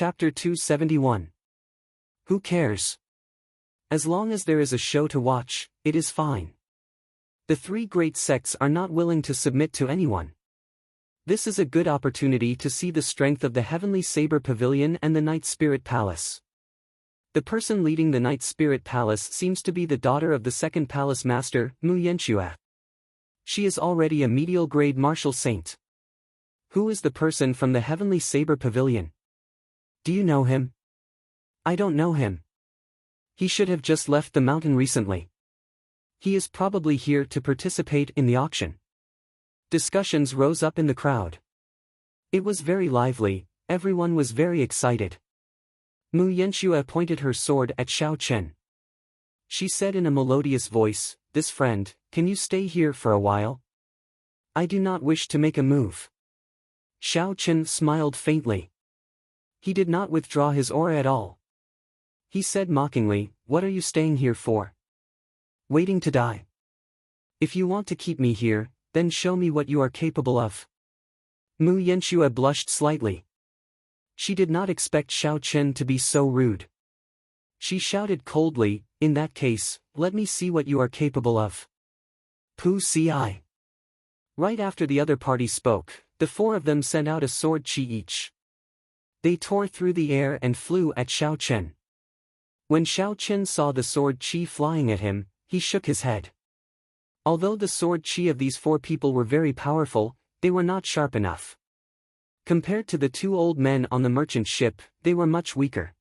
Chapter 271. Who cares? As long as there is a show to watch, it is fine. The three great sects are not willing to submit to anyone. This is a good opportunity to see the strength of the Heavenly Saber Pavilion and the Night Spirit Palace. The person leading the Night Spirit Palace seems to be the daughter of the second palace master, Mu Yenshue. She is already a medial grade martial saint. Who is the person from the Heavenly Saber Pavilion? Do you know him? I don't know him. He should have just left the mountain recently. He is probably here to participate in the auction. Discussions rose up in the crowd. It was very lively, everyone was very excited. Mu Yenshue pointed her sword at Xiao Chen. She said in a melodious voice, "This friend, can you stay here for a while? I do not wish to make a move." Xiao Chen smiled faintly. He did not withdraw his aura at all. He said mockingly, "What are you staying here for? Waiting to die? If you want to keep me here, then show me what you are capable of." Mu Yenshue blushed slightly. She did not expect Xiao Chen to be so rude. She shouted coldly, "In that case, let me see what you are capable of." Pu Ci. Right after the other party spoke, the four of them sent out a sword chi each. They tore through the air and flew at Xiao Chen. When Xiao Chen saw the sword chi flying at him, he shook his head. Although the sword chi of these four people were very powerful, they were not sharp enough. Compared to the two old men on the merchant ship, they were much weaker.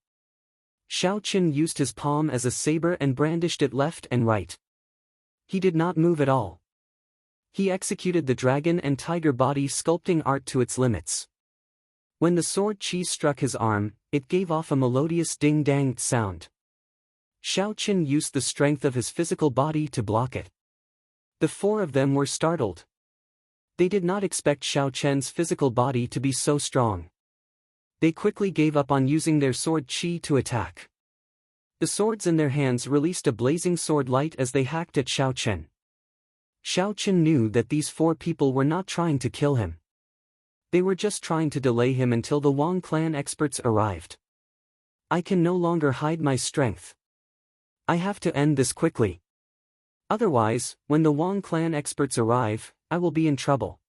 Xiao Chen used his palm as a saber and brandished it left and right. He did not move at all. He executed the dragon and tiger body sculpting art to its limits. When the sword chi struck his arm, it gave off a melodious ding-dang sound. Xiao Chen used the strength of his physical body to block it. The four of them were startled. They did not expect Xiao Chen's physical body to be so strong. They quickly gave up on using their sword chi to attack. The swords in their hands released a blazing sword light as they hacked at Xiao Chen. Xiao Chen knew that these four people were not trying to kill him. They were just trying to delay him until the Wang clan experts arrived. I can no longer hide my strength. I have to end this quickly. Otherwise, when the Wang clan experts arrive, I will be in trouble.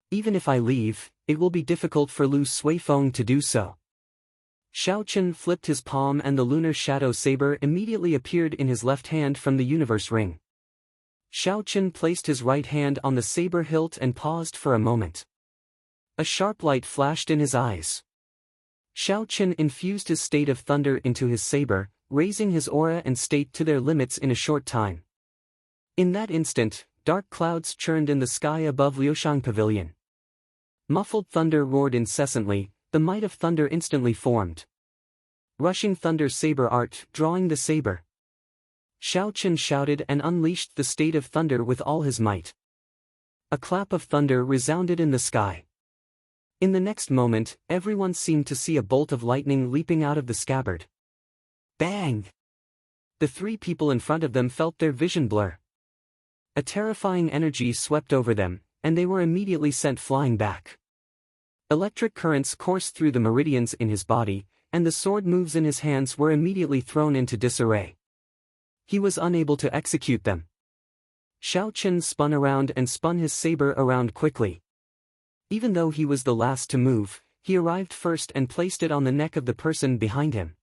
Even if I leave, it will be difficult for Lu Suifeng to do so. Xiao Chen flipped his palm and the lunar shadow saber immediately appeared in his left hand from the universe ring. Xiao Chen placed his right hand on the saber hilt and paused for a moment. A sharp light flashed in his eyes. Xiao Chen infused his state of thunder into his saber, raising his aura and state to their limits in a short time. In that instant, dark clouds churned in the sky above Liushang Pavilion. Muffled thunder roared incessantly, the might of thunder instantly formed. Rushing thunder saber art, drawing the saber. Xiao Chen shouted and unleashed the state of thunder with all his might. A clap of thunder resounded in the sky. In the next moment, everyone seemed to see a bolt of lightning leaping out of the scabbard. Bang! The three people in front of them felt their vision blur. A terrifying energy swept over them, and they were immediately sent flying back. Electric currents coursed through the meridians in his body, and the sword moves in his hands were immediately thrown into disarray. He was unable to execute them. Xiao Chen spun around and spun his saber around quickly. Even though he was the last to move, he arrived first and placed it on the neck of the person behind him.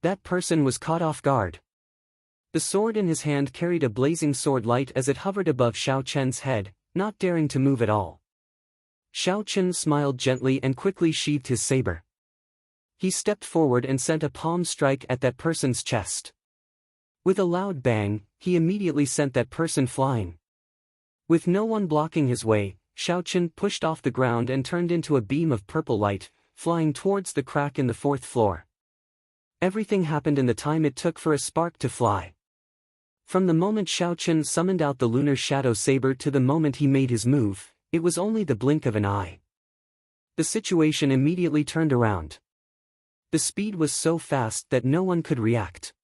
That person was caught off guard. The sword in his hand carried a blazing sword light as it hovered above Xiao Chen's head, not daring to move at all. Xiao Chen smiled gently and quickly sheathed his saber. He stepped forward and sent a palm strike at that person's chest. With a loud bang, he immediately sent that person flying. With no one blocking his way, Xiao Chen pushed off the ground and turned into a beam of purple light, flying towards the crack in the fourth floor. Everything happened in the time it took for a spark to fly. From the moment Xiao Chen summoned out the lunar shadow saber to the moment he made his move, it was only the blink of an eye. The situation immediately turned around. The speed was so fast that no one could react.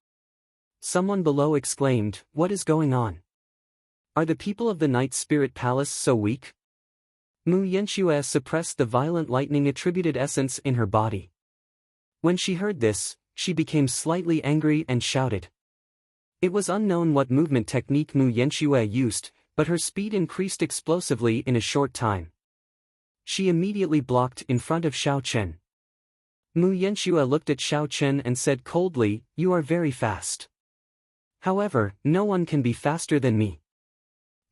Someone below exclaimed, "What is going on? Are the people of the Night Spirit Palace so weak?" Mu Yenshue suppressed the violent lightning attributed essence in her body. When she heard this, she became slightly angry and shouted. It was unknown what movement technique Mu Yanxue used, but her speed increased explosively in a short time. She immediately blocked in front of Xiao Chen. Mu Yanxue looked at Xiao Chen and said coldly, "You are very fast. However, no one can be faster than me."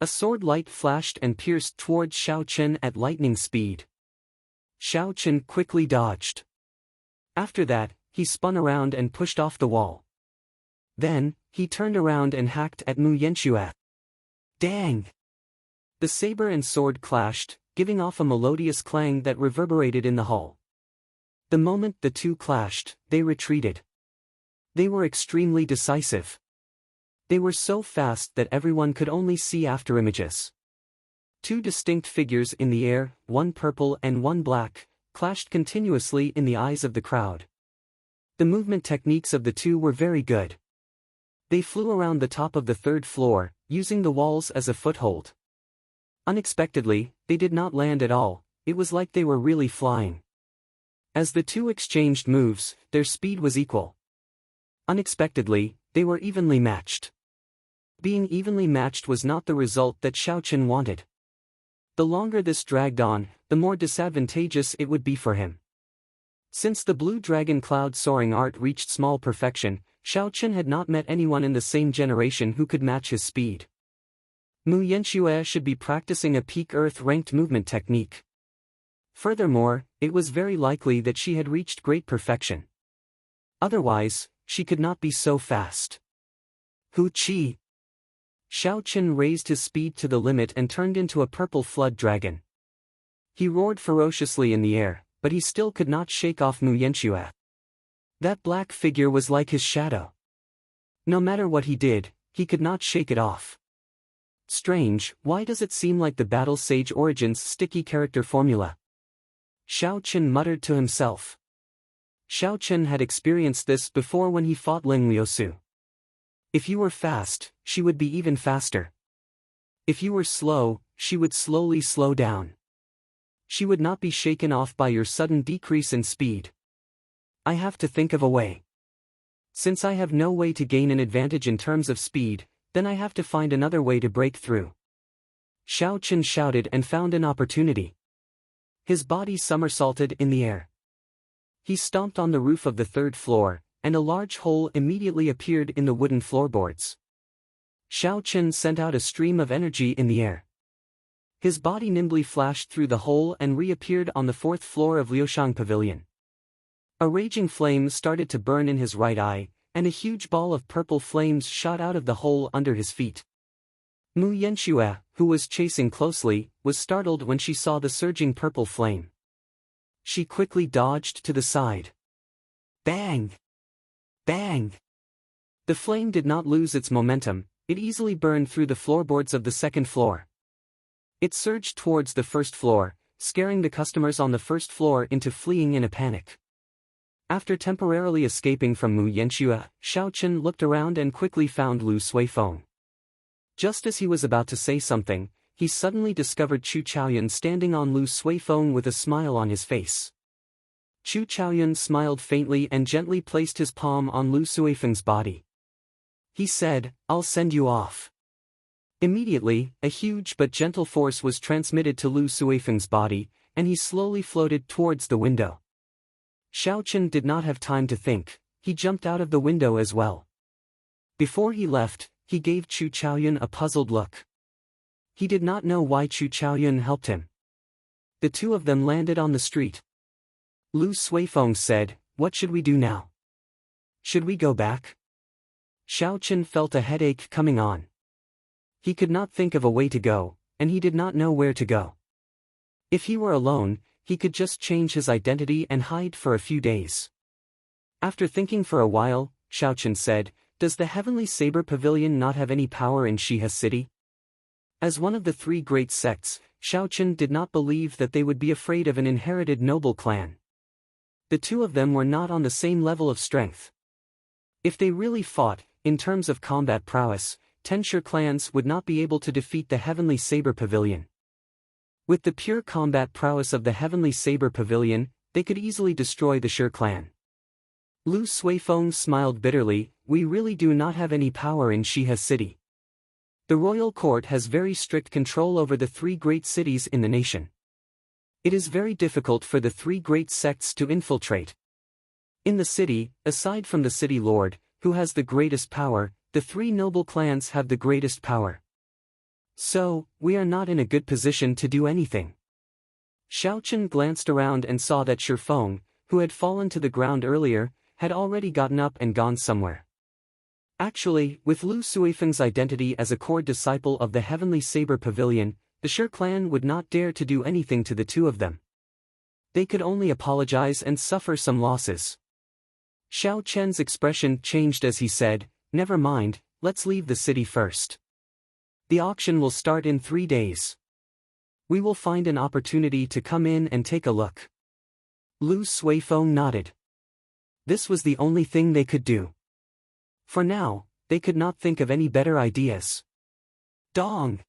A sword light flashed and pierced towards Xiao Chen at lightning speed. Xiao Chen quickly dodged. After that, he spun around and pushed off the wall. Then, he turned around and hacked at Mu Yanxue. Dang! The saber and sword clashed, giving off a melodious clang that reverberated in the hall. The moment the two clashed, they retreated. They were extremely decisive. They were so fast that everyone could only see after images. Two distinct figures in the air, one purple and one black, clashed continuously in the eyes of the crowd. The movement techniques of the two were very good. They flew around the top of the third floor, using the walls as a foothold. Unexpectedly, they did not land at all, it was like they were really flying. As the two exchanged moves, their speed was equal. Unexpectedly, they were evenly matched. Being evenly matched was not the result that Xiao Chen wanted. The longer this dragged on, the more disadvantageous it would be for him. Since the blue dragon cloud soaring art reached small perfection, Xiao Chen had not met anyone in the same generation who could match his speed. Mu Yanxue should be practicing a peak Earth-ranked movement technique. Furthermore, it was very likely that she had reached great perfection. Otherwise, she could not be so fast. Hu Qi! Xiao Chen raised his speed to the limit and turned into a purple flood dragon. He roared ferociously in the air, but he still could not shake off Mu Yanxue. That black figure was like his shadow. No matter what he did, he could not shake it off. Strange, why does it seem like the Battle Sage Origins sticky character formula? Xiao Chen muttered to himself. Xiao Chen had experienced this before when he fought Ling Liusu. If you were fast, she would be even faster. If you were slow, she would slowly slow down. She would not be shaken off by your sudden decrease in speed. I have to think of a way. Since I have no way to gain an advantage in terms of speed, then I have to find another way to break through. Xiao Chen shouted and found an opportunity. His body somersaulted in the air. He stomped on the roof of the third floor, and a large hole immediately appeared in the wooden floorboards. Xiao Chen sent out a stream of energy in the air. His body nimbly flashed through the hole and reappeared on the fourth floor of Liushang Pavilion. A raging flame started to burn in his right eye, and a huge ball of purple flames shot out of the hole under his feet. Mu Yanxue, who was chasing closely, was startled when she saw the surging purple flame. She quickly dodged to the side. Bang! Bang! The flame did not lose its momentum, it easily burned through the floorboards of the second floor. It surged towards the first floor, scaring the customers on the first floor into fleeing in a panic. After temporarily escaping from Mu Yanxue, Xiao Chen looked around and quickly found Lu Suifeng. Just as he was about to say something, he suddenly discovered Chu Chaoyun standing on Lu Suifeng with a smile on his face. Chu Chaoyun smiled faintly and gently placed his palm on Lu Suifeng's body. He said, "I'll send you off." Immediately, a huge but gentle force was transmitted to Lu Suifeng's body, and he slowly floated towards the window. Xiao Chen did not have time to think, he jumped out of the window as well. Before he left, he gave Chu Chaoyun a puzzled look. He did not know why Chu Chaoyun helped him. The two of them landed on the street. Lu Suifeng said, "What should we do now? Should we go back?" Xiao Chen felt a headache coming on. He could not think of a way to go, and he did not know where to go. If he were alone, he could just change his identity and hide for a few days. After thinking for a while, Xiao Chen said, "Does the Heavenly Saber Pavilion not have any power in Shihe City?" As one of the three great sects, Xiao Chen did not believe that they would be afraid of an inherited noble clan. The two of them were not on the same level of strength. If they really fought, in terms of combat prowess, 10 Shi clans would not be able to defeat the Heavenly Saber Pavilion. With the pure combat prowess of the Heavenly Saber Pavilion, they could easily destroy the Shi clan. Lu Suifeng smiled bitterly, we really do not have any power in Shihe City. The royal court has very strict control over the three great cities in the nation. It is very difficult for the three great sects to infiltrate. In the city, aside from the city lord, who has the greatest power, the three noble clans have the greatest power. So, we are not in a good position to do anything. Xiaochen glanced around and saw that Shifeng, who had fallen to the ground earlier, had already gotten up and gone somewhere. Actually, with Lu Suifeng's identity as a core disciple of the Heavenly Saber Pavilion, the Shi clan would not dare to do anything to the two of them. They could only apologize and suffer some losses. Xiao Chen's expression changed as he said, "Never mind, let's leave the city first. The auction will start in 3 days. We will find an opportunity to come in and take a look." Lu Suifeng nodded. This was the only thing they could do. For now, they could not think of any better ideas. Dong!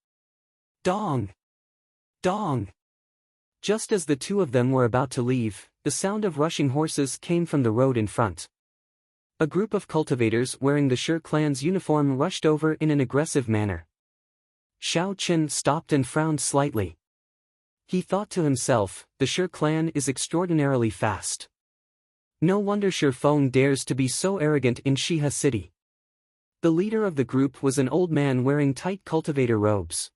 Dong! Dong! Just as the two of them were about to leave, the sound of rushing horses came from the road in front. A group of cultivators wearing the Shi clan's uniform rushed over in an aggressive manner. Xiao Chen stopped and frowned slightly. He thought to himself, the Shi clan is extraordinarily fast. No wonder Shifeng dares to be so arrogant in Shihe City. The leader of the group was an old man wearing tight cultivator robes.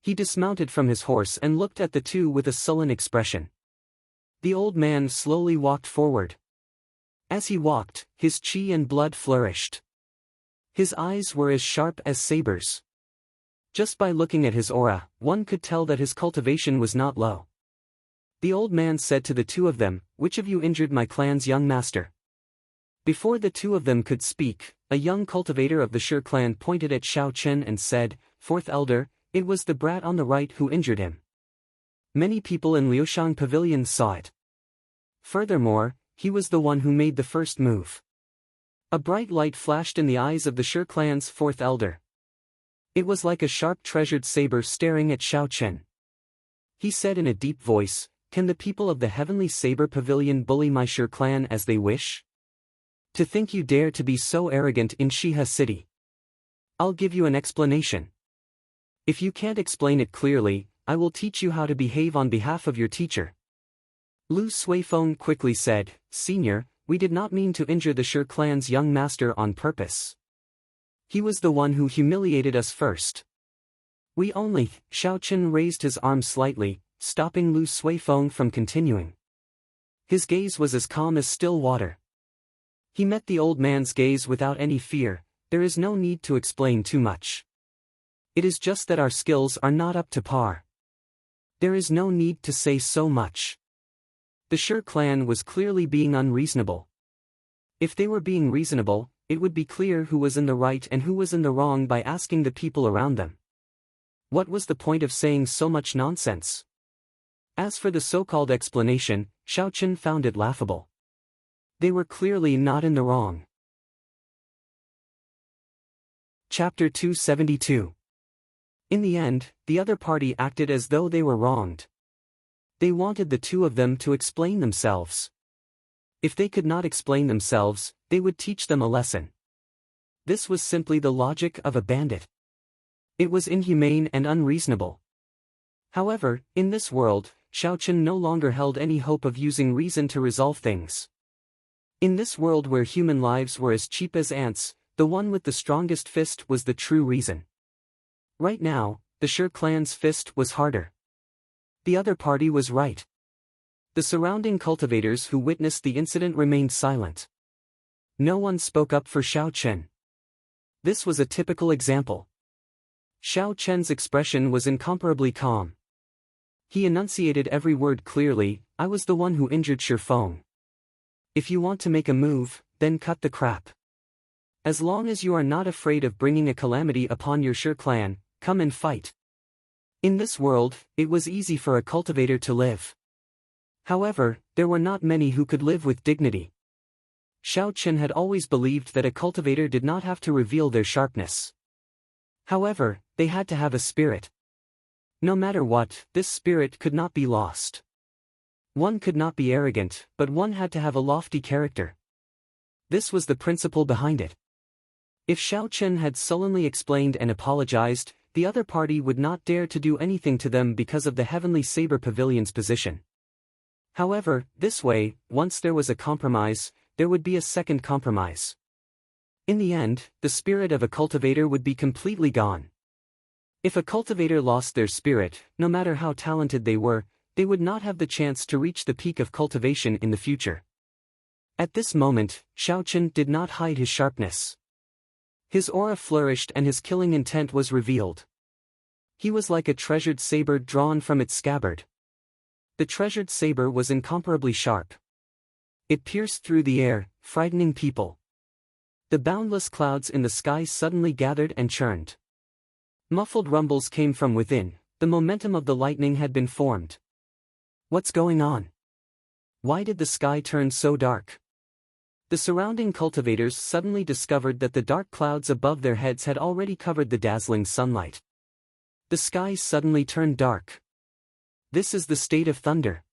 He dismounted from his horse and looked at the two with a sullen expression. The old man slowly walked forward. As he walked, his chi and blood flourished. His eyes were as sharp as sabers. Just by looking at his aura, one could tell that his cultivation was not low. The old man said to the two of them, "Which of you injured my clan's young master?" Before the two of them could speak, a young cultivator of the Shi clan pointed at Xiao Chen and said, "Fourth elder, it was the brat on the right who injured him." Many people in Liushang Pavilion saw it. Furthermore, he was the one who made the first move. A bright light flashed in the eyes of the Shi clan's fourth elder. It was like a sharp treasured saber staring at Xiao Chen. He said in a deep voice, "Can the people of the Heavenly Saber Pavilion bully my Shi clan as they wish? To think you dare to be so arrogant in Shihe City. I'll give you an explanation. If you can't explain it clearly, I will teach you how to behave on behalf of your teacher." Lu Suifeng quickly said, "Senior, we did not mean to injure the Shi clan's young master on purpose. He was the one who humiliated us first. We only—" Xiao Chen raised his arm slightly, stopping Lu Suifeng from continuing. His gaze was as calm as still water. He met the old man's gaze without any fear. There is no need to explain too much. It is just that our skills are not up to par. There is no need to say so much. The Shi clan was clearly being unreasonable. If they were being reasonable, it would be clear who was in the right and who was in the wrong by asking the people around them. What was the point of saying so much nonsense? As for the so-called explanation, Xiao Chen found it laughable. They were clearly not in the wrong. Chapter 272. In the end, the other party acted as though they were wronged. They wanted the two of them to explain themselves. If they could not explain themselves, they would teach them a lesson. This was simply the logic of a bandit. It was inhumane and unreasonable. However, in this world, Xiao Chen no longer held any hope of using reason to resolve things. In this world where human lives were as cheap as ants, the one with the strongest fist was the true reason. Right now, the Shi clan's fist was harder. The other party was right. The surrounding cultivators who witnessed the incident remained silent. No one spoke up for Xiao Chen. This was a typical example. Xiao Chen's expression was incomparably calm. He enunciated every word clearly, "I was the one who injured Shifeng. If you want to make a move, then cut the crap. As long as you are not afraid of bringing a calamity upon your Shi clan, come and fight." In this world, it was easy for a cultivator to live. However, there were not many who could live with dignity. Xiao Chen had always believed that a cultivator did not have to reveal their sharpness. However, they had to have a spirit. No matter what, this spirit could not be lost. One could not be arrogant, but one had to have a lofty character. This was the principle behind it. If Xiao Chen had sullenly explained and apologized, the other party would not dare to do anything to them because of the Heavenly Saber Pavilion's position. However, this way, once there was a compromise, there would be a second compromise. In the end, the spirit of a cultivator would be completely gone. If a cultivator lost their spirit, no matter how talented they were, they would not have the chance to reach the peak of cultivation in the future. At this moment, Xiao Chen did not hide his sharpness. His aura flourished and his killing intent was revealed. He was like a treasured saber drawn from its scabbard. The treasured saber was incomparably sharp. It pierced through the air, frightening people. The boundless clouds in the sky suddenly gathered and churned. Muffled rumbles came from within, the momentum of the lightning had been formed. What's going on? Why did the sky turn so dark? The surrounding cultivators suddenly discovered that the dark clouds above their heads had already covered the dazzling sunlight. The sky suddenly turned dark. This is the state of thunder.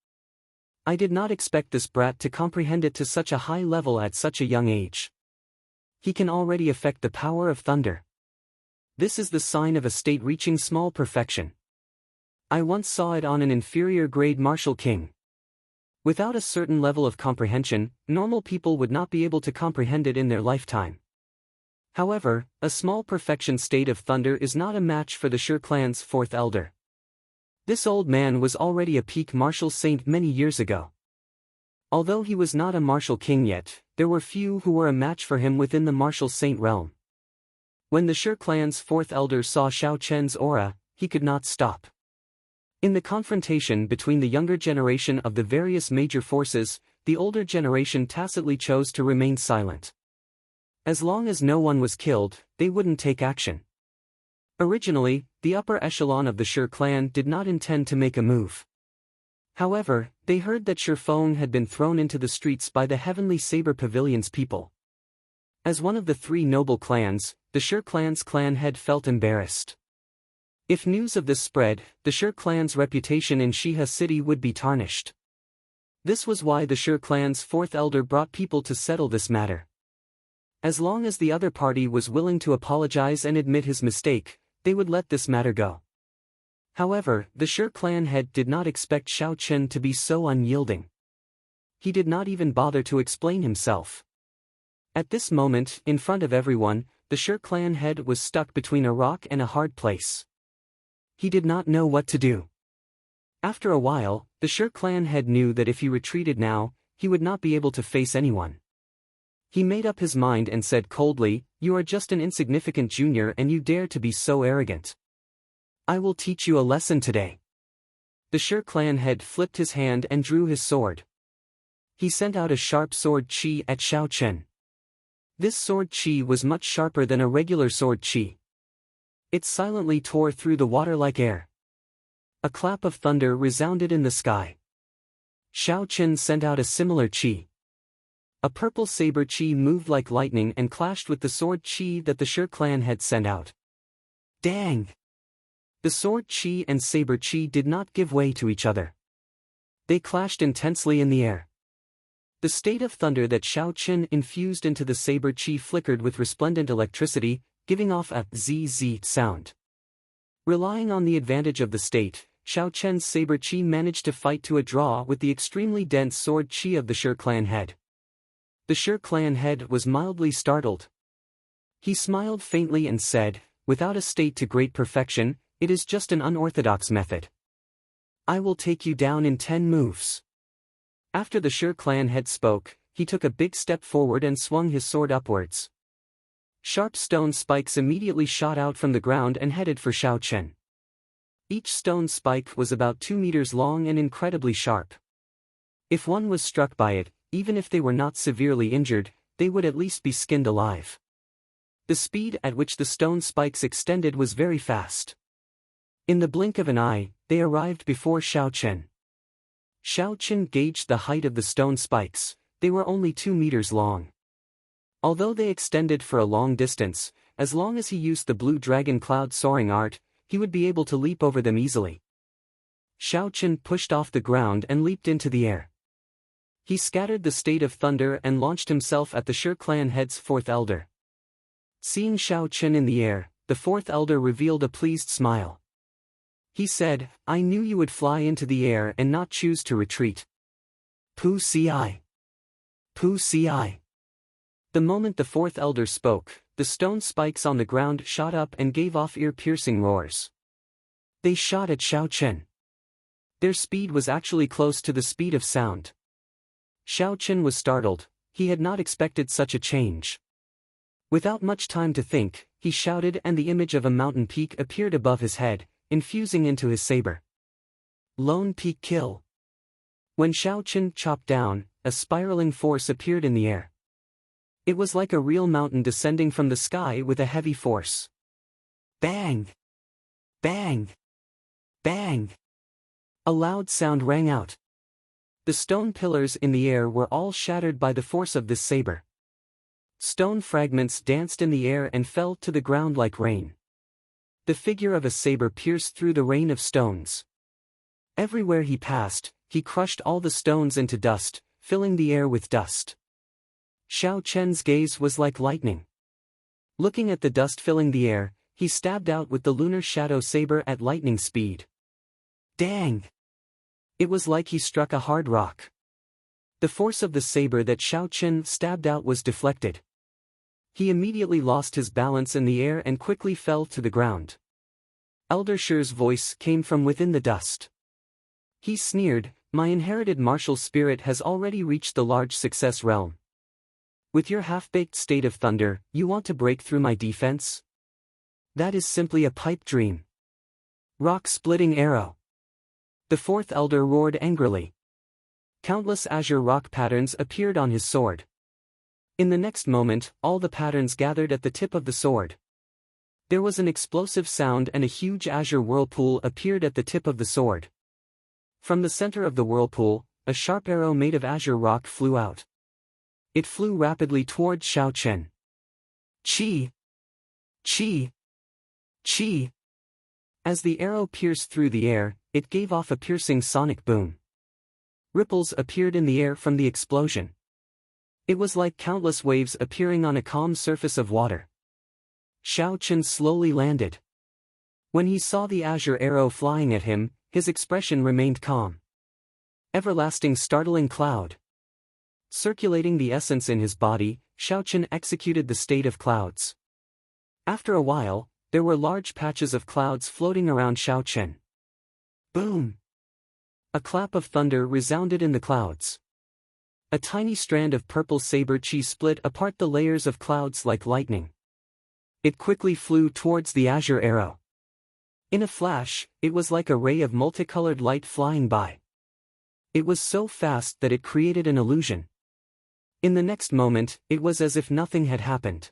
I did not expect this brat to comprehend it to such a high level at such a young age. He can already affect the power of thunder. This is the sign of a state reaching small perfection. I once saw it on an inferior grade martial king. Without a certain level of comprehension, normal people would not be able to comprehend it in their lifetime. However, a small perfection state of thunder is not a match for the Shi clan's fourth elder. This old man was already a peak martial saint many years ago. Although he was not a martial king yet, there were few who were a match for him within the martial saint realm. When the Shi clan's fourth elder saw Xiao Chen's aura, he could not stop. In the confrontation between the younger generation of the various major forces, the older generation tacitly chose to remain silent. As long as no one was killed, they wouldn't take action. Originally, the upper echelon of the Shi clan did not intend to make a move. However, they heard that Shi Feng had been thrown into the streets by the Heavenly Saber Pavilion's people. As one of the three noble clans, the Shi clan's clan head felt embarrassed. If news of this spread, the Shi clan's reputation in Shiha city would be tarnished. This was why the Shi clan's fourth elder brought people to settle this matter. As long as the other party was willing to apologize and admit his mistake, they would let this matter go. However, the Shi clan head did not expect Xiao Chen to be so unyielding. He did not even bother to explain himself. At this moment, in front of everyone, the Shi clan head was stuck between a rock and a hard place. He did not know what to do. After a while, the Shi clan head knew that if he retreated now, he would not be able to face anyone. He made up his mind and said coldly, "You are just an insignificant junior and you dare to be so arrogant. I will teach you a lesson today." The Shi clan head flipped his hand and drew his sword. He sent out a sharp sword chi at Xiao Chen. This sword chi was much sharper than a regular sword chi. It silently tore through the water like air. A clap of thunder resounded in the sky. Xiao Chen sent out a similar chi. A purple saber chi moved like lightning and clashed with the sword chi that the Shi clan had sent out. Dang! The sword chi and saber chi did not give way to each other. They clashed intensely in the air. The state of thunder that Xiao Chen infused into the saber chi flickered with resplendent electricity, giving off a zzz sound. Relying on the advantage of the state, Xiao Chen's saber chi managed to fight to a draw with the extremely dense sword chi of the Shi clan head. The Shi clan head was mildly startled. He smiled faintly and said, "Without a state to great perfection, it is just an unorthodox method. I will take you down in 10 moves." After the Shi clan head spoke, he took a big step forward and swung his sword upwards. Sharp stone spikes immediately shot out from the ground and headed for Xiao Chen. Each stone spike was about 2 meters long and incredibly sharp. If one was struck by it, even if they were not severely injured, they would at least be skinned alive. The speed at which the stone spikes extended was very fast. In the blink of an eye, they arrived before Xiao Chen. Xiao Chen gauged the height of the stone spikes. They were only 2 meters long. Although they extended for a long distance, as long as he used the blue dragon cloud soaring art, he would be able to leap over them easily. Xiao Chen pushed off the ground and leaped into the air. He scattered the state of thunder and launched himself at the Sher clan head's fourth elder. Seeing Shao Chen in the air, the fourth elder revealed a pleased smile. He said, "I knew you would fly into the air and not choose to retreat. Pu ci. Pu ci." The moment the fourth elder spoke, the stone spikes on the ground shot up and gave off ear-piercing roars. They shot at Shao Chen. Their speed was actually close to the speed of sound. Shao Chen was startled. He had not expected such a change. Without much time to think, he shouted and the image of a mountain peak appeared above his head, infusing into his saber. Lone Peak Kill. When Shao Chen chopped down, a spiraling force appeared in the air. It was like a real mountain descending from the sky with a heavy force. Bang! Bang! Bang! A loud sound rang out. The stone pillars in the air were all shattered by the force of this saber. Stone fragments danced in the air and fell to the ground like rain. The figure of a saber pierced through the rain of stones. Everywhere he passed, he crushed all the stones into dust, filling the air with dust. Shao Chen's gaze was like lightning. Looking at the dust filling the air, he stabbed out with the lunar shadow saber at lightning speed. Dang! It was like he struck a hard rock. The force of the saber that Shao Chen stabbed out was deflected. He immediately lost his balance in the air and quickly fell to the ground. Elder Sher's voice came from within the dust. He sneered, "My inherited martial spirit has already reached the large success realm. With your half-baked state of thunder, you want to break through my defense? That is simply a pipe dream." Rock-splitting arrow. The fourth elder roared angrily. Countless azure rock patterns appeared on his sword. In the next moment, all the patterns gathered at the tip of the sword. There was an explosive sound and a huge azure whirlpool appeared at the tip of the sword. From the center of the whirlpool, a sharp arrow made of azure rock flew out. It flew rapidly toward Shao Chen. Chi! Chi! Chi! As the arrow pierced through the air, it gave off a piercing sonic boom. Ripples appeared in the air from the explosion. It was like countless waves appearing on a calm surface of water. Shao Chen slowly landed. When he saw the azure arrow flying at him, his expression remained calm. Everlasting startling cloud. Circulating the essence in his body, Shao Chen executed the state of clouds. After a while, there were large patches of clouds floating around Shao Chen. Boom! A clap of thunder resounded in the clouds. A tiny strand of purple saber chi split apart the layers of clouds like lightning. It quickly flew towards the azure arrow. In a flash, it was like a ray of multicolored light flying by. It was so fast that it created an illusion. In the next moment, it was as if nothing had happened.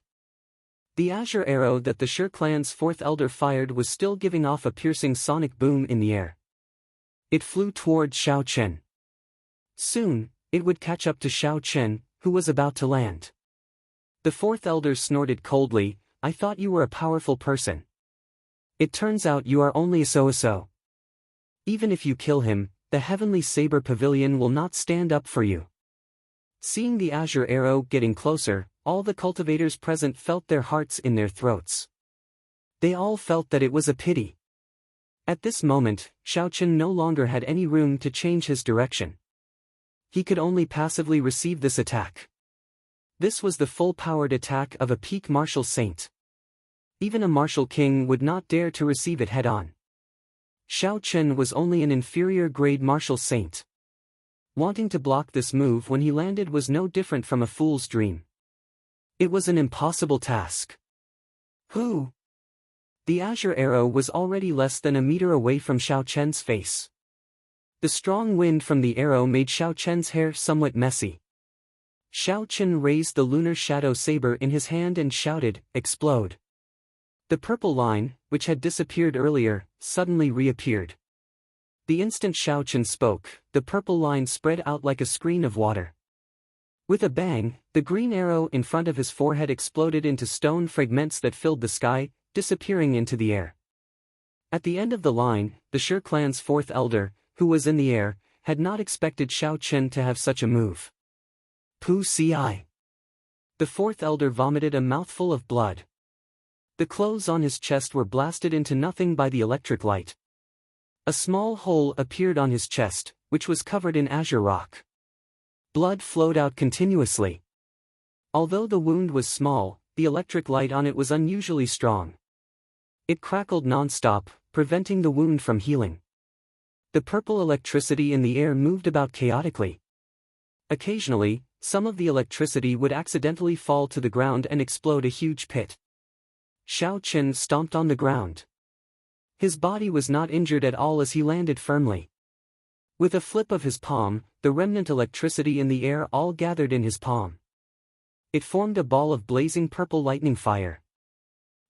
The azure arrow that the Sher clan's fourth elder fired was still giving off a piercing sonic boom in the air. It flew toward Shao Chen. Soon, it would catch up to Shao Chen, who was about to land. The fourth elder snorted coldly, "I thought you were a powerful person. It turns out you are only a so-so. Even if you kill him, the heavenly saber pavilion will not stand up for you." Seeing the azure arrow getting closer, all the cultivators present felt their hearts in their throats. They all felt that it was a pity. At this moment, Shao Chen no longer had any room to change his direction. He could only passively receive this attack. This was the full-powered attack of a peak martial saint. Even a martial king would not dare to receive it head-on. Shao Chen was only an inferior-grade martial saint. Wanting to block this move when he landed was no different from a fool's dream. It was an impossible task. Who? The azure arrow was already less than a meter away from Shao Chen's face. The strong wind from the arrow made Shao Chen's hair somewhat messy. Shao Chen raised the lunar shadow saber in his hand and shouted, "Explode." The purple line, which had disappeared earlier, suddenly reappeared. The instant Shao Chen spoke, the purple line spread out like a screen of water. With a bang, the green arrow in front of his forehead exploded into stone fragments that filled the sky, disappearing into the air. At the end of the line, the Sher clan's fourth elder, who was in the air, had not expected Xiao Chen to have such a move. Pu ci. The fourth elder vomited a mouthful of blood. The clothes on his chest were blasted into nothing by the electric light. A small hole appeared on his chest, which was covered in azure rock. Blood flowed out continuously. Although the wound was small, the electric light on it was unusually strong. It crackled non-stop, preventing the wound from healing. The purple electricity in the air moved about chaotically. Occasionally, some of the electricity would accidentally fall to the ground and explode a huge pit. Xiao Chen stomped on the ground. His body was not injured at all as he landed firmly. With a flip of his palm, the remnant electricity in the air all gathered in his palm. It formed a ball of blazing purple lightning fire.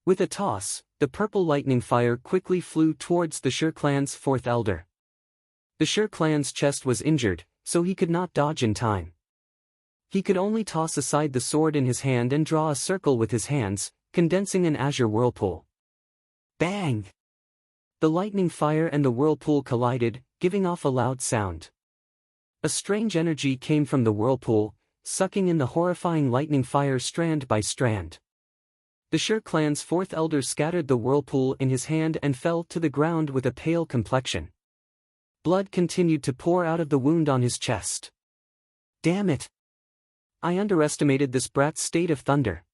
With a toss, the purple lightning fire quickly flew towards the Shi clan's fourth elder. The Shi clan's chest was injured, so he could not dodge in time. He could only toss aside the sword in his hand and draw a circle with his hands, condensing an azure whirlpool. Bang! The lightning fire and the whirlpool collided, giving off a loud sound. A strange energy came from the whirlpool, sucking in the horrifying lightning fire strand by strand. The Shi clan's fourth elder scattered the whirlpool in his hand and fell to the ground with a pale complexion. Blood continued to pour out of the wound on his chest. Damn it! I underestimated this brat's state of thunder.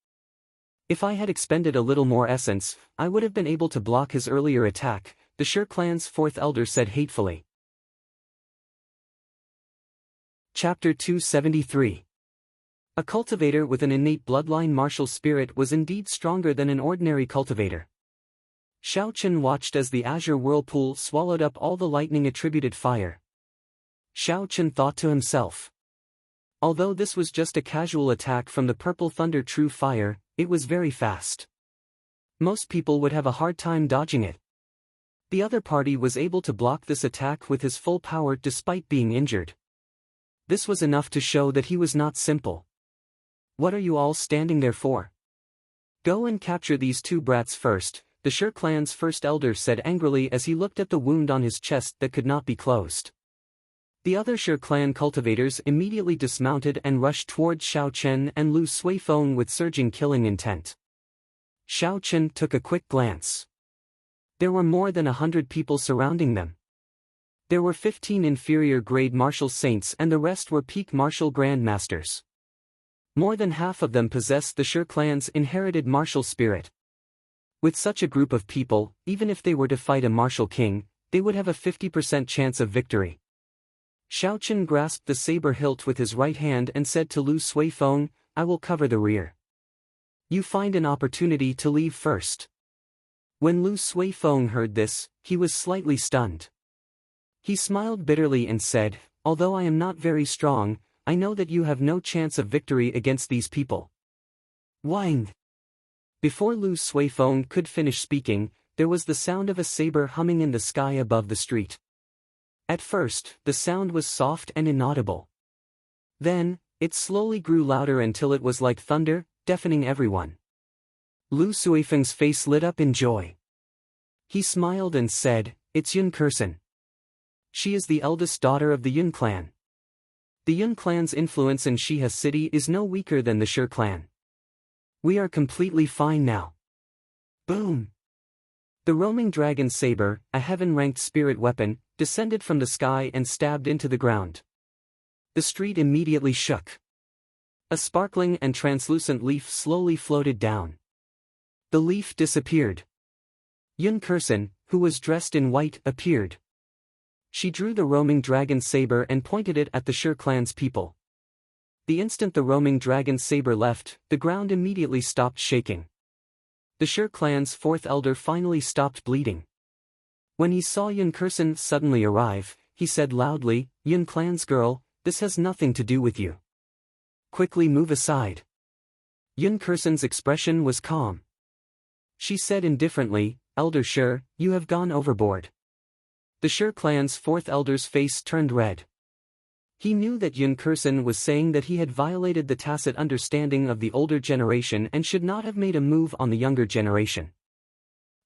If I had expended a little more essence, I would have been able to block his earlier attack, the Shi clan's fourth elder said hatefully. Chapter 273. A cultivator with an innate bloodline martial spirit was indeed stronger than an ordinary cultivator. Xiao Chen watched as the azure whirlpool swallowed up all the lightning-attributed fire. Xiao Chen thought to himself. Although this was just a casual attack from the purple thunder true fire, it was very fast. Most people would have a hard time dodging it. The other party was able to block this attack with his full power despite being injured. This was enough to show that he was not simple. What are you all standing there for? Go and capture these two brats first, the Shi clan's first elder said angrily as he looked at the wound on his chest that could not be closed. The other Shi clan cultivators immediately dismounted and rushed towards Xiao Chen and Lu Suifeng with surging killing intent. Xiao Chen took a quick glance. There were more than 100 people surrounding them. There were 15 inferior grade martial saints and the rest were peak martial grandmasters. More than half of them possessed the Shi clan's inherited martial spirit. With such a group of people, even if they were to fight a martial king, they would have a 50% chance of victory. Xiao Chen grasped the saber hilt with his right hand and said to Lu Suifeng, I will cover the rear. You find an opportunity to leave first. When Lu Suifeng heard this, he was slightly stunned. He smiled bitterly and said, although I am not very strong, I know that you have no chance of victory against these people. Wang! Before Lu Suifeng could finish speaking, there was the sound of a saber humming in the sky above the street. At first, the sound was soft and inaudible. Then, it slowly grew louder until it was like thunder, deafening everyone. Lu Suifeng's face lit up in joy. He smiled and said, It's Yun Kursen. She is the eldest daughter of the Yun clan. The Yun clan's influence in Shiha city is no weaker than the Shi clan. We are completely fine now. Boom! The roaming dragon saber, a heaven-ranked spirit weapon, descended from the sky and stabbed into the ground. The street immediately shook. A sparkling and translucent leaf slowly floated down. The leaf disappeared. Yun Kursen, who was dressed in white, appeared. She drew the roaming dragon saber and pointed it at the Shi clan's people. The instant the roaming dragon saber left, the ground immediately stopped shaking. The Shi clan's fourth elder finally stopped bleeding. When he saw Yun Kursen suddenly arrive, he said loudly, Yun clan's girl, this has nothing to do with you. Quickly move aside. Yun Kursen's expression was calm. She said indifferently, Elder Shi, you have gone overboard. The Shi clan's fourth elder's face turned red. He knew that Yun Kursen was saying that he had violated the tacit understanding of the older generation and should not have made a move on the younger generation.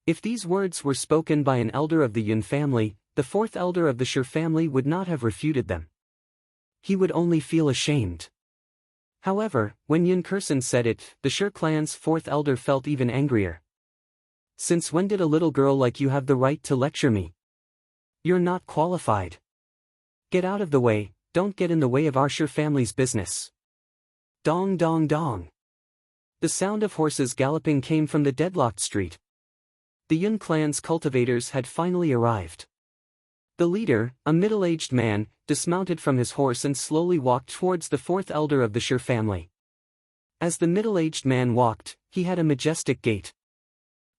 If these words were spoken by an elder of the Yun family, the fourth elder of the Shi family would not have refuted them. He would only feel ashamed. However, when Yun Kursen said it, the Shi clan's fourth elder felt even angrier. Since when did a little girl like you have the right to lecture me? You're not qualified. Get out of the way, don't get in the way of our Shi family's business. Dong dong dong. The sound of horses galloping came from the deadlocked street. The Yun clan's cultivators had finally arrived. The leader, a middle-aged man, dismounted from his horse and slowly walked towards the fourth elder of the Shi family. As the middle-aged man walked, he had a majestic gait.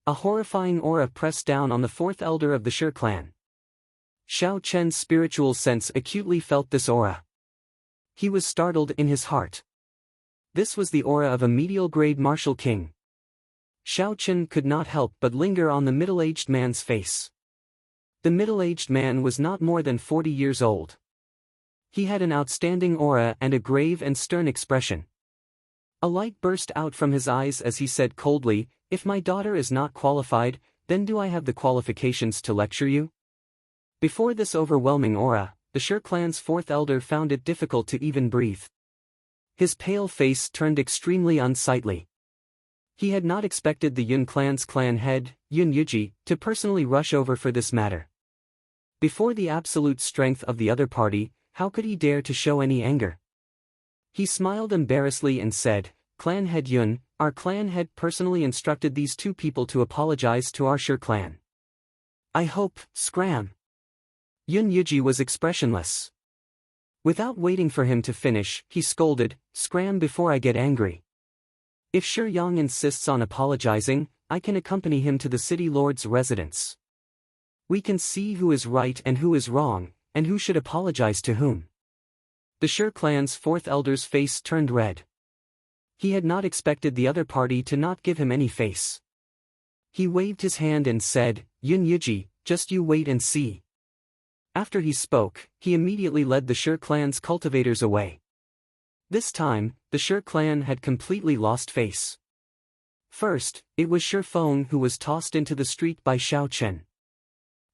A horrifying aura pressed down on the fourth elder of the Shi clan. Xiao Chen's spiritual sense acutely felt this aura. He was startled in his heart. This was the aura of a medial-grade martial king. Xiao Chen could not help but linger on the middle-aged man's face. The middle-aged man was not more than 40 years old. He had an outstanding aura and a grave and stern expression. A light burst out from his eyes as he said coldly, "If my daughter is not qualified, then do I have the qualifications to lecture you?" Before this overwhelming aura, the Shi clan's fourth elder found it difficult to even breathe. His pale face turned extremely unsightly. He had not expected the Yun clan's clan head, Yun Yuji, to personally rush over for this matter. Before the absolute strength of the other party, how could he dare to show any anger? He smiled embarrassedly and said, "Clan head Yun, our clan head personally instructed these two people to apologize to our Shi clan. I hope, scram." Yun Yuji was expressionless. Without waiting for him to finish, he scolded, "Scram before I get angry. If Shi Yang insists on apologizing, I can accompany him to the city lord's residence. We can see who is right and who is wrong, and who should apologize to whom." The Shi clan's fourth elder's face turned red. He had not expected the other party to not give him any face. He waved his hand and said, "Yun Yuji, just you wait and see." After he spoke, he immediately led the Shi clan's cultivators away. This time, the Shi clan had completely lost face. First, it was Shi Feng who was tossed into the street by Xiao Chen.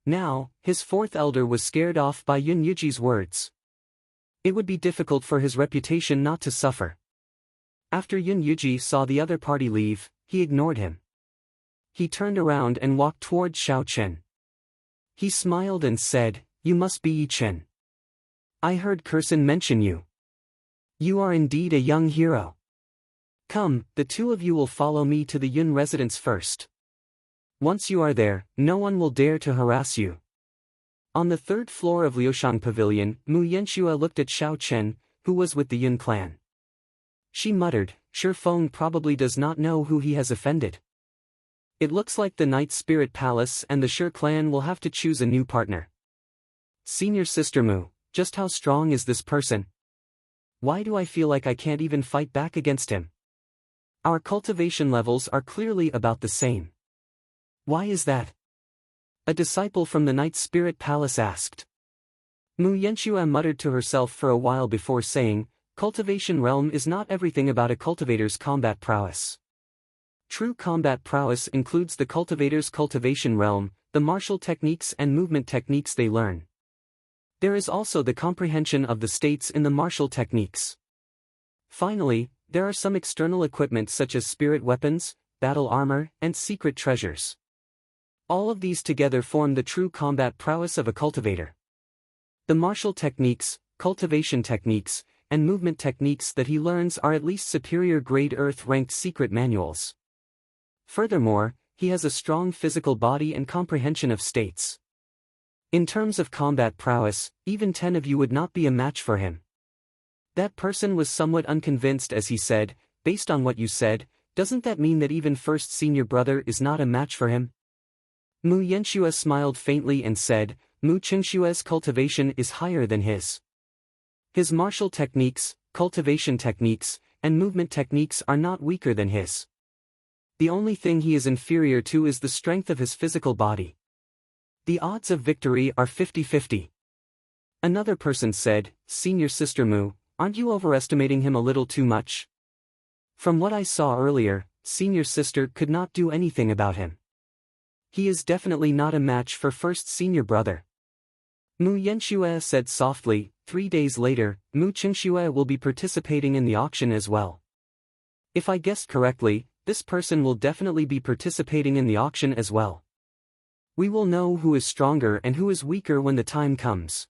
Now, his fourth elder was scared off by Yun Yuji's words. It would be difficult for his reputation not to suffer. After Yun Yuji saw the other party leave, he ignored him. He turned around and walked toward Xiao Chen. He smiled and said, "You must be Yi Chen. I heard Kursen mention you. You are indeed a young hero. Come, the two of you will follow me to the Yun residence first. Once you are there, no one will dare to harass you." On the third floor of Liushang Pavilion, Mu Yanxue looked at Xiao Chen, who was with the Yun clan. She muttered, "Shi Feng probably does not know who he has offended. It looks like the Night Spirit Palace and the Shi clan will have to choose a new partner. Senior Sister Mu, just how strong is this person? Why do I feel like I can't even fight back against him? Our cultivation levels are clearly about the same. Why is that?" A disciple from the Night Spirit Palace asked. Mu Yanxue muttered to herself for a while before saying, "Cultivation realm is not everything about a cultivator's combat prowess. True combat prowess includes the cultivator's cultivation realm, the martial techniques and movement techniques they learn. There is also the comprehension of the states in the martial techniques. Finally, there are some external equipment such as spirit weapons, battle armor, and secret treasures. All of these together form the true combat prowess of a cultivator. The martial techniques, cultivation techniques, and movement techniques that he learns are at least superior grade Earth-ranked secret manuals. Furthermore, he has a strong physical body and comprehension of states. In terms of combat prowess, even 10 of you would not be a match for him." That person was somewhat unconvinced as he said, "Based on what you said, doesn't that mean that even first senior brother is not a match for him?" Mu Yanxue smiled faintly and said, "Mu Qingshue's cultivation is higher than his. His martial techniques, cultivation techniques, and movement techniques are not weaker than his. The only thing he is inferior to is the strength of his physical body. The odds of victory are 50-50. Another person said, "Senior Sister Mu, aren't you overestimating him a little too much? From what I saw earlier, Senior Sister could not do anything about him. He is definitely not a match for first senior brother." Mu Yanxue said softly. 3 days later, Mu Qingxue will be participating in the auction as well. If I guessed correctly, this person will definitely be participating in the auction as well. We will know who is stronger and who is weaker when the time comes.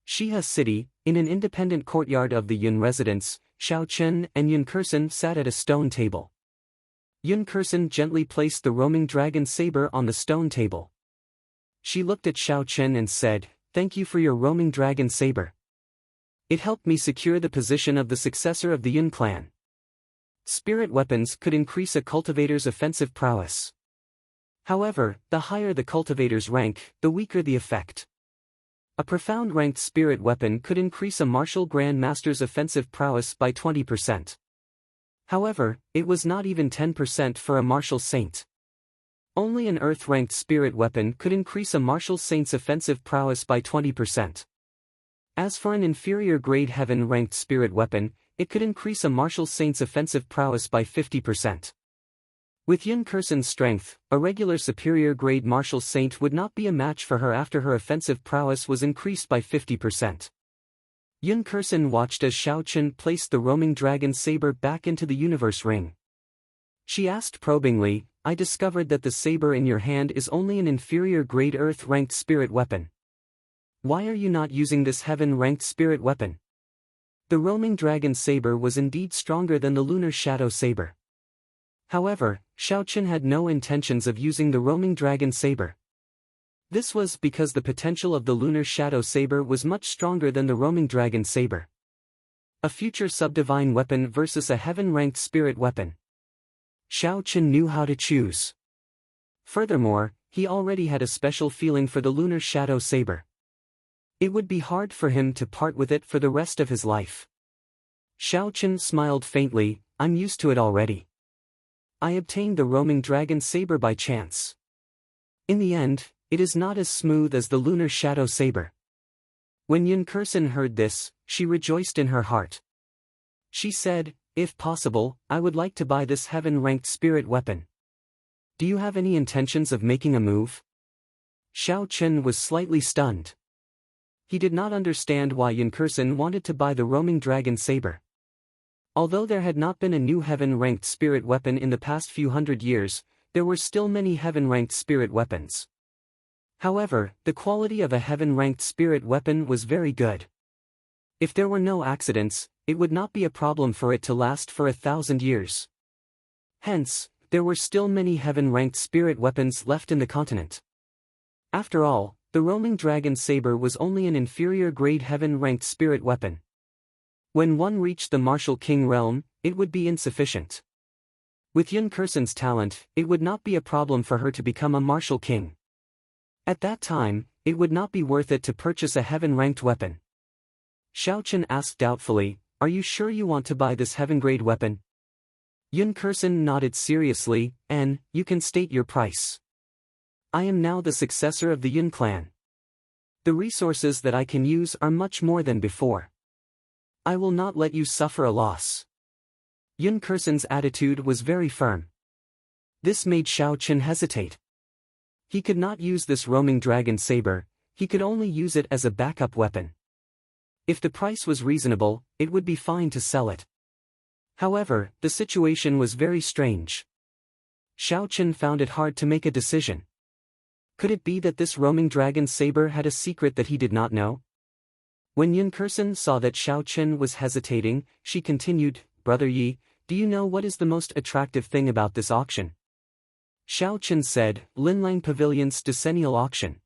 Shiha City, in an independent courtyard of the Yun residence, Xiao Chen and Yun Kersen sat at a stone table. Yun Kersen gently placed the roaming dragon saber on the stone table. She looked at Xiao Chen and said, "Thank you for your roaming dragon saber. It helped me secure the position of the successor of the Yun clan." Spirit weapons could increase a cultivator's offensive prowess. However, the higher the cultivator's rank, the weaker the effect. A profound ranked spirit weapon could increase a martial grand master's offensive prowess by 20%. However, it was not even 10% for a martial saint. Only an earth-ranked spirit weapon could increase a martial saint's offensive prowess by 20%. As for an inferior grade heaven-ranked spirit weapon, it could increase a martial saint's offensive prowess by 50%. With Yun Kersen's strength, a regular superior grade martial saint would not be a match for her after her offensive prowess was increased by 50%. Yun Kersen watched as Xiao Chen placed the roaming dragon saber back into the universe ring. She asked probingly, "I discovered that the saber in your hand is only an inferior grade earth-ranked spirit weapon. Why are you not using this heaven-ranked spirit weapon?" The roaming dragon saber was indeed stronger than the lunar shadow saber. However, Xiao Chen had no intentions of using the roaming dragon saber. This was because the potential of the lunar shadow saber was much stronger than the roaming dragon saber. A future subdivine weapon versus a heaven-ranked spirit weapon. Xiao Chen knew how to choose. Furthermore, he already had a special feeling for the lunar shadow saber. It would be hard for him to part with it for the rest of his life. Xiao Chen smiled faintly, "I'm used to it already. I obtained the roaming dragon saber by chance. In the end, it is not as smooth as the lunar shadow saber." When Yun Kersen heard this, she rejoiced in her heart. She said, "If possible, I would like to buy this heaven-ranked spirit weapon. Do you have any intentions of making a move?" Xiao Chen was slightly stunned. He did not understand why Yun Kersen wanted to buy the roaming dragon saber. Although there had not been a new heaven-ranked spirit weapon in the past few hundred years, there were still many heaven-ranked spirit weapons. However, the quality of a heaven-ranked spirit weapon was very good. If there were no accidents, it would not be a problem for it to last for 1,000 years. Hence, there were still many heaven-ranked spirit weapons left in the continent. After all, the roaming dragon saber was only an inferior grade heaven-ranked spirit weapon. When one reached the martial king realm, it would be insufficient. With Yun Kersen's talent, it would not be a problem for her to become a martial king. At that time, it would not be worth it to purchase a heaven-ranked weapon. Xiao Chen asked doubtfully, "Are you sure you want to buy this heaven-grade weapon?" Yun Kersen nodded seriously, "You can state your price. I am now the successor of the Yun clan. The resources that I can use are much more than before. I will not let you suffer a loss." Yun Kersen's attitude was very firm. This made Xiao Chen hesitate. He could not use this roaming dragon saber, he could only use it as a backup weapon. If the price was reasonable, it would be fine to sell it. However, the situation was very strange. Xiao Chen found it hard to make a decision. Could it be that this roaming dragon saber had a secret that he did not know? When Yun Kersen saw that Xiao Chen was hesitating, she continued, "Brother Yi, do you know what is the most attractive thing about this auction?" Xiao Chen said, "Linlang Pavilion's decennial auction.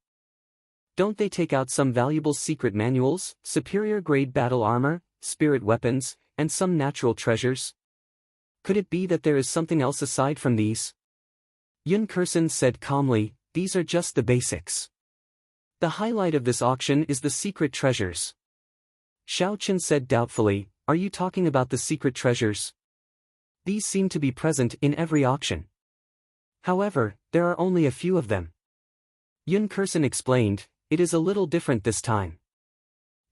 Don't they take out some valuable secret manuals, superior grade battle armor, spirit weapons, and some natural treasures? Could it be that there is something else aside from these?" Yun Kersen said calmly, "These are just the basics. The highlight of this auction is the secret treasures." Xiao Chen said doubtfully, "Are you talking about the secret treasures? These seem to be present in every auction. However, there are only a few of them." Yun Kersen explained, "It is a little different this time.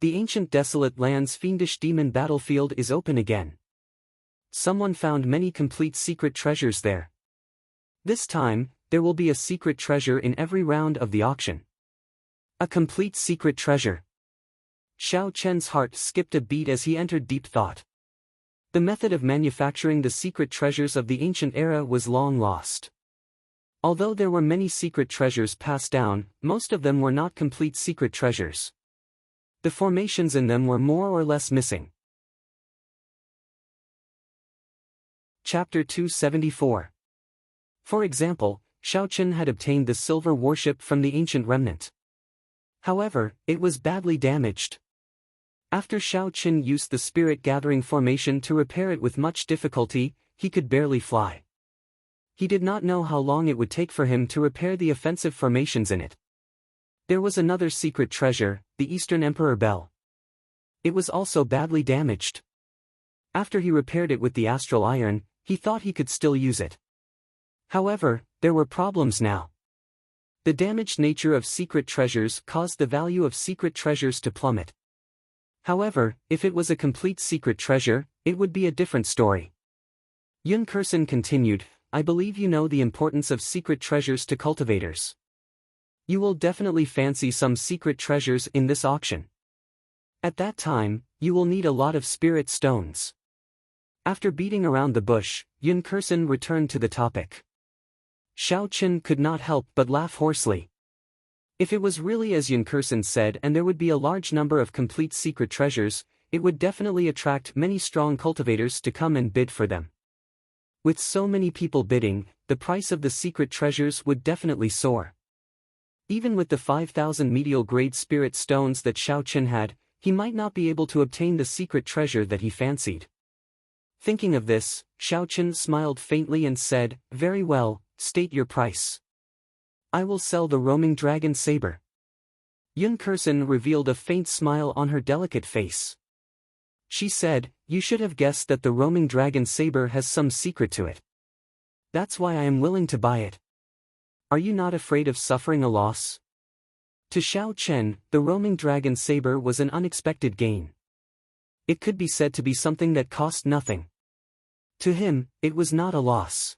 The ancient desolate land's fiendish demon battlefield is open again. Someone found many complete secret treasures there. This time, there will be a secret treasure in every round of the auction. A complete secret treasure. Xiao Chen's heart skipped a beat as he entered deep thought. The method of manufacturing the secret treasures of the ancient era was long lost. Although there were many secret treasures passed down, most of them were not complete secret treasures. The formations in them were more or less missing. Chapter 274. For example, Xiao Chen had obtained the silver warship from the ancient remnant. However, it was badly damaged. After Xiao Chen used the spirit-gathering formation to repair it with much difficulty, he could barely fly. He did not know how long it would take for him to repair the offensive formations in it. There was another secret treasure, the Eastern Emperor Bell. It was also badly damaged. After he repaired it with the astral iron, he thought he could still use it. However, there were problems now. The damaged nature of secret treasures caused the value of secret treasures to plummet. However, if it was a complete secret treasure, it would be a different story. Yun Kursen continued, I believe you know the importance of secret treasures to cultivators. You will definitely fancy some secret treasures in this auction. At that time, you will need a lot of spirit stones. After beating around the bush, Yun Kursen returned to the topic. Xiao Chen could not help but laugh hoarsely. If it was really as Yun Kursen said and there would be a large number of complete secret treasures, it would definitely attract many strong cultivators to come and bid for them. With so many people bidding, the price of the secret treasures would definitely soar. Even with the 5,000 medial grade spirit stones that Xiao Chen had, he might not be able to obtain the secret treasure that he fancied. Thinking of this, Xiao Chen smiled faintly and said, very well, state your price. I will sell the roaming dragon saber. Yun Kursen revealed a faint smile on her delicate face. She said, you should have guessed that the roaming dragon saber has some secret to it. That's why I am willing to buy it. Are you not afraid of suffering a loss? To Xiao Chen, the roaming dragon saber was an unexpected gain. It could be said to be something that cost nothing. To him, it was not a loss.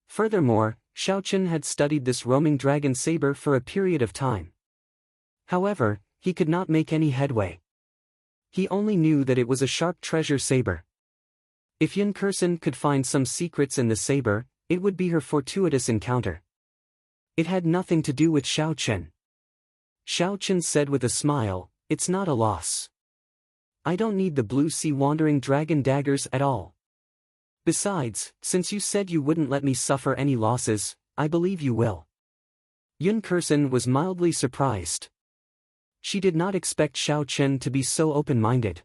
Furthermore, Xiao Chen had studied this roaming dragon saber for a period of time. However, he could not make any headway. He only knew that it was a sharp treasure saber. If Yun Kursen could find some secrets in the saber, it would be her fortuitous encounter. It had nothing to do with Xiao Chen. Xiao Chen said with a smile, it's not a loss. I don't need the blue sea wandering dragon daggers at all. Besides, since you said you wouldn't let me suffer any losses, I believe you will. Yun Kursen was mildly surprised. She did not expect Xiao Chen to be so open-minded.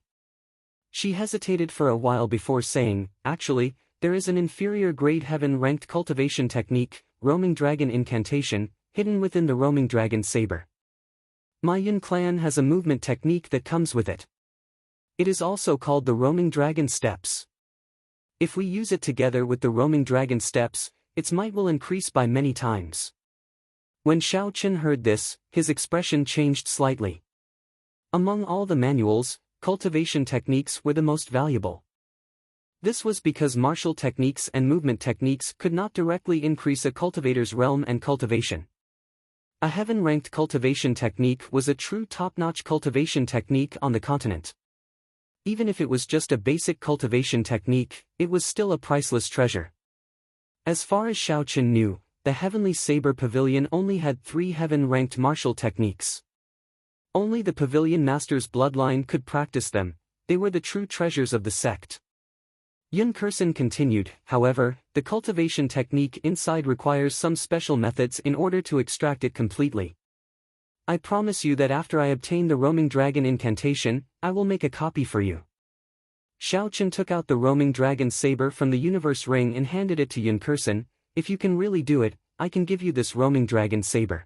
She hesitated for a while before saying, actually, there is an inferior grade heaven-ranked cultivation technique, roaming dragon incantation, hidden within the roaming dragon saber. My Yun clan has a movement technique that comes with it. It is also called the roaming dragon steps. If we use it together with the roaming dragon steps, its might will increase by many times. When Xiao Chen heard this, his expression changed slightly. Among all the manuals, cultivation techniques were the most valuable. This was because martial techniques and movement techniques could not directly increase a cultivator's realm and cultivation. A heaven-ranked cultivation technique was a true top-notch cultivation technique on the continent. Even if it was just a basic cultivation technique, it was still a priceless treasure. As far as Xiao Chen knew, the Heavenly Saber Pavilion only had 3 heaven-ranked martial techniques. Only the Pavilion Master's bloodline could practice them, they were the true treasures of the sect. Yun Kursen continued, however, the cultivation technique inside requires some special methods in order to extract it completely. I promise you that after I obtain the roaming dragon incantation, I will make a copy for you. Xiao Chen took out the roaming dragon saber from the universe ring and handed it to Yun Kursen. If you can really do it, I can give you this roaming dragon saber.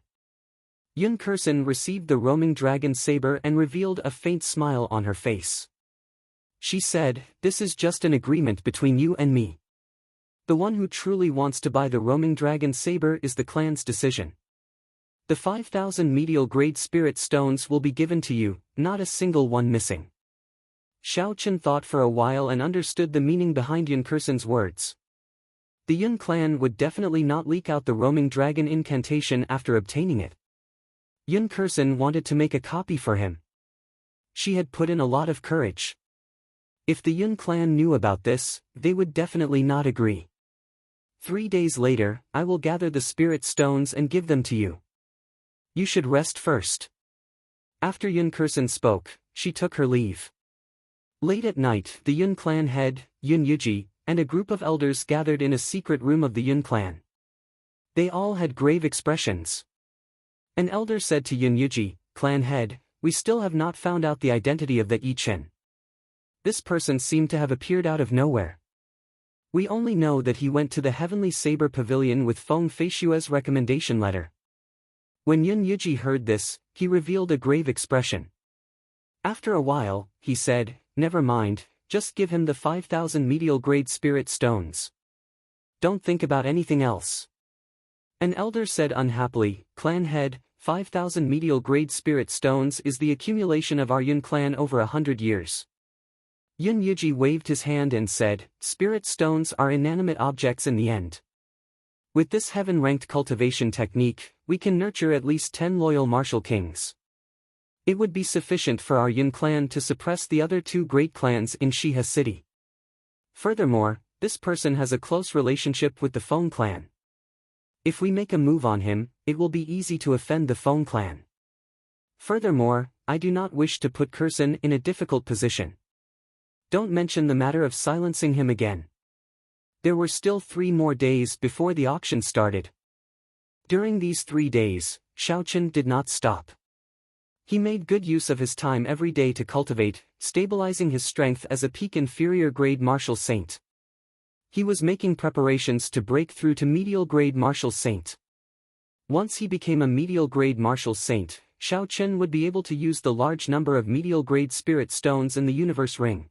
Yun Kursen received the roaming dragon saber and revealed a faint smile on her face. She said, this is just an agreement between you and me. The one who truly wants to buy the roaming dragon saber is the clan's decision. The 5,000 medial grade spirit stones will be given to you, not a single one missing. Xiao Chen thought for a while and understood the meaning behind Yun Kursen's words. The Yun clan would definitely not leak out the roaming dragon incantation after obtaining it. Yun Kursin wanted to make a copy for him. She had put in a lot of courage. If the Yun clan knew about this, they would definitely not agree. 3 days later, I will gather the spirit stones and give them to you. You should rest first. After Yun Kursin spoke, she took her leave. Late at night, the Yun clan head, Yun Yuji, and a group of elders gathered in a secret room of the Yun clan. They all had grave expressions. An elder said to Yun Yuji, clan head, we still have not found out the identity of the Yi Chen. This person seemed to have appeared out of nowhere. We only know that he went to the Heavenly Saber Pavilion with Feng Feishue's recommendation letter. When Yun Yuji heard this, he revealed a grave expression. After a while, he said, never mind, just give him the 5,000 medial grade spirit stones. Don't think about anything else. An elder said unhappily, clan head, 5,000 medial grade spirit stones is the accumulation of our Yun clan over 100 years. Yun Yuji waved his hand and said, spirit stones are inanimate objects in the end. With this heaven-ranked cultivation technique, we can nurture at least 10 loyal martial kings. It would be sufficient for our Yun clan to suppress the other 2 great clans in Shiha City. Furthermore, this person has a close relationship with the Feng clan. If we make a move on him, it will be easy to offend the Feng clan. Furthermore, I do not wish to put Kursin in a difficult position. Don't mention the matter of silencing him again. There were still 3 more days before the auction started. During these 3 days, Xiaochen did not stop. He made good use of his time every day to cultivate, stabilizing his strength as a peak inferior grade martial saint. He was making preparations to break through to medial grade martial saint. Once he became a medial grade martial saint, Xiaochen would be able to use the large number of medial grade spirit stones in the universe ring.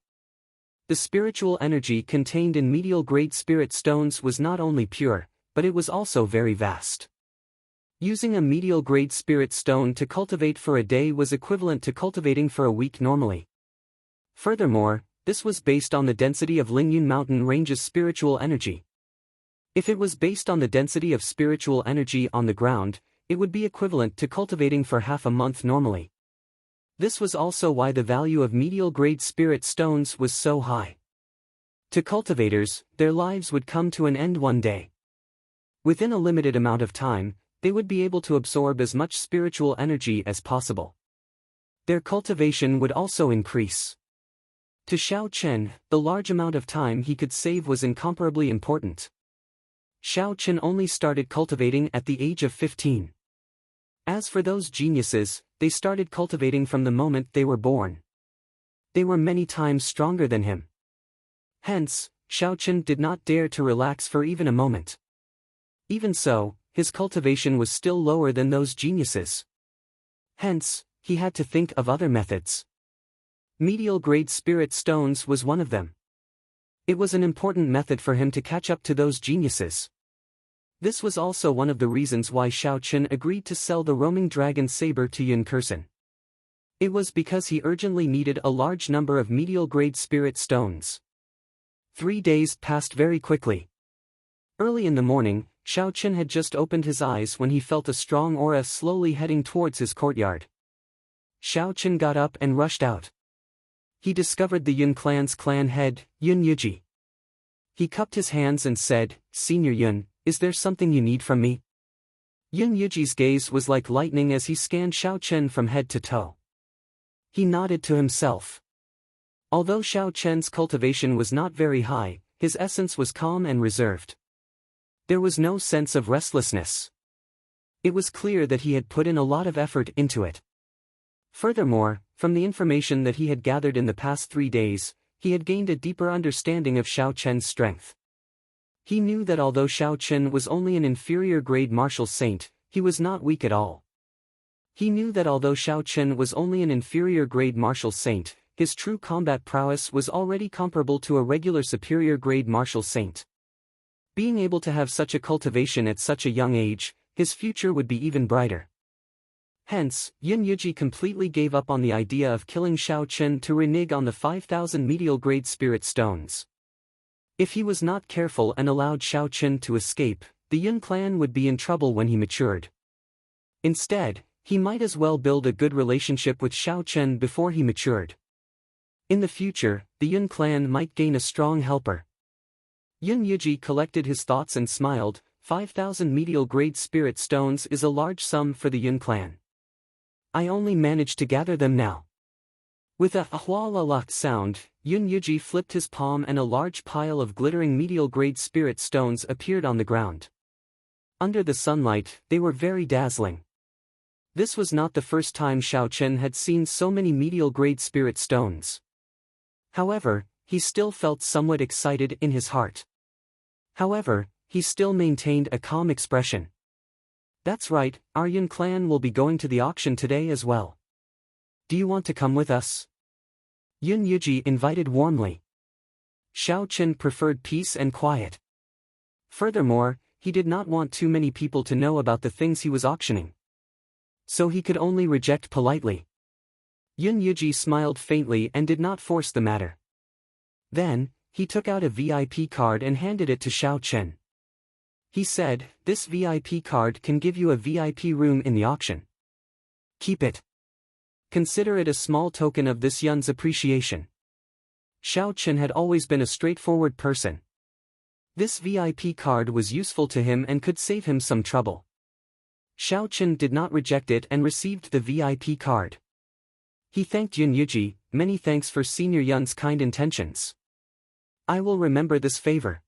The spiritual energy contained in medial grade spirit stones was not only pure, but it was also very vast. Using a medial grade spirit stone to cultivate for a day was equivalent to cultivating for a week normally. Furthermore, this was based on the density of Lingyun Mountain Range's spiritual energy. If it was based on the density of spiritual energy on the ground, it would be equivalent to cultivating for half a month normally. This was also why the value of medial grade spirit stones was so high. To cultivators, their lives would come to an end one day. Within a limited amount of time, they would be able to absorb as much spiritual energy as possible. Their cultivation would also increase. To Xiaochen, the large amount of time he could save was incomparably important. Xiaochen only started cultivating at the age of 15. As for those geniuses, they started cultivating from the moment they were born. They were many times stronger than him. Hence, Xiaochen did not dare to relax for even a moment. Even so, his cultivation was still lower than those geniuses. Hence, he had to think of other methods. Medial grade spirit stones was one of them. It was an important method for him to catch up to those geniuses. This was also one of the reasons why Xiaochen agreed to sell the roaming dragon saber to Yun Kursin. It was because he urgently needed a large number of medial grade spirit stones. 3 days passed very quickly. Early in the morning, Xiaochen had just opened his eyes when he felt a strong aura slowly heading towards his courtyard. Xiaochen got up and rushed out. He discovered the Yun clan's clan head, Yun Yuji. He cupped his hands and said, Senior Yun, is there something you need from me? Yun Yuji's gaze was like lightning as he scanned Xiaochen from head to toe. He nodded to himself. Although Xiaochen's cultivation was not very high, his essence was calm and reserved. There was no sense of restlessness. It was clear that he had put in a lot of effort into it. Furthermore, from the information that he had gathered in the past 3 days, he had gained a deeper understanding of Xiaochen's strength. He knew that although Xiaochen was only an inferior grade martial saint, he was not weak at all. He knew that although Xiaochen was only an inferior grade martial saint, his true combat prowess was already comparable to a regular superior grade martial saint. Being able to have such a cultivation at such a young age, his future would be even brighter. Hence, Yun Yuji completely gave up on the idea of killing Xiaochen to renege on the 5,000 medial grade spirit stones. If he was not careful and allowed Xiaochen to escape, the Yun clan would be in trouble when he matured. Instead, He might as well build a good relationship with Xiao Chen before he matured. In the future, the Yun clan might gain a strong helper. Yun Yuji collected his thoughts and smiled. 5,000 medial-grade spirit stones is a large sum for the Yun clan. I only managed to gather them now. With a ahwa-la-la sound, Yun Yuji flipped his palm and a large pile of glittering medial-grade spirit stones appeared on the ground. Under the sunlight, they were very dazzling. This was not the first time Xiao Chen had seen so many medial-grade spirit stones. However, he still felt somewhat excited in his heart. However, he still maintained a calm expression. That's right, our Yun clan will be going to the auction today as well. Do you want to come with us? Yun Yuji invited warmly. Xiao Chen preferred peace and quiet. Furthermore, he did not want too many people to know about the things he was auctioning. So he could only reject politely. Yun Yuji smiled faintly and did not force the matter. Then, he took out a VIP card and handed it to Xiao Chen. He said, "This VIP card can give you a VIP room in the auction. Keep it. Consider it a small token of this Yun's appreciation." Xiao Chen had always been a straightforward person. This VIP card was useful to him and could save him some trouble. Xiao Chen did not reject it and received the VIP card. He thanked Yun Yuji, "Many thanks for Senior Yun's kind intentions. I will remember this favor."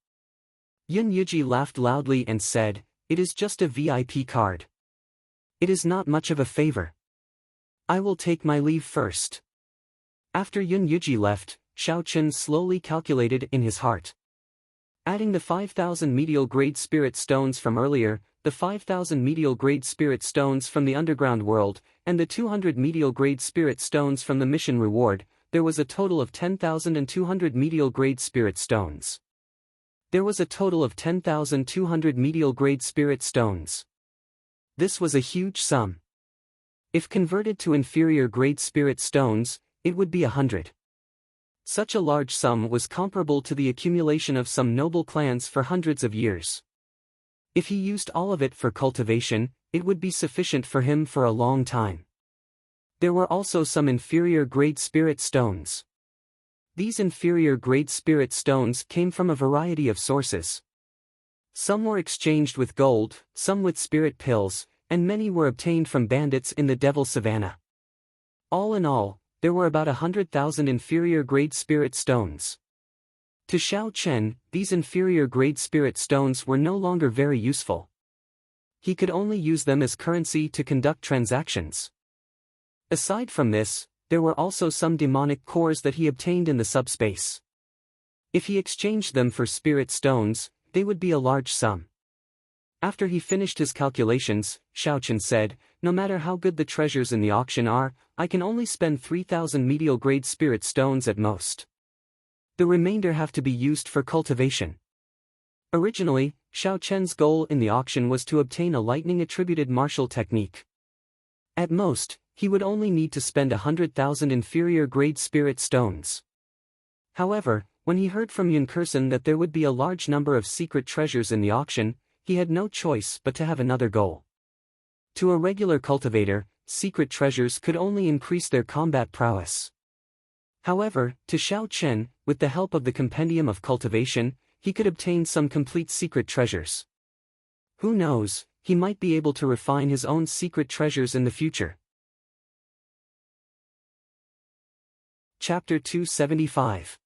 Yun Yuji laughed loudly and said, "It is just a VIP card. It is not much of a favor. I will take my leave first." After Yun Yuji left, Xiao Chen slowly calculated in his heart. Adding the 5,000 medial-grade spirit stones from earlier, the 5,000 medial-grade spirit stones from the underground world, and the 200 medial-grade spirit stones from the mission reward, there was a total of 10,200 medial-grade spirit stones. There was a total of 10,200 medial-grade spirit stones. This was a huge sum. If converted to inferior-grade spirit stones, it would be 100. Such a large sum was comparable to the accumulation of some noble clans for hundreds of years. If he used all of it for cultivation, it would be sufficient for him for a long time. There were also some inferior-grade spirit stones. These inferior-grade spirit stones came from a variety of sources. Some were exchanged with gold, some with spirit pills, and many were obtained from bandits in the Devil Savannah. All in all, there were about 100,000 inferior-grade spirit stones. To Xiao Chen, these inferior-grade spirit stones were no longer very useful. He could only use them as currency to conduct transactions. Aside from this, there were also some demonic cores that he obtained in the subspace. If he exchanged them for spirit stones, they would be a large sum. After he finished his calculations, Xiao Chen said, "No matter how good the treasures in the auction are, I can only spend 3,000 medial-grade spirit stones at most. The remainder have to be used for cultivation." Originally, Xiao Chen's goal in the auction was to obtain a lightning-attributed martial technique. At most, he would only need to spend 100,000 inferior-grade spirit stones. However, when he heard from Yun Kursen that there would be a large number of secret treasures in the auction, he had no choice but to have another goal. To a regular cultivator, secret treasures could only increase their combat prowess. However, to Xiao Chen, with the help of the Compendium of Cultivation, he could obtain some complete secret treasures. Who knows, he might be able to refine his own secret treasures in the future. Chapter 275.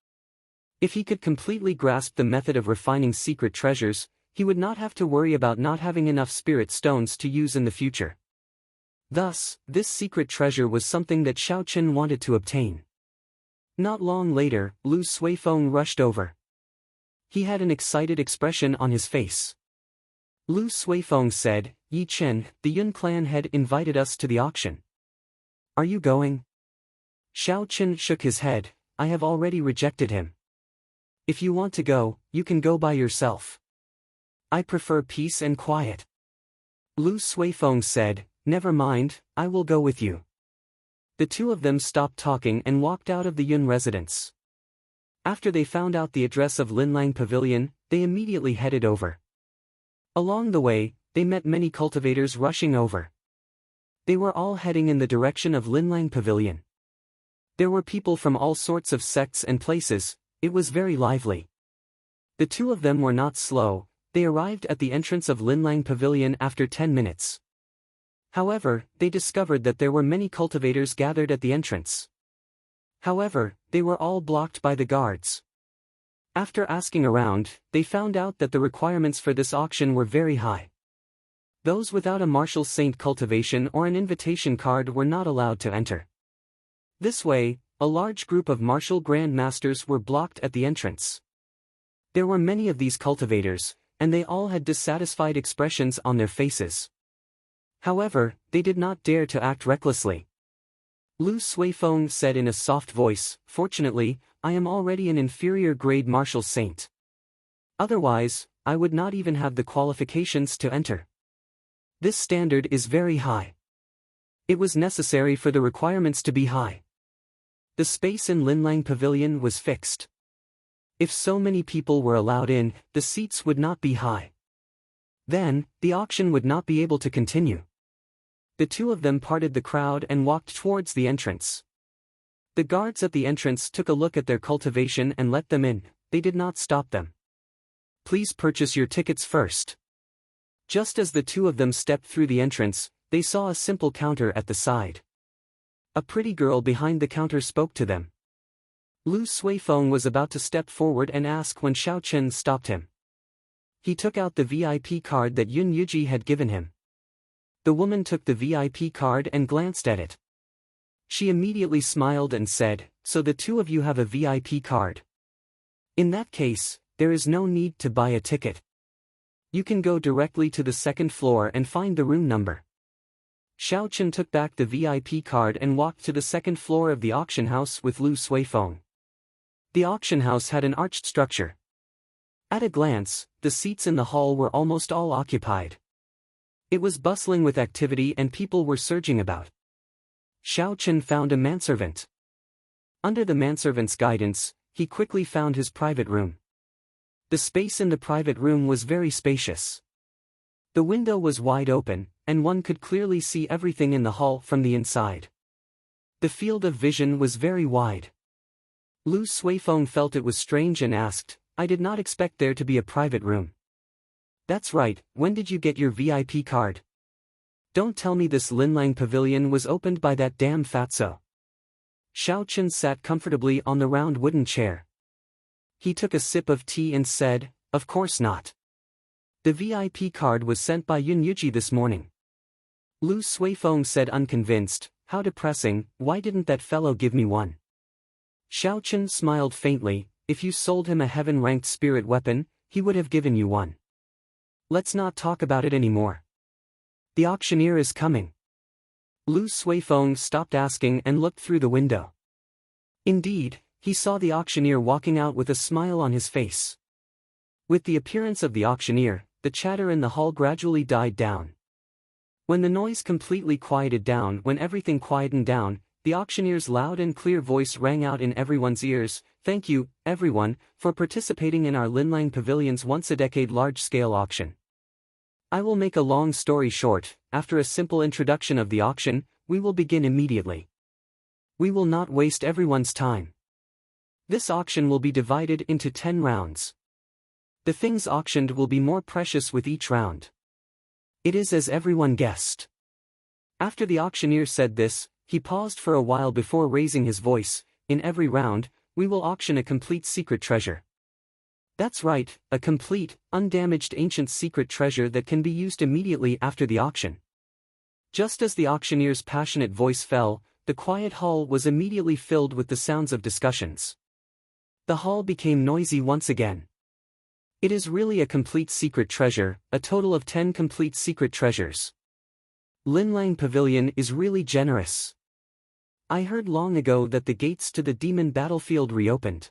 If he could completely grasp the method of refining secret treasures, he would not have to worry about not having enough spirit stones to use in the future. Thus, this secret treasure was something that Xiao Chen wanted to obtain. Not long later, Lu Suifeng rushed over. He had an excited expression on his face. Lu Suifeng said, "Yi Chen, the Yun clan had invited us to the auction. Are you going?" Xiao Chen shook his head, "I have already rejected him. If you want to go, you can go by yourself. I prefer peace and quiet." Lu Suifeng said, "Never mind, I will go with you." The two of them stopped talking and walked out of the Yun residence. After they found out the address of Linlang Pavilion, they immediately headed over. Along the way, they met many cultivators rushing over. They were all heading in the direction of Linlang Pavilion. There were people from all sorts of sects and places. It was very lively. The two of them were not slow. They arrived at the entrance of Linlang Pavilion after 10 minutes. However, they discovered that there were many cultivators gathered at the entrance. However, they were all blocked by the guards. After asking around, they found out that the requirements for this auction were very high. Those without a martial saint cultivation or an invitation card were not allowed to enter. This way, a large group of martial grandmasters were blocked at the entrance. There were many of these cultivators, and they all had dissatisfied expressions on their faces. However, they did not dare to act recklessly. Lu Suifeng said in a soft voice, "Fortunately, I am already an inferior grade martial saint. Otherwise, I would not even have the qualifications to enter. This standard is very high. It was necessary for the requirements to be high. The space in Linlang Pavilion was fixed. If so many people were allowed in, the seats would not be high. Then, the auction would not be able to continue." The two of them parted the crowd and walked towards the entrance. The guards at the entrance took a look at their cultivation and let them in. They did not stop them. "Please purchase your tickets first." Just as the two of them stepped through the entrance, they saw a simple counter at the side. A pretty girl behind the counter spoke to them. Lu Suifeng was about to step forward and ask when Xiao Chen stopped him. He took out the VIP card that Yun Yuji had given him. The woman took the VIP card and glanced at it. She immediately smiled and said, "So the two of you have a VIP card. In that case, there is no need to buy a ticket. You can go directly to the second floor and find the room number." Xiao Chen took back the VIP card and walked to the second floor of the auction house with Lu Suifeng. The auction house had an arched structure. At a glance, the seats in the hall were almost all occupied. It was bustling with activity and people were surging about. Xiao Chen found a manservant. Under the manservant's guidance, he quickly found his private room. The space in the private room was very spacious. The window was wide open, and one could clearly see everything in the hall from the inside. The field of vision was very wide. Lu Suifeng felt it was strange and asked, "I did not expect there to be a private room." "That's right, when did you get your VIP card? Don't tell me this Linlang Pavilion was opened by that damn fatso." Xiao Chen sat comfortably on the round wooden chair. He took a sip of tea and said, "Of course not. The VIP card was sent by Yun Yuji this morning." Lu Suifeng said unconvinced, "How depressing, why didn't that fellow give me one?" Xiao Chen smiled faintly, "If you sold him a heaven-ranked spirit weapon, he would have given you one. Let's not talk about it anymore. The auctioneer is coming." Lu Suifeng stopped asking and looked through the window. Indeed, he saw the auctioneer walking out with a smile on his face. With the appearance of the auctioneer, the chatter in the hall gradually died down. When the noise completely quieted down, when everything quietened down, the auctioneer's loud and clear voice rang out in everyone's ears, "Thank you, everyone, for participating in our Linlang Pavilion's once-a-decade large-scale auction. I will make a long story short. After a simple introduction of the auction, we will begin immediately. We will not waste everyone's time. This auction will be divided into 10 rounds. The things auctioned will be more precious with each round. It is as everyone guessed." After the auctioneer said this, he paused for a while before raising his voice, "In every round, we will auction a complete secret treasure. That's right, a complete, undamaged ancient secret treasure that can be used immediately after the auction." Just as the auctioneer's passionate voice fell, the quiet hall was immediately filled with the sounds of discussions. The hall became noisy once again. "It is really a complete secret treasure, a total of 10 complete secret treasures. Linlang Pavilion is really generous. I heard long ago that the gates to the demon battlefield reopened.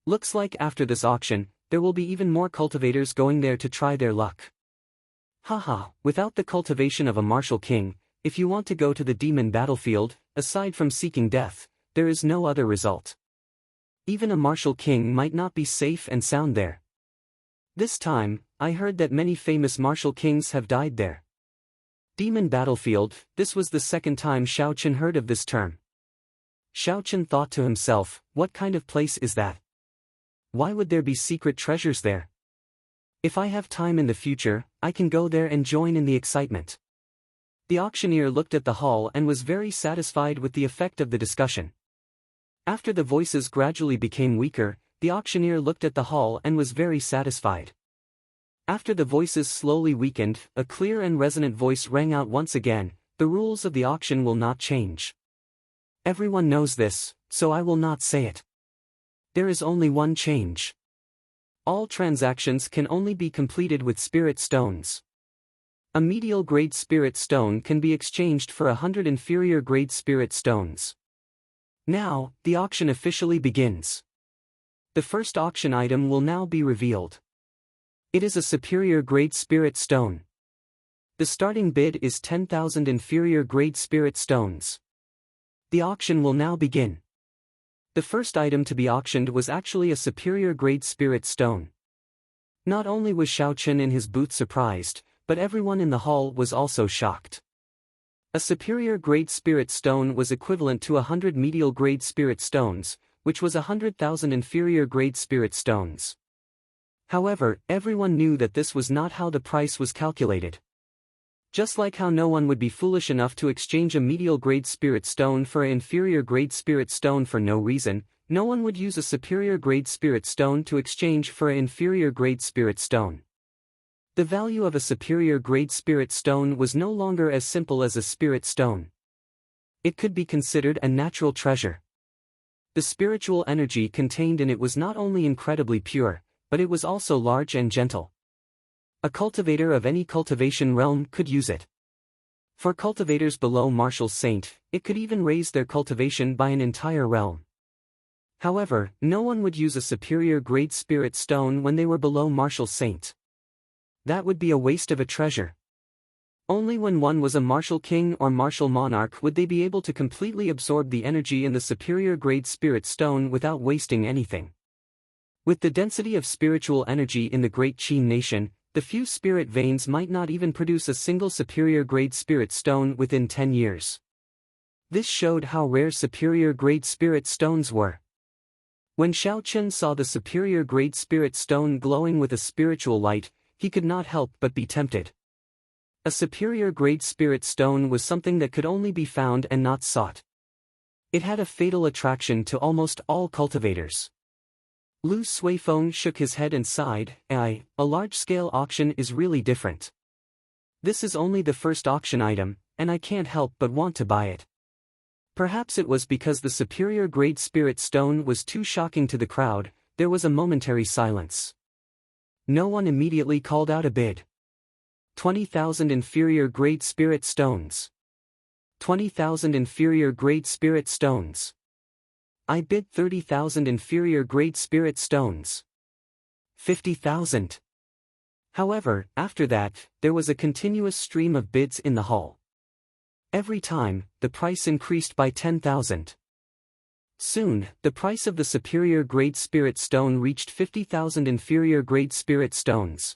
Looks like after this auction, there will be even more cultivators going there to try their luck. Haha, without the cultivation of a martial king, if you want to go to the demon battlefield, aside from seeking death, there is no other result. Even a martial king might not be safe and sound there. This time, I heard that many famous martial kings have died there. Demon battlefield. This was the second time Xiao Chen heard of this term. Xiao Chen thought to himself, what kind of place is that? Why would there be secret treasures there? If I have time in the future, I can go there and join in the excitement. The auctioneer looked at the hall and was very satisfied with the effect of the discussion. After the voices gradually became weaker, the auctioneer looked at the hall and was very satisfied. After the voices slowly weakened, a clear and resonant voice rang out once again, the rules of the auction will not change. Everyone knows this, so I will not say it. There is only one change. All transactions can only be completed with spirit stones. A medial grade spirit stone can be exchanged for 100 inferior grade spirit stones. Now, the auction officially begins. The first auction item will now be revealed. It is a superior grade spirit stone. The starting bid is 10,000 inferior grade spirit stones. The auction will now begin. The first item to be auctioned was actually a superior grade spirit stone. Not only was Xiao Chen in his booth surprised, but everyone in the hall was also shocked. A superior grade spirit stone was equivalent to 100 medial grade spirit stones, which was 100,000 inferior grade spirit stones. However, everyone knew that this was not how the price was calculated. Just like how no one would be foolish enough to exchange a medial grade spirit stone for an inferior grade spirit stone for no reason, no one would use a superior grade spirit stone to exchange for an inferior grade spirit stone. The value of a superior grade spirit stone was no longer as simple as a spirit stone. It could be considered a natural treasure. The spiritual energy contained in it was not only incredibly pure, but it was also large and gentle. A cultivator of any cultivation realm could use it. For cultivators below Martial Saint, it could even raise their cultivation by an entire realm. However, no one would use a superior grade spirit stone when they were below Martial Saint. That would be a waste of a treasure. Only when one was a martial king or martial monarch would they be able to completely absorb the energy in the superior grade spirit stone without wasting anything. With the density of spiritual energy in the Great Qin nation, the few spirit veins might not even produce a single superior grade spirit stone within 10 years. This showed how rare superior grade spirit stones were. When Xiao Chen saw the superior grade spirit stone glowing with a spiritual light, he could not help but be tempted. A superior grade spirit stone was something that could only be found and not sought. It had a fatal attraction to almost all cultivators. Lu Suifeng shook his head and sighed, a large-scale auction is really different. This is only the first auction item, and I can't help but want to buy it. Perhaps it was because the superior grade spirit stone was too shocking to the crowd, there was a momentary silence. No one immediately called out a bid. 20,000 inferior grade spirit stones. 20,000 inferior grade spirit stones. I bid 30,000 inferior grade spirit stones. 50,000. However, after that, there was a continuous stream of bids in the hall. Every time, the price increased by 10,000. Soon, the price of the superior grade spirit stone reached 50,000 inferior grade spirit stones.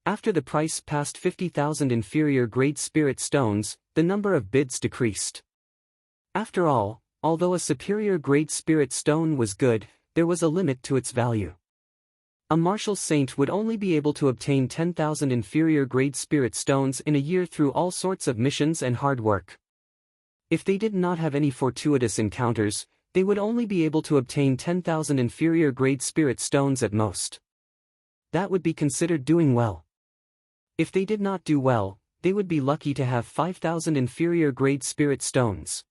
After the price passed 50,000 inferior grade spirit stones, the number of bids decreased. After all, although a superior grade spirit stone was good, there was a limit to its value. A martial saint would only be able to obtain 10,000 inferior grade spirit stones in a year through all sorts of missions and hard work. If they did not have any fortuitous encounters, they would only be able to obtain 10,000 inferior grade spirit stones at most. That would be considered doing well. If they did not do well, they would be lucky to have 5,000 inferior grade spirit stones.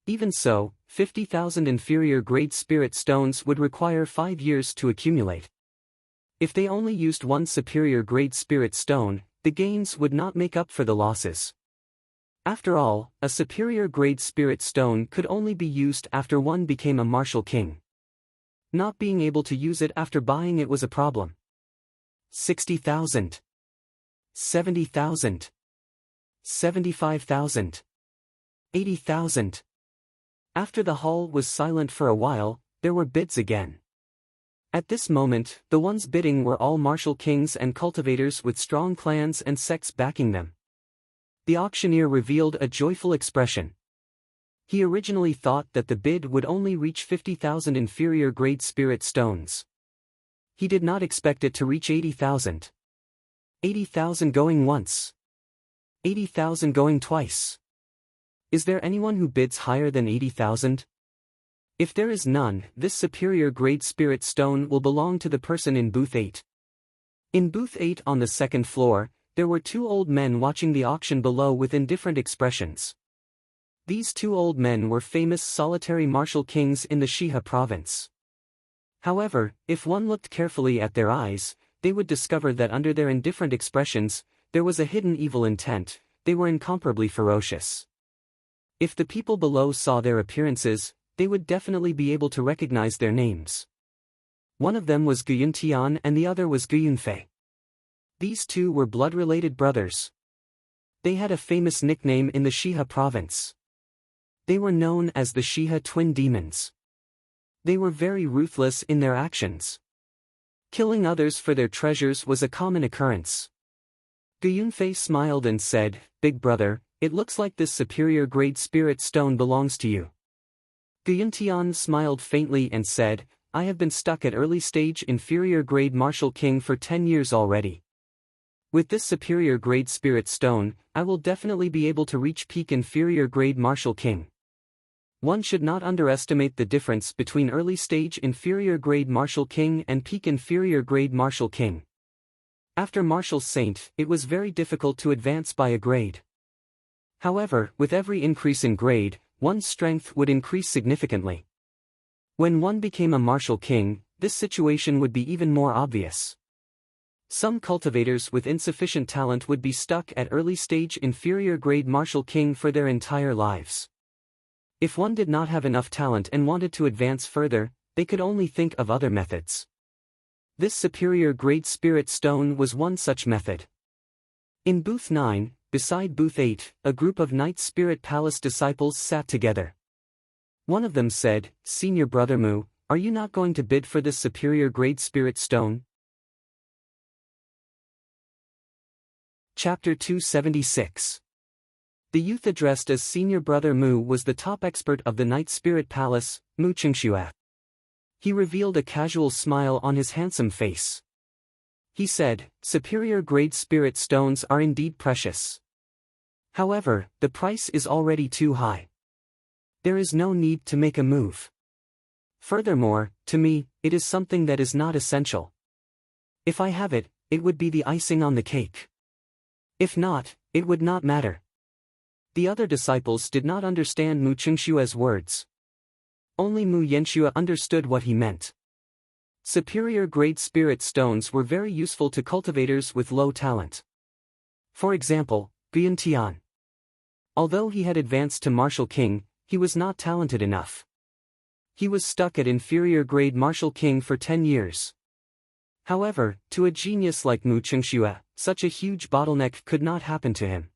Even so, 50,000 inferior grade spirit stones would require 5 years to accumulate. If they only used one superior grade spirit stone, the gains would not make up for the losses. After all, a superior grade spirit stone could only be used after one became a martial king. Not being able to use it after buying it was a problem. 60,000. 70,000. 75,000. 80,000. After the hall was silent for a while, there were bids again. At this moment, the ones bidding were all martial kings and cultivators with strong clans and sects backing them. The auctioneer revealed a joyful expression. He originally thought that the bid would only reach 50,000 inferior grade spirit stones. He did not expect it to reach 80,000. 80,000 going once. 80,000 going twice. Is there anyone who bids higher than 80,000? If there is none, this superior grade spirit stone will belong to the person in booth 8. In booth 8 on the second floor, there were two old men watching the auction below with indifferent expressions. These two old men were famous solitary martial kings in the Shiha province. However, if one looked carefully at their eyes, they would discover that under their indifferent expressions, there was a hidden evil intent. They were incomparably ferocious. If the people below saw their appearances, they would definitely be able to recognize their names. One of them was Guyun Tian and the other was Guyun Fei. These two were blood-related brothers. They had a famous nickname in the Shiha province. They were known as the Shiha twin demons. They were very ruthless in their actions. Killing others for their treasures was a common occurrence. Guyun Fei smiled and said, "Big brother, it looks like this superior grade spirit stone belongs to you." Guyun Tian smiled faintly and said, "I have been stuck at early stage inferior grade martial king for 10 years already. With this superior grade spirit stone, I will definitely be able to reach peak inferior grade martial king." One should not underestimate the difference between early stage inferior grade martial king and peak inferior grade martial king. After martial saint, it was very difficult to advance by a grade. However, with every increase in grade, one's strength would increase significantly. When one became a martial king, this situation would be even more obvious. Some cultivators with insufficient talent would be stuck at early stage inferior grade martial king for their entire lives. If one did not have enough talent and wanted to advance further, they could only think of other methods. This superior grade spirit stone was one such method. In booth 9, beside booth 8, a group of Night Spirit Palace disciples sat together. One of them said, "Senior brother Mu, are you not going to bid for this superior grade spirit stone?" Chapter 276. The youth addressed as Senior Brother Mu was the top expert of the Night Spirit Palace, Mu Qingxue. He revealed a casual smile on his handsome face. He said, "Superior grade spirit stones are indeed precious. However, the price is already too high. There is no need to make a move. Furthermore, to me, it is something that is not essential. If I have it, it would be the icing on the cake. If not, it would not matter." The other disciples did not understand Mu Qingshue's words. Only Mu Yanxue understood what he meant. Superior grade spirit stones were very useful to cultivators with low talent. For example, Guyun Tian. Although he had advanced to martial king, he was not talented enough. He was stuck at inferior grade martial king for 10 years. However, to a genius like Mu Qingxue, such a huge bottleneck could not happen to him.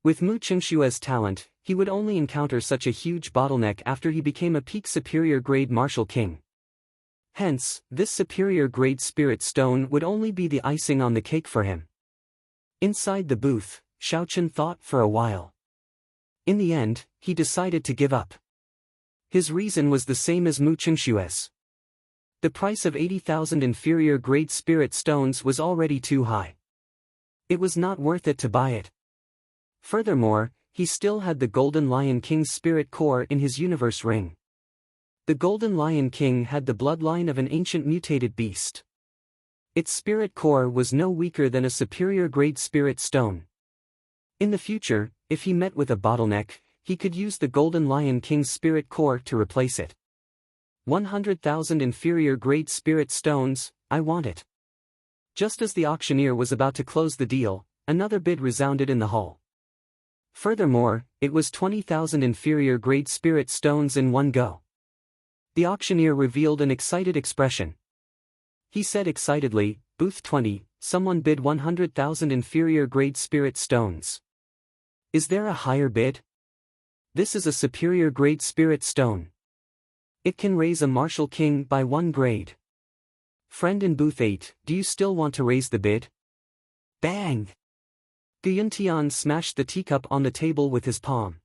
With Mu Qingshue's talent, he would only encounter such a huge bottleneck after he became a peak superior grade martial king. Hence, this superior grade spirit stone would only be the icing on the cake for him. Inside the booth, Xiaochen thought for a while. In the end, he decided to give up. His reason was the same as Mu Qingshue's. The price of 80,000 inferior grade spirit stones was already too high. It was not worth it to buy it. Furthermore, he still had the Golden Lion King's spirit core in his universe ring. The Golden Lion King had the bloodline of an ancient mutated beast. Its spirit core was no weaker than a superior grade spirit stone. In the future, if he met with a bottleneck, he could use the Golden Lion King's spirit core to replace it. 100,000 inferior grade spirit stones, I want it. Just as the auctioneer was about to close the deal, another bid resounded in the hall. Furthermore, it was 20,000 inferior grade spirit stones in one go. The auctioneer revealed an excited expression. He said excitedly, "Booth 20, someone bid 100,000 inferior grade spirit stones. Is there a higher bid? This is a superior grade spirit stone. It can raise a martial king by 1 grade. Friend in booth 8, do you still want to raise the bid?" Bang! Guyuntian smashed the teacup on the table with his palm.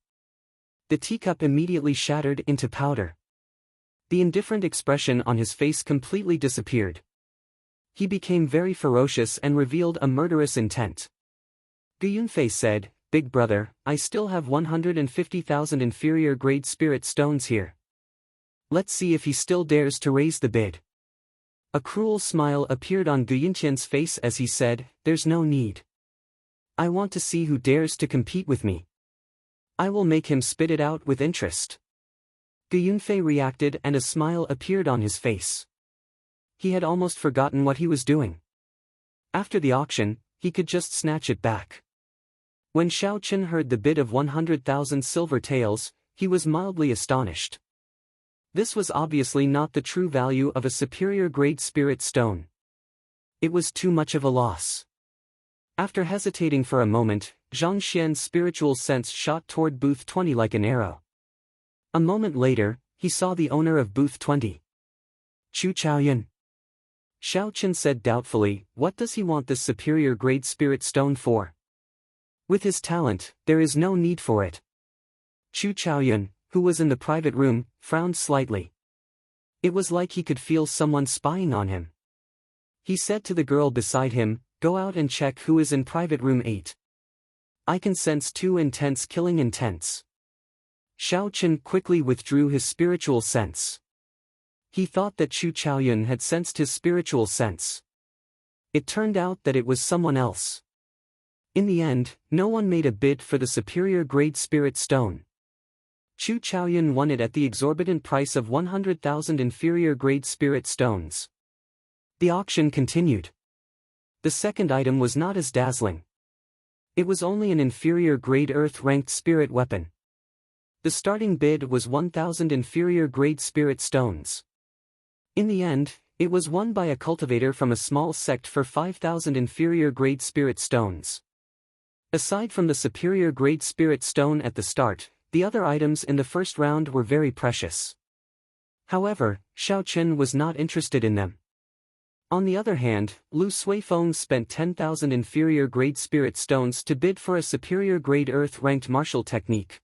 The teacup immediately shattered into powder. The indifferent expression on his face completely disappeared. He became very ferocious and revealed a murderous intent. Guyunfei said, "Big brother, I still have 150,000 inferior grade spirit stones here. Let's see if he still dares to raise the bid." A cruel smile appeared on Guyuntian's face as he said, "There's no need. I want to see who dares to compete with me. I will make him spit it out with interest." Guyunfei reacted and a smile appeared on his face. He had almost forgotten what he was doing. After the auction, he could just snatch it back. When Xiao Chen heard the bid of 100,000 silver taels, he was mildly astonished. This was obviously not the true value of a superior grade spirit stone. It was too much of a loss. After hesitating for a moment, Zhang Xian's spiritual sense shot toward booth 20 like an arrow. A moment later, he saw the owner of booth 20. Chu Chaoyun. Xiao Chen said doubtfully, "What does he want this superior grade spirit stone for? With his talent, there is no need for it." Chu Chaoyun, who was in the private room, frowned slightly. It was like he could feel someone spying on him. He said to the girl beside him, "Go out and check who is in private room 8. I can sense two intense killing intents." Xiao Chen quickly withdrew his spiritual sense. He thought that Chu Chaoyun had sensed his spiritual sense. It turned out that it was someone else. In the end, no one made a bid for the superior grade spirit stone. Chu Chaoyun won it at the exorbitant price of 100,000 inferior grade spirit stones. The auction continued. The second item was not as dazzling. It was only an inferior grade earth-ranked spirit weapon. The starting bid was 1,000 inferior grade spirit stones. In the end, it was won by a cultivator from a small sect for 5,000 inferior grade spirit stones. Aside from the superior grade spirit stone at the start, the other items in the first round were very precious. However, Xiao Chen was not interested in them. On the other hand, Lu Suifeng spent 10,000 inferior grade spirit stones to bid for a superior grade earth-ranked martial technique.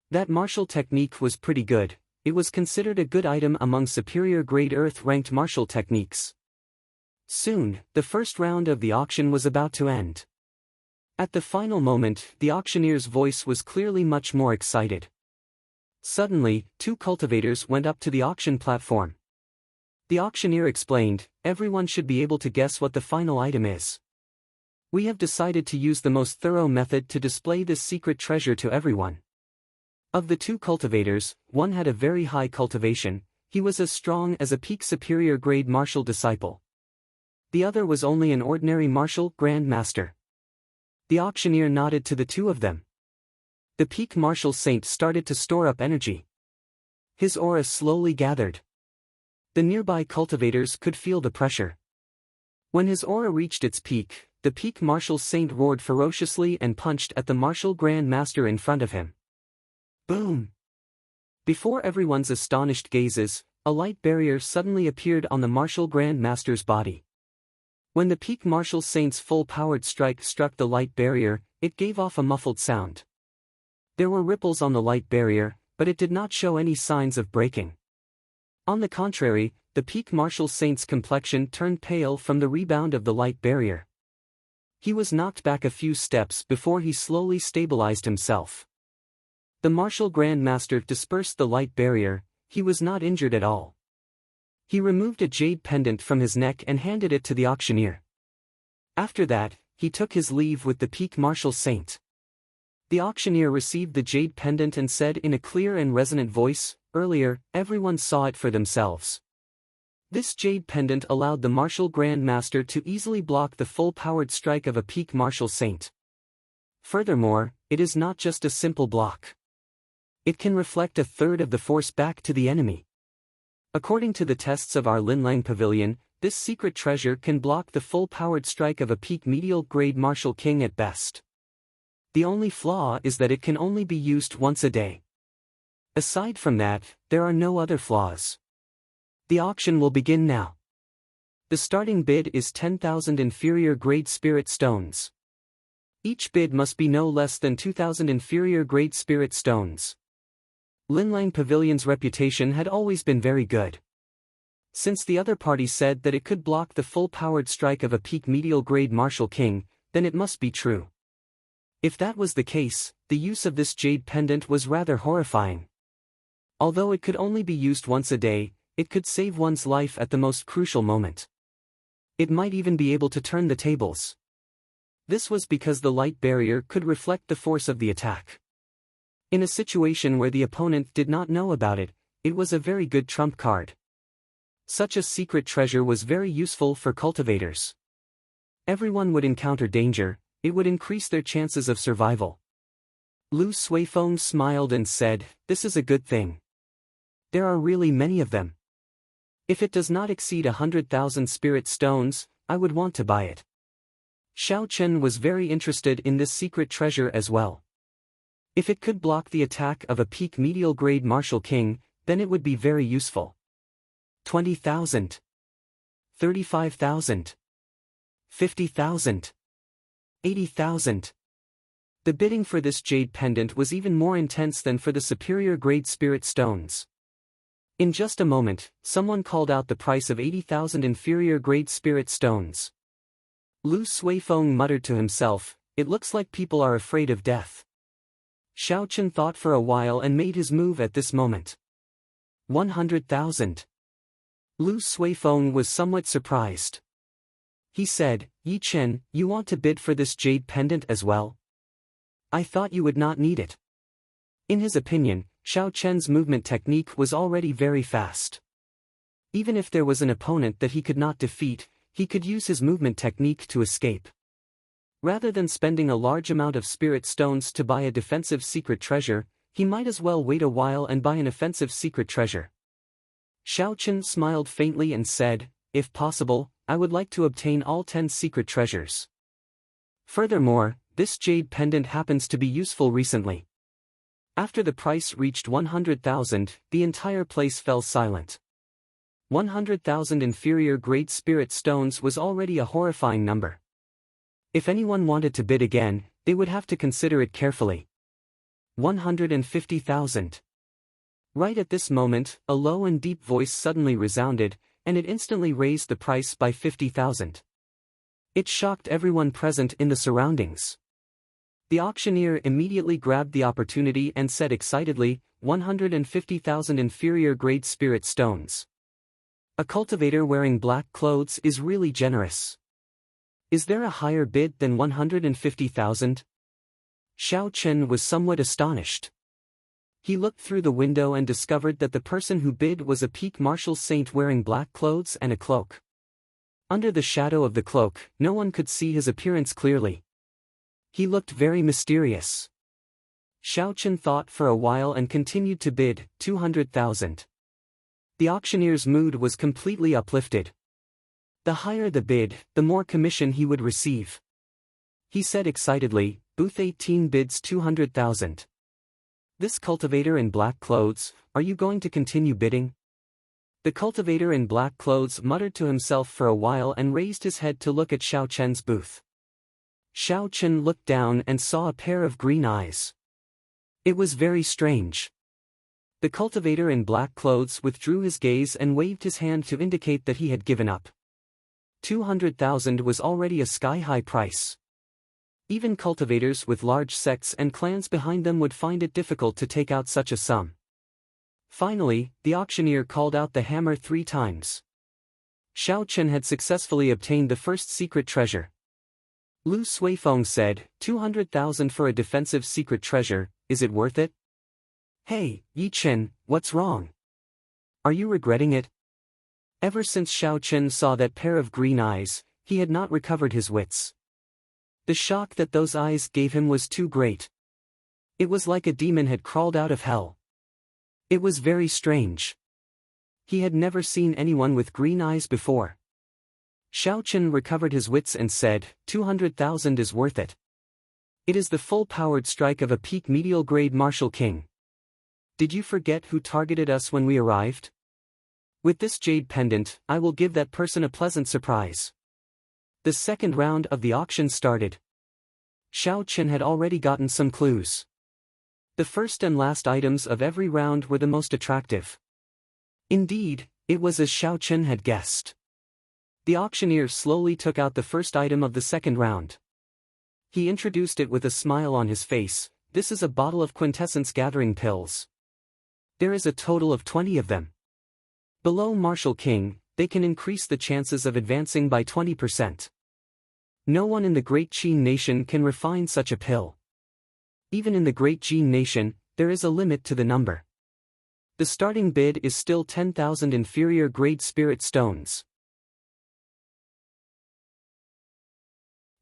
That martial technique was pretty good. It was considered a good item among superior grade earth-ranked martial techniques. Soon, the first round of the auction was about to end. At the final moment, the auctioneer's voice was clearly much more excited. Suddenly, two cultivators went up to the auction platform. The auctioneer explained, "Everyone should be able to guess what the final item is. We have decided to use the most thorough method to display this secret treasure to everyone." Of the two cultivators, one had a very high cultivation. He was as strong as a peak superior grade martial disciple. The other was only an ordinary martial grand master. The auctioneer nodded to the two of them. The peak martial saint started to store up energy. His aura slowly gathered. The nearby cultivators could feel the pressure. When his aura reached its peak, the peak martial saint roared ferociously and punched at the martial grand master in front of him. Boom! Before everyone's astonished gazes, a light barrier suddenly appeared on the martial grand master's body. When the peak martial saint's full-powered strike struck the light barrier, it gave off a muffled sound. There were ripples on the light barrier, but it did not show any signs of breaking. On the contrary, the peak martial saint's complexion turned pale from the rebound of the light barrier. He was knocked back a few steps before he slowly stabilized himself. The martial grand master dispersed the light barrier. He was not injured at all. He removed a jade pendant from his neck and handed it to the auctioneer. After that, he took his leave with the peak martial saint. The auctioneer received the jade pendant and said in a clear and resonant voice, "Earlier, everyone saw it for themselves. This jade pendant allowed the martial grand master to easily block the full-powered strike of a peak martial saint. Furthermore, it is not just a simple block. It can reflect a third of the force back to the enemy. According to the tests of our Linlang Pavilion, this secret treasure can block the full-powered strike of a peak medial grade martial king at best. The only flaw is that it can only be used once a day. Aside from that, there are no other flaws. The auction will begin now. The starting bid is 10,000 inferior grade spirit stones. Each bid must be no less than 2,000 inferior grade spirit stones. Linlang Pavilion's reputation had always been very good. Since the other party said that it could block the full-powered strike of a peak medial grade martial king, then it must be true. If that was the case, the use of this jade pendant was rather horrifying. Although it could only be used once a day, it could save one's life at the most crucial moment. It might even be able to turn the tables. This was because the light barrier could reflect the force of the attack. In a situation where the opponent did not know about it, it was a very good trump card. Such a secret treasure was very useful for cultivators. Everyone would encounter danger, it would increase their chances of survival. Lu Suifeng smiled and said, "This is a good thing. There are really many of them. If it does not exceed 100,000 spirit stones, I would want to buy it." Xiao Chen was very interested in this secret treasure as well. If it could block the attack of a peak medial grade martial king, then it would be very useful. 20,000. 35,000. 50,000. 80,000. The bidding for this jade pendant was even more intense than for the superior grade spirit stones. In just a moment, someone called out the price of 80,000 inferior grade spirit stones. Lu Suifeng muttered to himself, "It looks like people are afraid of death." Xiao Chen thought for a while and made his move at this moment. 100,000. Lu Suifeng was somewhat surprised. He said, "Yi Chen, you want to bid for this jade pendant as well? I thought you would not need it." In his opinion, Xiao Chen's movement technique was already very fast. Even if there was an opponent that he could not defeat, he could use his movement technique to escape. Rather than spending a large amount of spirit stones to buy a defensive secret treasure, he might as well wait a while and buy an offensive secret treasure. Xiao Chen smiled faintly and said, "If possible, I would like to obtain all 10 secret treasures. Furthermore, this jade pendant happens to be useful recently." After the price reached 100,000, the entire place fell silent. 100,000 inferior grade spirit stones was already a horrifying number. If anyone wanted to bid again, they would have to consider it carefully. 150,000. Right at this moment, a low and deep voice suddenly resounded, and it instantly raised the price by 50,000. It shocked everyone present in the surroundings. The auctioneer immediately grabbed the opportunity and said excitedly, 150,000 inferior grade spirit stones. A cultivator wearing black clothes is really generous. Is there a higher bid than 150,000? Xiao Chen was somewhat astonished. He looked through the window and discovered that the person who bid was a peak martial saint wearing black clothes and a cloak. Under the shadow of the cloak, no one could see his appearance clearly. He looked very mysterious. Xiao Chen thought for a while and continued to bid, 200,000. The auctioneer's mood was completely uplifted. The higher the bid, the more commission he would receive. He said excitedly, "Booth 18 bids 200,000. This cultivator in black clothes, are you going to continue bidding?" The cultivator in black clothes muttered to himself for a while and raised his head to look at Xiao Chen's booth. Xiao Chen looked down and saw a pair of green eyes. It was very strange. The cultivator in black clothes withdrew his gaze and waved his hand to indicate that he had given up. 200,000 was already a sky-high price. Even cultivators with large sects and clans behind them would find it difficult to take out such a sum. Finally, the auctioneer called out the hammer 3 times. Xiao Chen had successfully obtained the first secret treasure. Lu Suifeng said, 200,000 for a defensive secret treasure, is it worth it? Hey, Yi Chen, what's wrong? Are you regretting it? Ever since Xiao Chen saw that pair of green eyes, he had not recovered his wits. The shock that those eyes gave him was too great. It was like a demon had crawled out of hell. It was very strange. He had never seen anyone with green eyes before. Xiao Chen recovered his wits and said, 200,000 is worth it. It is the full-powered strike of a peak medial grade martial king. Did you forget who targeted us when we arrived? With this jade pendant, I will give that person a pleasant surprise. The second round of the auction started. Xiao Chen had already gotten some clues. The first and last items of every round were the most attractive. Indeed, it was as Xiao Chen had guessed. The auctioneer slowly took out the first item of the second round. He introduced it with a smile on his face. This is a bottle of quintessence gathering pills. There is a total of 20 of them. Below Martial King, they can increase the chances of advancing by 20%. No one in the Great Qin Nation can refine such a pill. Even in the Great Qin Nation, there is a limit to the number. The starting bid is still 10,000 inferior grade spirit stones.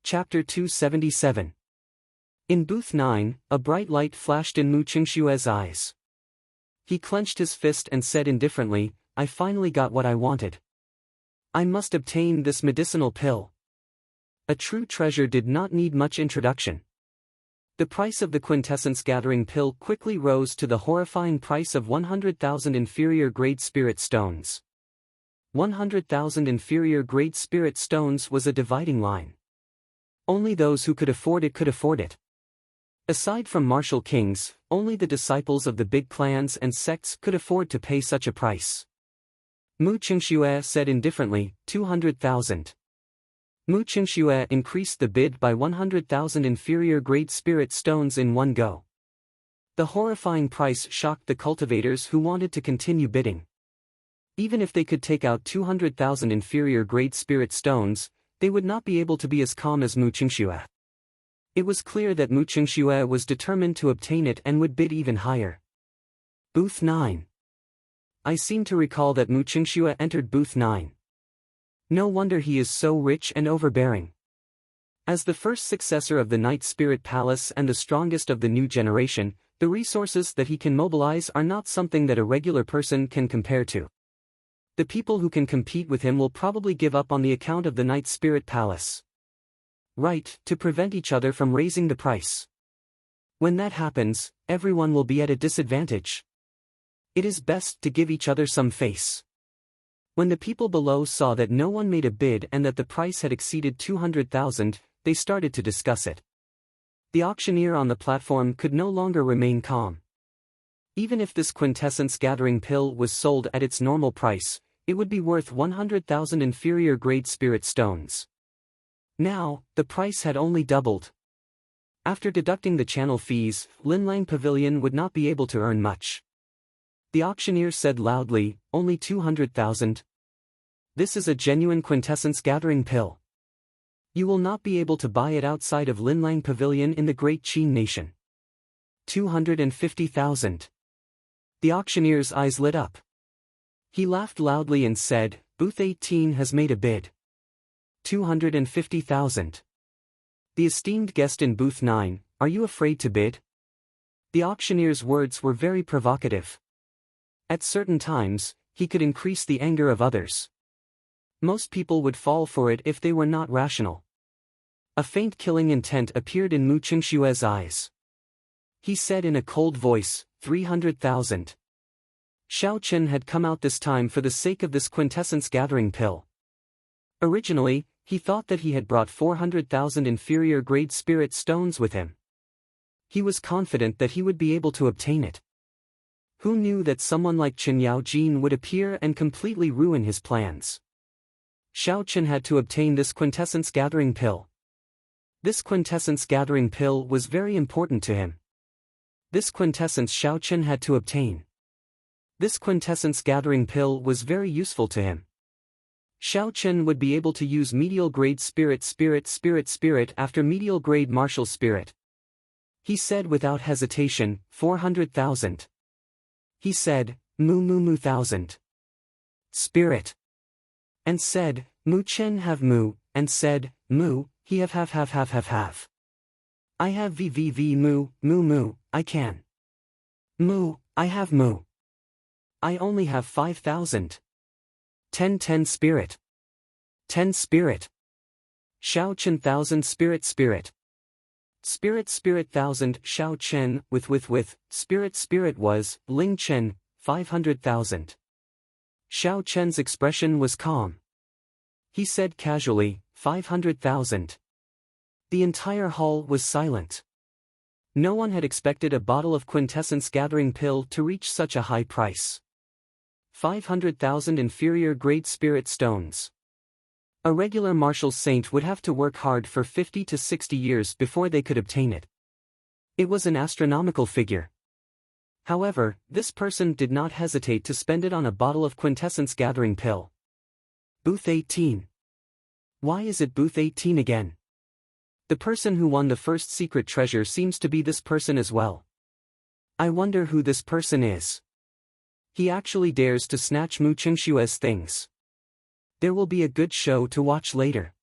Chapter 277. In booth 9, a bright light flashed in Mu Qingshue's eyes. He clenched his fist and said indifferently, I finally got what I wanted. I must obtain this medicinal pill. A true treasure did not need much introduction. The price of the quintessence gathering pill quickly rose to the horrifying price of 100,000 inferior grade spirit stones. 100,000 inferior grade spirit stones was a dividing line. Only those who could afford it could afford it. Aside from martial kings, only the disciples of the big clans and sects could afford to pay such a price. Mu Qingxue said indifferently, 200,000. Mu Qingxue increased the bid by 100,000 inferior grade spirit stones in one go. The horrifying price shocked the cultivators who wanted to continue bidding. Even if they could take out 200,000 inferior grade spirit stones, they would not be able to be as calm as Mu Qingxue. It was clear that Mu Qingxue was determined to obtain it and would bid even higher. Booth 9. I seem to recall that Mu Qingxue entered booth 9. No wonder he is so rich and overbearing. As the first successor of the Night Spirit Palace and the strongest of the new generation, the resources that he can mobilize are not something that a regular person can compare to. The people who can compete with him will probably give up on the account of the Night Spirit Palace. Right, to prevent each other from raising the price. When that happens, everyone will be at a disadvantage. It is best to give each other some face. When the people below saw that no one made a bid and that the price had exceeded 200,000, they started to discuss it. The auctioneer on the platform could no longer remain calm. Even if this quintessence gathering pill was sold at its normal price, it would be worth 100,000 inferior grade spirit stones. Now, the price had only doubled. After deducting the channel fees, Linlang Pavilion would not be able to earn much. The auctioneer said loudly, only 200,000. This is a genuine quintessence gathering pill. You will not be able to buy it outside of Linlang Pavilion in the Great Qin Nation. 250,000. The auctioneer's eyes lit up. He laughed loudly and said, Booth 18 has made a bid. 250,000. The esteemed guest in booth 9, are you afraid to bid? The auctioneer's words were very provocative. At certain times, he could increase the anger of others. Most people would fall for it if they were not rational. A faint killing intent appeared in Mu Qingshue's eyes. He said in a cold voice, 300,000. Xiao Chen had come out this time for the sake of this quintessence gathering pill. Originally, he thought that he had brought 400,000 inferior grade spirit stones with him. He was confident that he would be able to obtain it. Who knew that someone like Chen Yaojin would appear and completely ruin his plans? Xiao Chen had to obtain this quintessence gathering pill. This quintessence gathering pill was very important to him. This quintessence Xiao Chen had to obtain. This quintessence gathering pill was very useful to him. Xiao Chen would be able to use medial grade spirit after medial grade martial spirit. He said without hesitation, 400,000. He said, Mu thousand. Spirit. And said, Mu Chen have Mu, and said, Mu, he have. I have VVV Mu, I can. Mu, I have Mu. I only have 5,000. 10 spirit. 10 spirit. Xiao Chen 1,000 spirit. Spirit 1,000 Xiao Chen with spirit was Ling Chen 500,000. Xiao Chen's expression was calm. He said casually, 500,000. The entire hall was silent. No one had expected a bottle of quintessence gathering pill to reach such a high price. 500,000 inferior grade spirit stones. A regular martial saint would have to work hard for 50 to 60 years before they could obtain it. It was an astronomical figure. However, this person did not hesitate to spend it on a bottle of quintessence gathering pill. Booth 18. Why is it booth 18 again? The person who won the first secret treasure seems to be this person as well. I wonder who this person is. He actually dares to snatch Mu Qingshue's things. There will be a good show to watch later.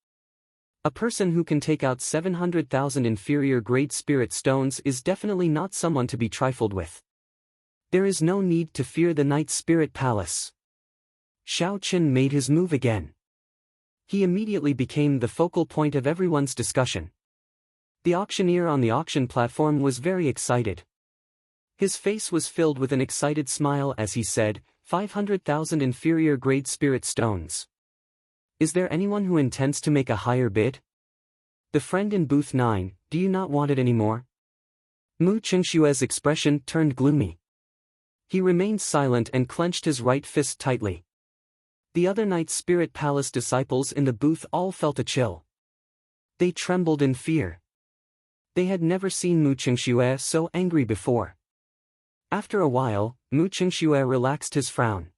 A person who can take out 700,000 inferior grade spirit stones is definitely not someone to be trifled with. There is no need to fear the Night Spirit Palace. Xiao Qin made his move again. He immediately became the focal point of everyone's discussion. The auctioneer on the auction platform was very excited. His face was filled with an excited smile as he said, 500,000 inferior grade spirit stones. Is there anyone who intends to make a higher bid? The friend in booth 9, do you not want it anymore? Mu Qingshue's expression turned gloomy. He remained silent and clenched his right fist tightly. The other Night Spirit Palace disciples in the booth all felt a chill. They trembled in fear. They had never seen Mu Qingxue so angry before. After a while, Mu Qingxue relaxed his frown.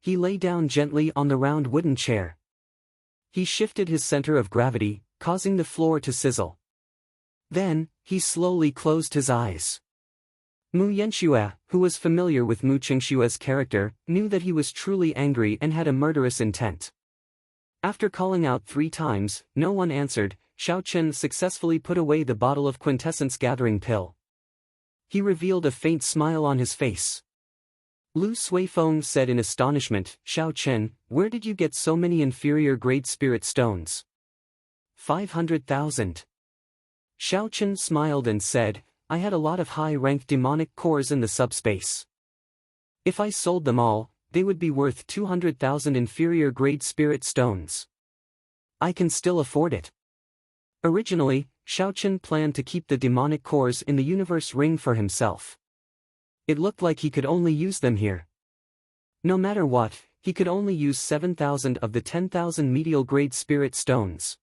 He lay down gently on the round wooden chair. He shifted his center of gravity, causing the floor to sizzle. Then, he slowly closed his eyes. Mu Yanxue, who was familiar with Mu Qingshue's character, knew that he was truly angry and had a murderous intent. After calling out 3 times, no one answered. Xiao Qin successfully put away the bottle of quintessence gathering pill. He revealed a faint smile on his face. Lu Suifeng said in astonishment, Xiao Qin, where did you get so many inferior grade spirit stones? 500,000. Xiao Qin smiled and said, I had a lot of high-ranked demonic cores in the subspace. If I sold them all, they would be worth 200,000 inferior grade spirit stones. I can still afford it. Originally, Xiao Qin planned to keep the demonic cores in the universe ring for himself. It looked like he could only use them here. No matter what, he could only use 7,000 of the 10,000 medial grade spirit stones.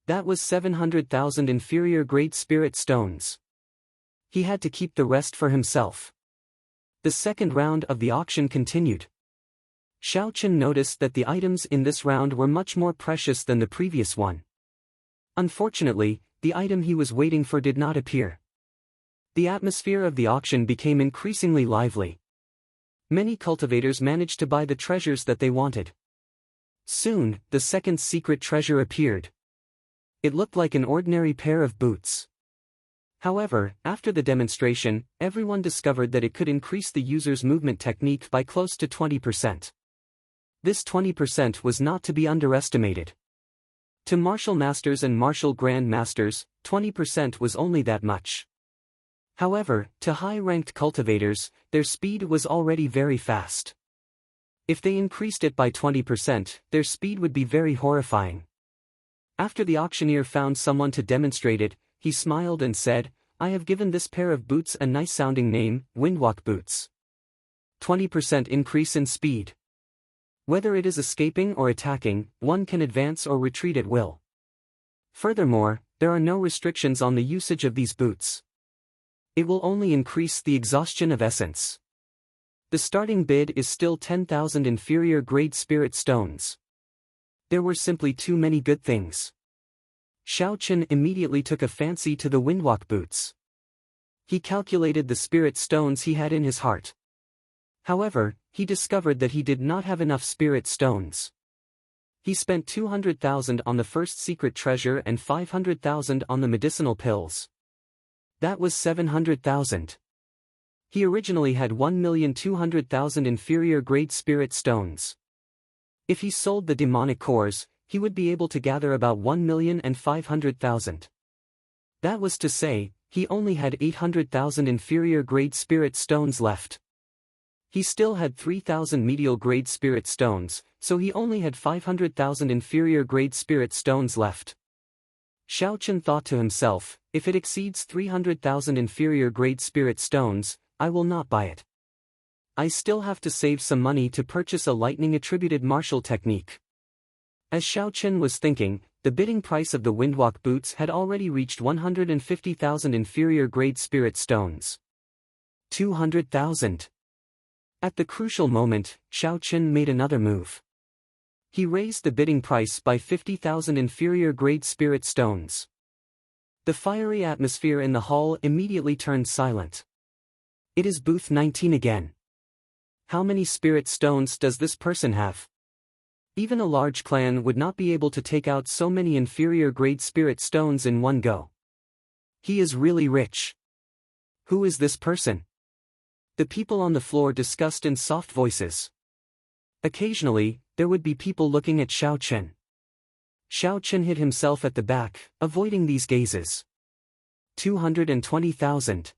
That was 700,000 inferior grade spirit stones. He had to keep the rest for himself. The second round of the auction continued. Xiao Qin noticed that the items in this round were much more precious than the previous one. Unfortunately, the item he was waiting for did not appear. The atmosphere of the auction became increasingly lively. Many cultivators managed to buy the treasures that they wanted. Soon, the second secret treasure appeared. It looked like an ordinary pair of boots. However, after the demonstration, everyone discovered that it could increase the user's movement technique by close to 20%. This 20% was not to be underestimated. To martial masters and martial grand masters, 20% was only that much. However, to high-ranked cultivators, their speed was already very fast. If they increased it by 20%, their speed would be very horrifying. After the auctioneer found someone to demonstrate it, he smiled and said, I have given this pair of boots a nice-sounding name, Windwalk Boots. 20% increase in speed. Whether it is escaping or attacking, one can advance or retreat at will. Furthermore, there are no restrictions on the usage of these boots. It will only increase the exhaustion of essence. The starting bid is still 10,000 inferior grade spirit stones. There were simply too many good things. Xiao Qin immediately took a fancy to the Windwalk boots. He calculated the spirit stones he had in his heart. However, he discovered that he did not have enough spirit stones. He spent 200,000 on the first secret treasure and 500,000 on the medicinal pills. That was 700,000. He originally had 1,200,000 inferior grade spirit stones. If he sold the demonic cores, he would be able to gather about 1,500,000. That was to say, he only had 800,000 inferior grade spirit stones left. He still had 3,000 medial grade spirit stones, so he only had 500,000 inferior grade spirit stones left. Xiao Chen thought to himself, if it exceeds 300,000 inferior grade spirit stones, I will not buy it. I still have to save some money to purchase a lightning-attributed martial technique. As Xiao Chen was thinking, the bidding price of the windwalk boots had already reached 150,000 inferior grade spirit stones. 200,000. At the crucial moment, Xiao Chen made another move. He raised the bidding price by 50,000 inferior grade spirit stones. The fiery atmosphere in the hall immediately turned silent. It is booth 19 again. How many spirit stones does this person have? Even a large clan would not be able to take out so many inferior grade spirit stones in one go. He is really rich. Who is this person? The people on the floor discussed in soft voices. Occasionally, there would be people looking at Xiao Chen. Xiao Chen hid himself at the back, avoiding these gazes. 220,000.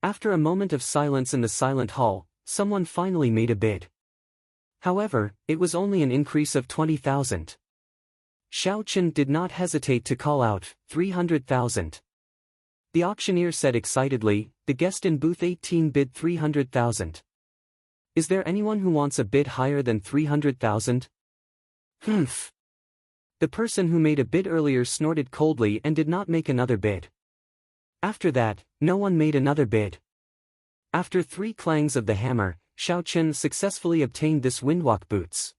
After a moment of silence in the silent hall, someone finally made a bid. However, it was only an increase of 20,000. Xiao Chen did not hesitate to call out, 300,000. The auctioneer said excitedly, the guest in booth 18 bid 300,000. Is there anyone who wants a bid higher than 300,000? Humph. The person who made a bid earlier snorted coldly and did not make another bid. After that, no one made another bid. After 3 clangs of the hammer, Xiao Chen successfully obtained this windwalk boots.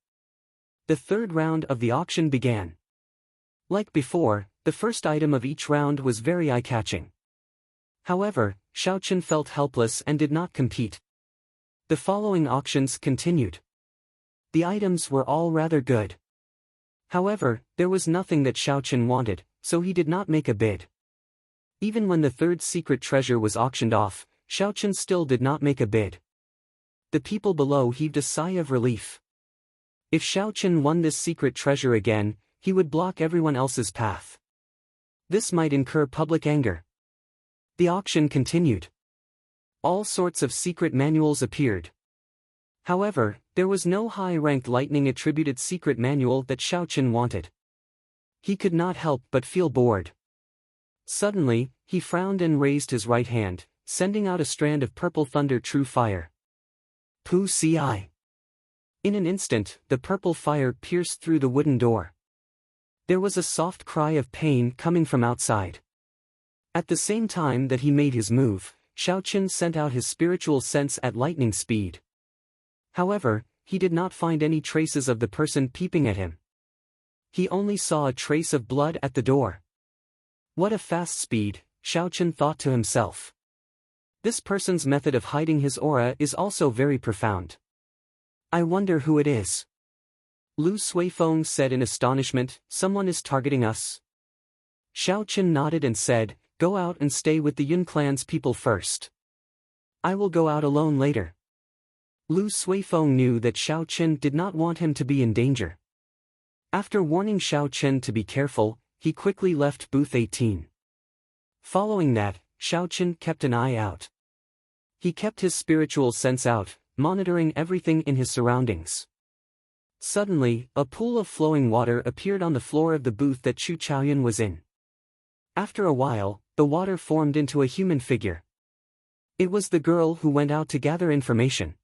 The third round of the auction began. Like before, the first item of each round was very eye-catching. However, Xiao Chen felt helpless and did not compete. The following auctions continued. The items were all rather good. However, there was nothing that Xiao Chen wanted, so he did not make a bid. Even when the third secret treasure was auctioned off, Xiao Chen still did not make a bid. The people below heaved a sigh of relief. If Xiao Chen won this secret treasure again, he would block everyone else's path. This might incur public anger. The auction continued. All sorts of secret manuals appeared. However, there was no high-ranked lightning-attributed secret manual that Xiao Chen wanted. He could not help but feel bored. Suddenly, he frowned and raised his right hand, sending out a strand of purple thunder true fire. Pu ci. In an instant, the purple fire pierced through the wooden door. There was a soft cry of pain coming from outside. At the same time that he made his move, Xiao Chen sent out his spiritual sense at lightning speed. However, he did not find any traces of the person peeping at him. He only saw a trace of blood at the door. What a fast speed, Xiao Chen thought to himself. This person's method of hiding his aura is also very profound. I wonder who it is. Lu Suifeng said in astonishment, someone is targeting us. Xiao Chen nodded and said, go out and stay with the Yun clan's people first. I will go out alone later. Lu Suifeng knew that Xiao Chen did not want him to be in danger. After warning Xiao Chen to be careful, he quickly left booth 18. Following that, Xiao Chen kept an eye out. He kept his spiritual sense out, monitoring everything in his surroundings. Suddenly, a pool of flowing water appeared on the floor of the booth that Chu Chaoyun was in. After a while, the water formed into a human figure. It was the girl who went out to gather information.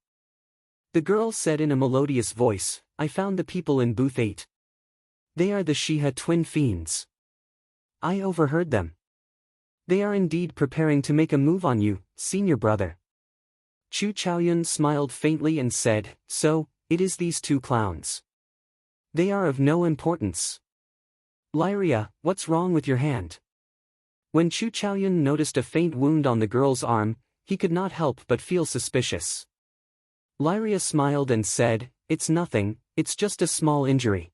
The girl said in a melodious voice, I found the people in booth 8. They are the Shiha twin fiends. I overheard them. They are indeed preparing to make a move on you, senior brother. Chu Chaoyun smiled faintly and said, so, it is these 2 clowns. They are of no importance. Lyria, what's wrong with your hand? When Chu Chaoyun noticed a faint wound on the girl's arm, he could not help but feel suspicious. Lyria smiled and said, it's nothing, it's just a small injury.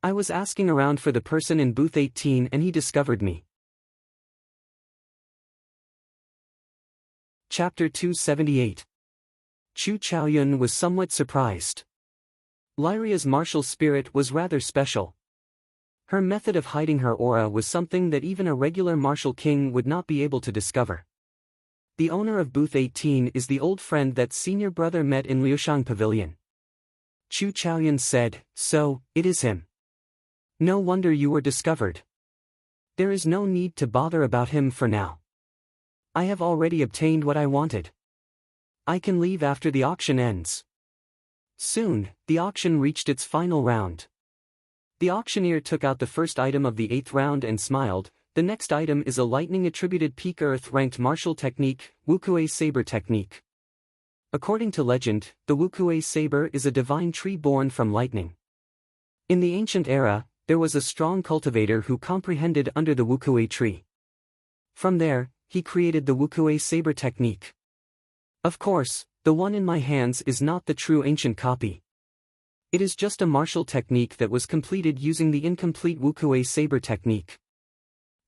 I was asking around for the person in booth 18 and he discovered me. Chapter 278. Chu Chaoyun was somewhat surprised. Lyria's martial spirit was rather special. Her method of hiding her aura was something that even a regular martial king would not be able to discover. The owner of booth 18 is the old friend that senior brother met in Liushang Pavilion. Chu Chaoyun said, so, it is him. No wonder you were discovered. There is no need to bother about him for now. I have already obtained what I wanted. I can leave after the auction ends. Soon, the auction reached its final round. The auctioneer took out the first item of the 8th round and smiled. The next item is a lightning-attributed peak Earth-ranked martial technique, Wukue Saber Technique. According to legend, the Wukue Saber is a divine tree born from lightning. In the ancient era, there was a strong cultivator who comprehended under the Wukue tree. From there, he created the Wukue Saber Technique. Of course, the one in my hands is not the true ancient copy. It is just a martial technique that was completed using the incomplete Wukue Saber Technique.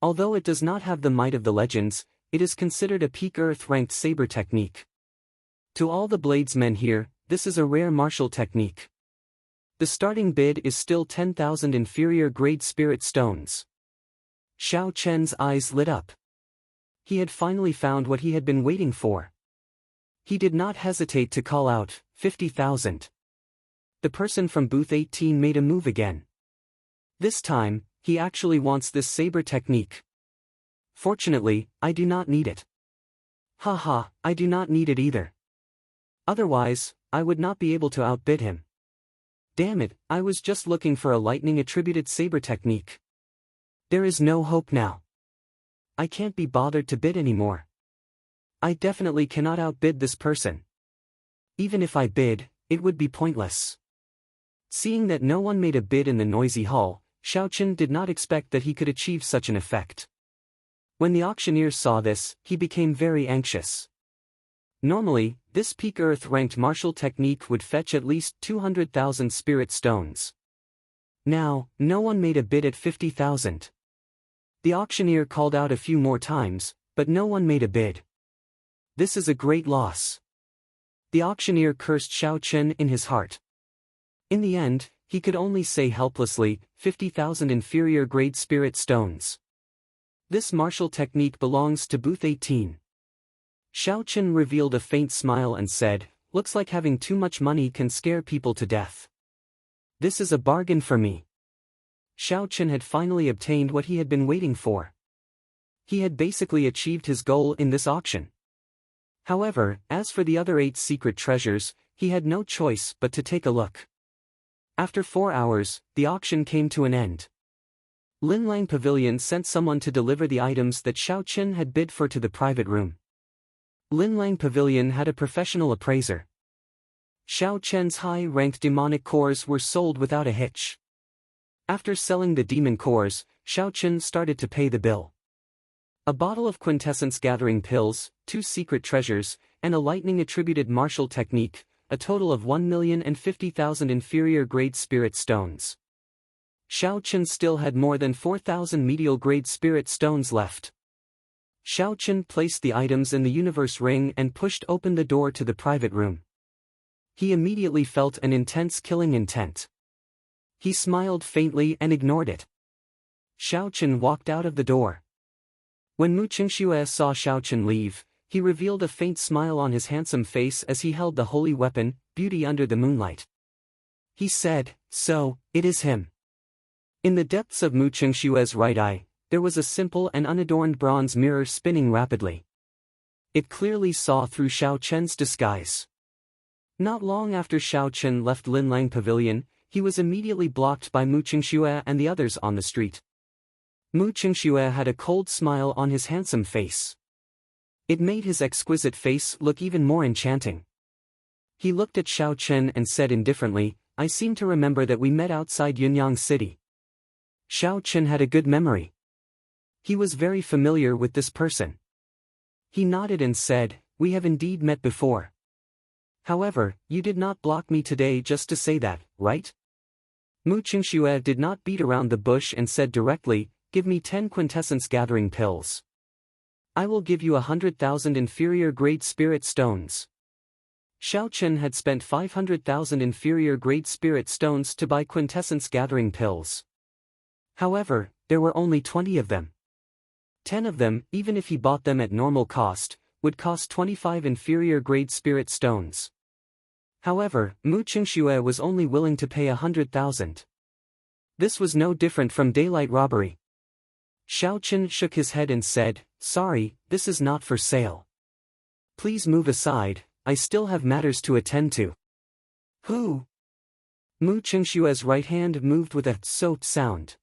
Although it does not have the might of the legends, it is considered a peak Earth-ranked saber technique. To all the bladesmen here, this is a rare martial technique. The starting bid is still 10,000 inferior grade spirit stones. Xiao Chen's eyes lit up. He had finally found what he had been waiting for. He did not hesitate to call out, 50,000. The person from booth 18 made a move again. This time, he actually wants this saber technique. Fortunately, I do not need it. Haha, I do not need it either. Otherwise, I would not be able to outbid him. Damn it, I was just looking for a lightning-attributed saber technique. There is no hope now. I can't be bothered to bid anymore. I definitely cannot outbid this person. Even if I bid, it would be pointless. Seeing that no one made a bid in the noisy hall, Xiao Chen did not expect that he could achieve such an effect. When the auctioneer saw this, he became very anxious. Normally, this peak Earth-ranked martial technique would fetch at least 200,000 spirit stones. Now, no one made a bid at 50,000. The auctioneer called out a few more times, but no one made a bid. This is a great loss. The auctioneer cursed Xiao Chen in his heart. In the end, he could only say helplessly, 50,000 inferior grade spirit stones. This martial technique belongs to booth 18. Xiao Chen revealed a faint smile and said, looks like having too much money can scare people to death. This is a bargain for me. Xiao Chen had finally obtained what he had been waiting for. He had basically achieved his goal in this auction. However, as for the other 8 secret treasures, he had no choice but to take a look. After 4 hours, the auction came to an end. Linlang Pavilion sent someone to deliver the items that Xiao Chen had bid for to the private room. Linlang Pavilion had a professional appraiser. Xiao Chen's high-ranked demonic cores were sold without a hitch. After selling the demon cores, Xiao Chen started to pay the bill. A bottle of quintessence gathering pills, 2 secret treasures, and a lightning-attributed martial technique, a total of 1,050,000 inferior grade spirit stones. Xiao Chen still had more than 4,000 medial grade spirit stones left. Xiao Chen placed the items in the universe ring and pushed open the door to the private room. He immediately felt an intense killing intent. He smiled faintly and ignored it. Xiao Chen walked out of the door. When Mu Qingxue saw Xiao Chen leave, he revealed a faint smile on his handsome face as he held the holy weapon, Beauty Under the Moonlight. He said, so, it is him. In the depths of Mu Qingxue's right eye, there was a simple and unadorned bronze mirror spinning rapidly. It clearly saw through Xiao Chen's disguise. Not long after Xiao Chen left Linlang Pavilion, he was immediately blocked by Mu Qingxue and the others on the street. Mu Qingxue had a cold smile on his handsome face. It made his exquisite face look even more enchanting. He looked at Xiao Chen and said indifferently, I seem to remember that we met outside Yunyang City. Xiao Chen had a good memory. He was very familiar with this person. He nodded and said, we have indeed met before. However, you did not block me today just to say that, right? Mu Qingxue did not beat around the bush and said directly, give me 10 quintessence gathering pills. I will give you 100,000 inferior grade spirit stones. Xiao Chen had spent 500,000 inferior grade spirit stones to buy quintessence gathering pills. However, there were only 20 of them. 10 of them, even if he bought them at normal cost, would cost 25 inferior grade spirit stones. However, Mu Qingxue was only willing to pay 100,000. This was no different from daylight robbery. Xiao Chen shook his head and said, "Sorry, this is not for sale. Please move aside, I still have matters to attend to." Who? Mu Qingshue's right hand moved with a "so" sound.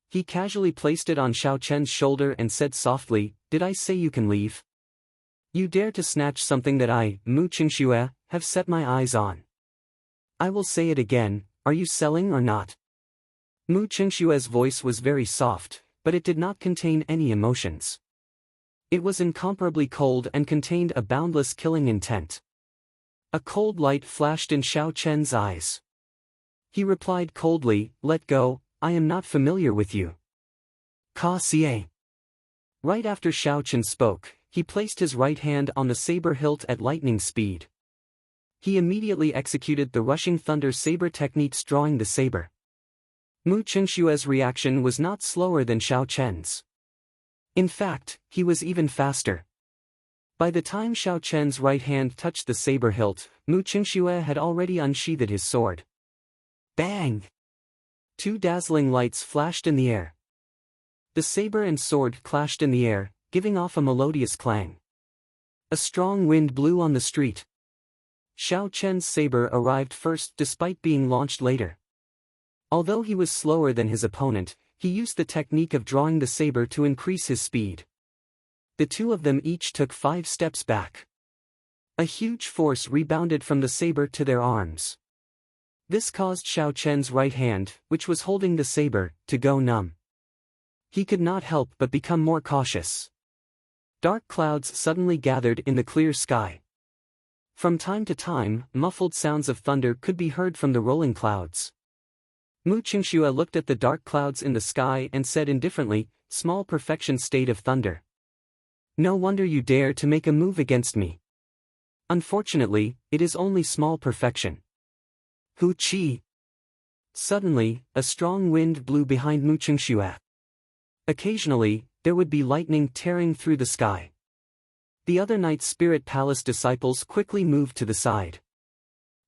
He casually placed it on Xiao Chen's shoulder and said softly, "Did I say you can leave? You dare to snatch something that I, Mu Qingxue, have set my eyes on. I will say it again, are you selling or not?" Mu Qingshue's voice was very soft, but it did not contain any emotions. It was incomparably cold and contained a boundless killing intent. A cold light flashed in Xiao Chen's eyes. He replied coldly, "Let go, I am not familiar with you." Ka Xie. Right after Xiao Chen spoke, he placed his right hand on the saber hilt at lightning speed. He immediately executed the rushing thunder saber technique, drawing the saber. Mu Qingshue's reaction was not slower than Xiao Chen's. In fact, he was even faster. By the time Xiao Chen's right hand touched the saber hilt, Mu Qingxue had already unsheathed his sword. Bang! Two dazzling lights flashed in the air. The saber and sword clashed in the air, giving off a melodious clang. A strong wind blew on the street. Xiao Chen's saber arrived first despite being launched later. Although he was slower than his opponent, he used the technique of drawing the saber to increase his speed. The two of them each took 5 steps back. A huge force rebounded from the saber to their arms. This caused Xiao Chen's right hand, which was holding the saber, to go numb. He could not help but become more cautious. Dark clouds suddenly gathered in the clear sky. From time to time, muffled sounds of thunder could be heard from the rolling clouds. Mu Qingxue looked at the dark clouds in the sky and said indifferently, "Small perfection state of thunder. No wonder you dare to make a move against me. Unfortunately, it is only small perfection." Hu Qi. Suddenly, a strong wind blew behind Mu Qingxue. Occasionally, there would be lightning tearing through the sky. The other Night Spirit Palace disciples quickly moved to the side.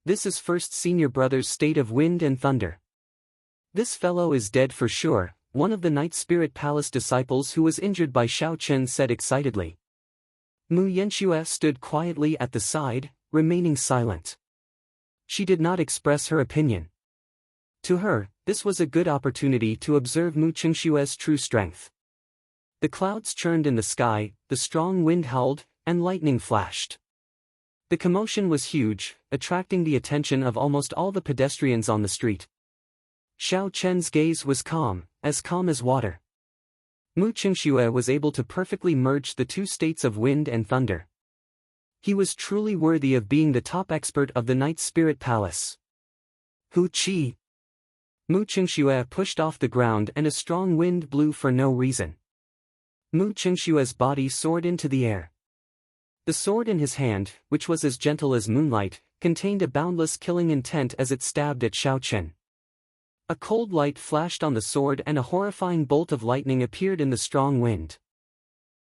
"This is First Senior Brother's state of wind and thunder. This fellow is dead for sure," one of the Night Spirit Palace disciples who was injured by Xiao Chen said excitedly. Mu Yanxue stood quietly at the side, remaining silent. She did not express her opinion. To her, this was a good opportunity to observe Mu Qingshue's true strength. The clouds churned in the sky, the strong wind howled, and lightning flashed. The commotion was huge, attracting the attention of almost all the pedestrians on the street. Xiao Chen's gaze was calm as water. Mu Qingxue was able to perfectly merge the two states of wind and thunder. He was truly worthy of being the top expert of the Night Spirit Palace. Hu Qi. Mu Qingxue pushed off the ground and a strong wind blew for no reason. Mu Qingshue's body soared into the air. The sword in his hand, which was as gentle as moonlight, contained a boundless killing intent as it stabbed at Xiao Chen. A cold light flashed on the sword and a horrifying bolt of lightning appeared in the strong wind.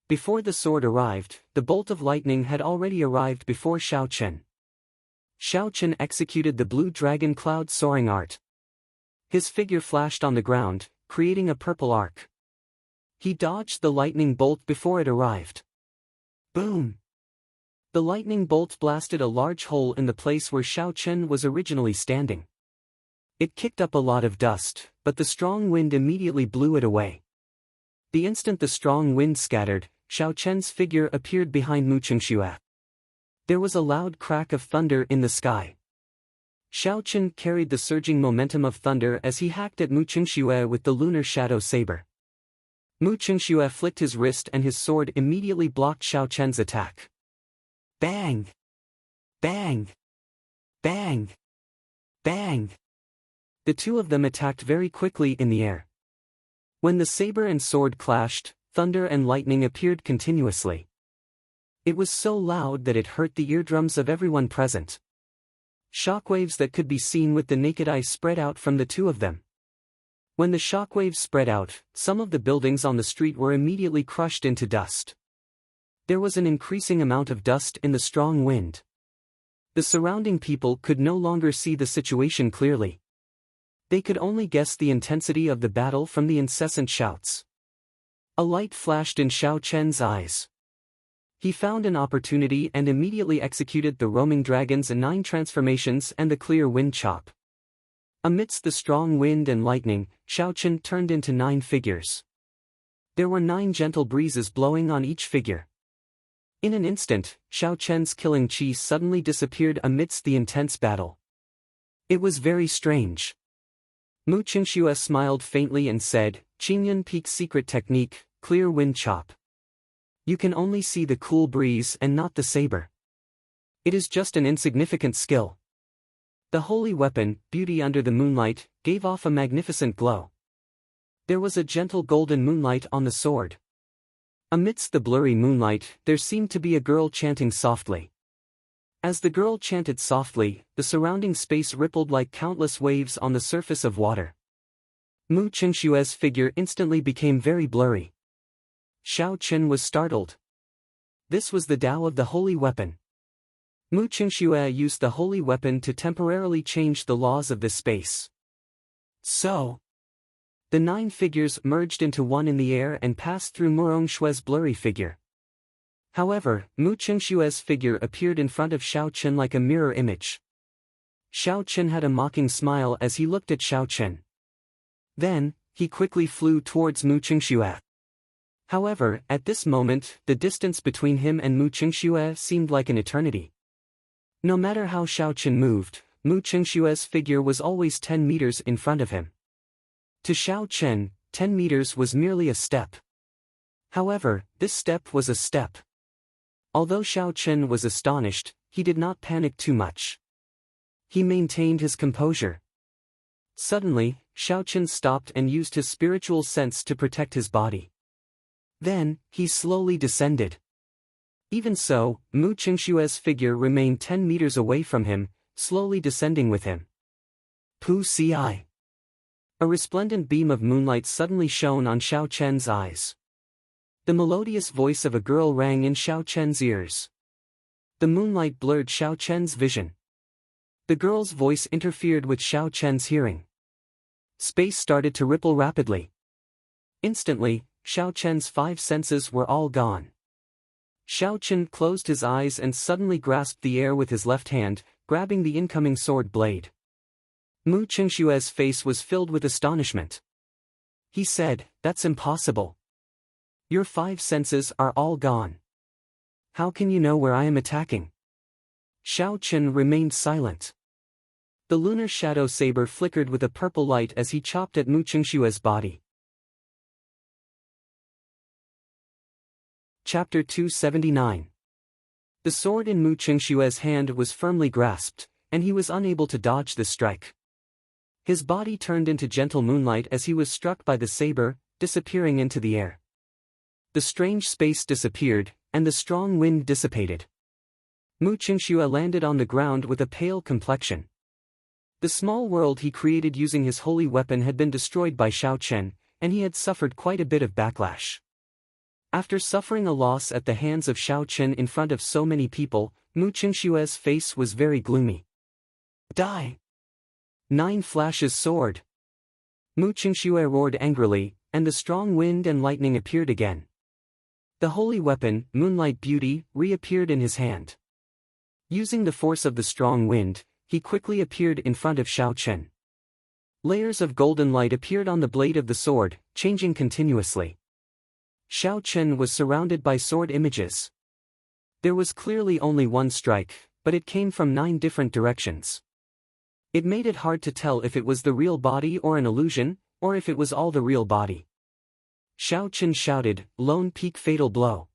Before the sword arrived, the bolt of lightning had already arrived before Xiao Chen. Xiao Chen executed the blue dragon cloud soaring art. His figure flashed on the ground, creating a purple arc. He dodged the lightning bolt before it arrived. Boom! The lightning bolt blasted a large hole in the place where Xiao Chen was originally standing. It kicked up a lot of dust, but the strong wind immediately blew it away. The instant the strong wind scattered, Xiao Chen's figure appeared behind Mu Qingxue. There was a loud crack of thunder in the sky. Xiao Chen carried the surging momentum of thunder as he hacked at Mu Qingxue with the lunar shadow saber. Mu Qingxue flicked his wrist and his sword immediately blocked Xiao Chen's attack. Bang! Bang! Bang! Bang! The two of them attacked very quickly in the air. When the saber and sword clashed, thunder and lightning appeared continuously. It was so loud that it hurt the eardrums of everyone present. Shockwaves that could be seen with the naked eye spread out from the two of them. When the shockwaves spread out, some of the buildings on the street were immediately crushed into dust. There was an increasing amount of dust in the strong wind. The surrounding people could no longer see the situation clearly. They could only guess the intensity of the battle from the incessant shouts. A light flashed in Xiao Chen's eyes. He found an opportunity and immediately executed the roaming dragon's 9 transformations and the clear wind chop. Amidst the strong wind and lightning, Xiao Chen turned into 9 figures. There were 9 gentle breezes blowing on each figure. In an instant, Xiao Chen's killing chi suddenly disappeared amidst the intense battle. It was very strange. Mu Qingxue smiled faintly and said, "Qingyun Peak's secret technique, clear wind chop. You can only see the cool breeze and not the saber. It is just an insignificant skill." The holy weapon, beauty under the moonlight, gave off a magnificent glow. There was a gentle golden moonlight on the sword. Amidst the blurry moonlight, there seemed to be a girl chanting softly. As the girl chanted softly, the surrounding space rippled like countless waves on the surface of water. Mu Qingxue's figure instantly became very blurry. Xiao Chen was startled. This was the Tao of the holy weapon. Mu Qingxue used the holy weapon to temporarily change the laws of this space. So, the 9 figures merged into one in the air and passed through Mu Rongshue's blurry figure. However, Mu Qingxue's figure appeared in front of Xiao Chen like a mirror image. Xiao Chen had a mocking smile as he looked at Xiao Chen. Then, he quickly flew towards Mu Qingxue. However, at this moment, the distance between him and Mu Qingxue seemed like an eternity. No matter how Xiao Chen moved, Mu Qingxue's figure was always 10 meters in front of him. To Xiao Chen, 10 meters was merely a step. However, this step was a step. Although Xiao Chen was astonished, he did not panic too much. He maintained his composure. Suddenly, Xiao Chen stopped and used his spiritual sense to protect his body. Then, he slowly descended. Even so, Mu Qingxue's figure remained 10 meters away from him, slowly descending with him. Pu Si. A resplendent beam of moonlight suddenly shone on Xiao Chen's eyes. The melodious voice of a girl rang in Xiao Chen's ears. The moonlight blurred Xiao Chen's vision. The girl's voice interfered with Xiao Chen's hearing. Space started to ripple rapidly. Instantly, Xiao Chen's 5 senses were all gone. Xiao Chen closed his eyes and suddenly grasped the air with his left hand, grabbing the incoming sword blade. Mu Qingxue's face was filled with astonishment. He said, "That's impossible. Your 5 senses are all gone. How can you know where I am attacking?" Xiao Chen remained silent. The lunar shadow saber flickered with a purple light as he chopped at Mu Qingxue's body. Chapter 279. The sword in Mu Qingxue's hand was firmly grasped, and he was unable to dodge the strike. His body turned into gentle moonlight as he was struck by the saber, disappearing into the air. The strange space disappeared, and the strong wind dissipated. Mu Qingxue landed on the ground with a pale complexion. The small world he created using his holy weapon had been destroyed by Xiao Chen, and he had suffered quite a bit of backlash. After suffering a loss at the hands of Xiao Chen in front of so many people, Mu Qingxue's face was very gloomy. "Die! 9 Flashes sword!" Mu Qingxue roared angrily, and the strong wind and lightning appeared again. The holy weapon, Moonlight Beauty, reappeared in his hand. Using the force of the strong wind, he quickly appeared in front of Xiao Chen. Layers of golden light appeared on the blade of the sword, changing continuously. Xiao Chen was surrounded by sword images. There was clearly only one strike, but it came from 9 different directions. It made it hard to tell if it was the real body or an illusion, or if it was all the real body. Xiao Chen shouted, "Lone Peak Fatal Blow."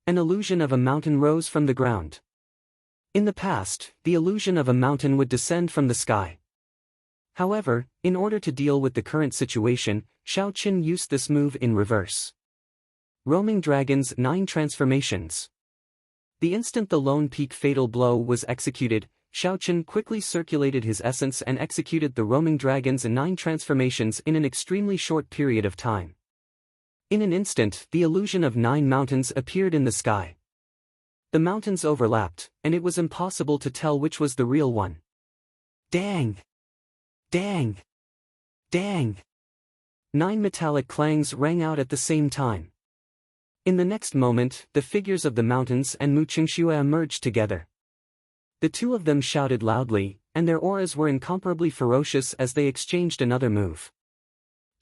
An illusion of a mountain rose from the ground. In the past, the illusion of a mountain would descend from the sky. However, in order to deal with the current situation, Xiao Chen used this move in reverse. Roaming Dragon's 9 transformations. The instant the Lone Peak Fatal Blow was executed, Xiao Chen quickly circulated his essence and executed the Roaming Dragon's 9 transformations in an extremely short period of time. In an instant, the illusion of 9 mountains appeared in the sky. The mountains overlapped, and it was impossible to tell which was the real one. Dang! Dang! Dang! 9 metallic clangs rang out at the same time. In the next moment, the figures of the mountains and Mu Qingxue emerged together. The two of them shouted loudly, and their auras were incomparably ferocious as they exchanged another move.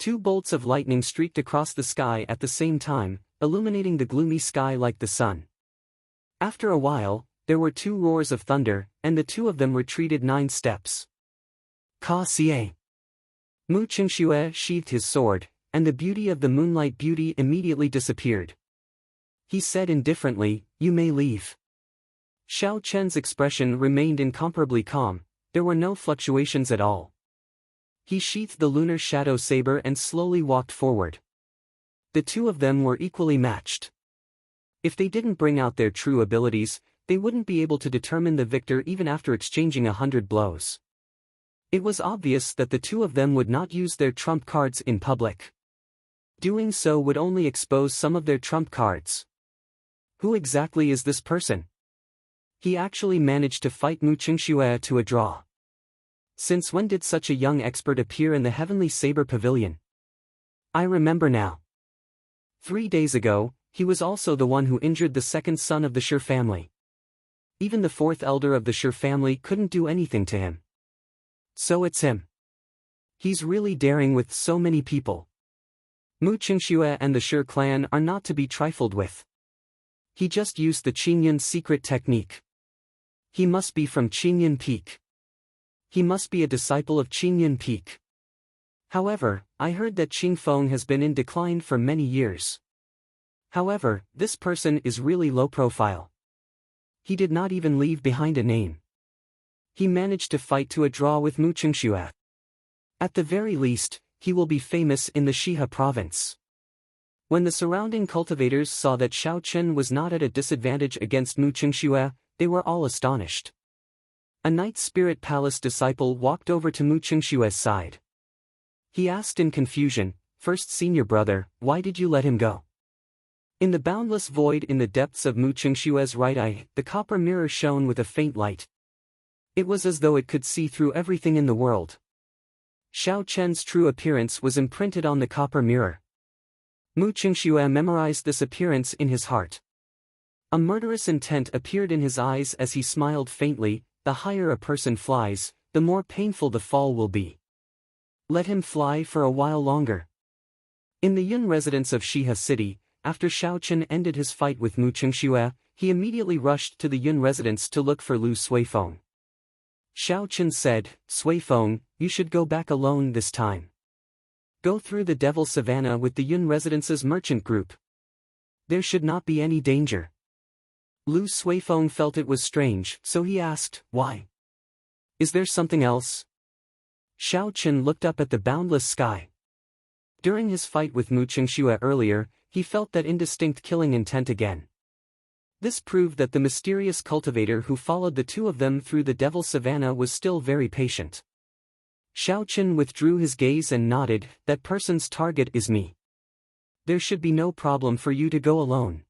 2 bolts of lightning streaked across the sky at the same time, illuminating the gloomy sky like the sun. After a while, there were 2 roars of thunder, and the two of them retreated 9 steps. Ka Xie. Mu Qingxue sheathed his sword, and the beauty of the moonlight beauty immediately disappeared. He said indifferently, "You may leave." Xiao Chen's expression remained incomparably calm, there were no fluctuations at all. He sheathed the lunar shadow saber and slowly walked forward. The two of them were equally matched. If they didn't bring out their true abilities, they wouldn't be able to determine the victor even after exchanging 100 blows. It was obvious that the two of them would not use their trump cards in public. Doing so would only expose some of their trump cards. Who exactly is this person? He actually managed to fight Mu Qingxue to a draw. Since when did such a young expert appear in the Heavenly Saber Pavilion? I remember now. 3 days ago, he was also the one who injured the second son of the Shi family. Even the fourth elder of the Shi family couldn't do anything to him. So it's him. He's really daring with so many people. Mu Qingxue and the Shi clan are not to be trifled with. He just used the Qingyun secret technique. He must be from Qingyun Peak. He must be a disciple of Qingyun Peak. However, I heard that Qingfeng has been in decline for many years. However, this person is really low profile. He did not even leave behind a name. He managed to fight to a draw with Mu Qingxue. At the very least, he will be famous in the Shihe province. When the surrounding cultivators saw that Xiao Chen was not at a disadvantage against Mu Qingxue, they were all astonished. A Night Spirit Palace disciple walked over to Mu Qingxue's side. He asked in confusion, "First senior brother, why did you let him go?" In the boundless void in the depths of Mu Qingxue's right eye, the copper mirror shone with a faint light. It was as though it could see through everything in the world. Xiao Chen's true appearance was imprinted on the copper mirror. Mu Qingxue memorized this appearance in his heart. A murderous intent appeared in his eyes as he smiled faintly. The higher a person flies, the more painful the fall will be. Let him fly for a while longer. In the Yun residence of Shihe City, after Xiao Chen ended his fight with Mu Qingxue, he immediately rushed to the Yun residence to look for Lu Suifeng. Xiao Chen said, "Suifeng, you should go back alone this time. Go through the Devil Savannah with the Yun residence's merchant group. There should not be any danger." Lu Suifeng felt it was strange, so he asked, "Why? Is there something else?" Xiao Chen looked up at the boundless sky. During his fight with Mu Qingxue earlier, he felt that indistinct killing intent again. This proved that the mysterious cultivator who followed the two of them through the Devil Savannah was still very patient. Xiao Chen withdrew his gaze and nodded, "That person's target is me. There should be no problem for you to go alone.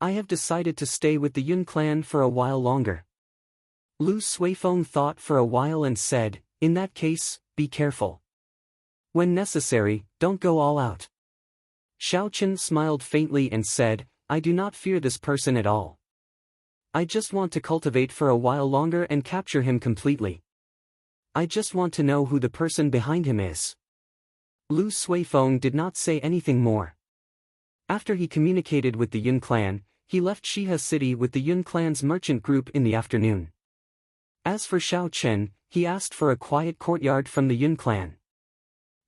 I have decided to stay with the Yun clan for a while longer." Lu Suifeng thought for a while and said, "In that case, be careful. When necessary, don't go all out." Xiao Chen smiled faintly and said, "I do not fear this person at all. I just want to cultivate for a while longer and capture him completely. I just want to know who the person behind him is." Lu Suifeng did not say anything more. After he communicated with the Yun clan, he left Shihe City with the Yun clan's merchant group in the afternoon. As for Xiao Chen, he asked for a quiet courtyard from the Yun clan.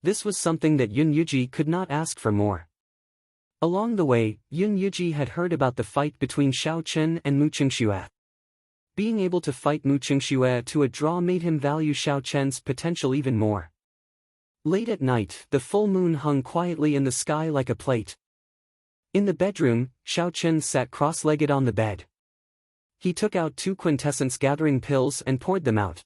This was something that Yun Yuji could not ask for more. Along the way, Yun Yuji had heard about the fight between Xiao Chen and Mu Qingxue. Being able to fight Mu Qingxue to a draw made him value Xiao Chen's potential even more. Late at night, the full moon hung quietly in the sky like a plate. In the bedroom, Xiao Chen sat cross-legged on the bed. He took out 2 quintessence gathering pills and poured them out.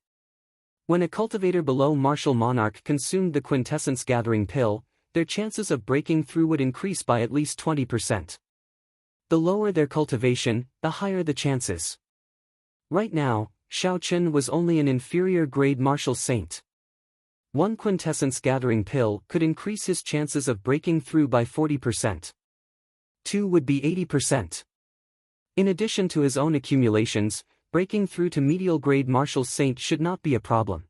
When a cultivator below Martial Monarch consumed the quintessence gathering pill, their chances of breaking through would increase by at least 20%. The lower their cultivation, the higher the chances. Right now, Xiao Chen was only an inferior grade martial saint. One quintessence gathering pill could increase his chances of breaking through by 40%. Two would be 80%. In addition to his own accumulations, breaking through to medial grade Martial Saint should not be a problem.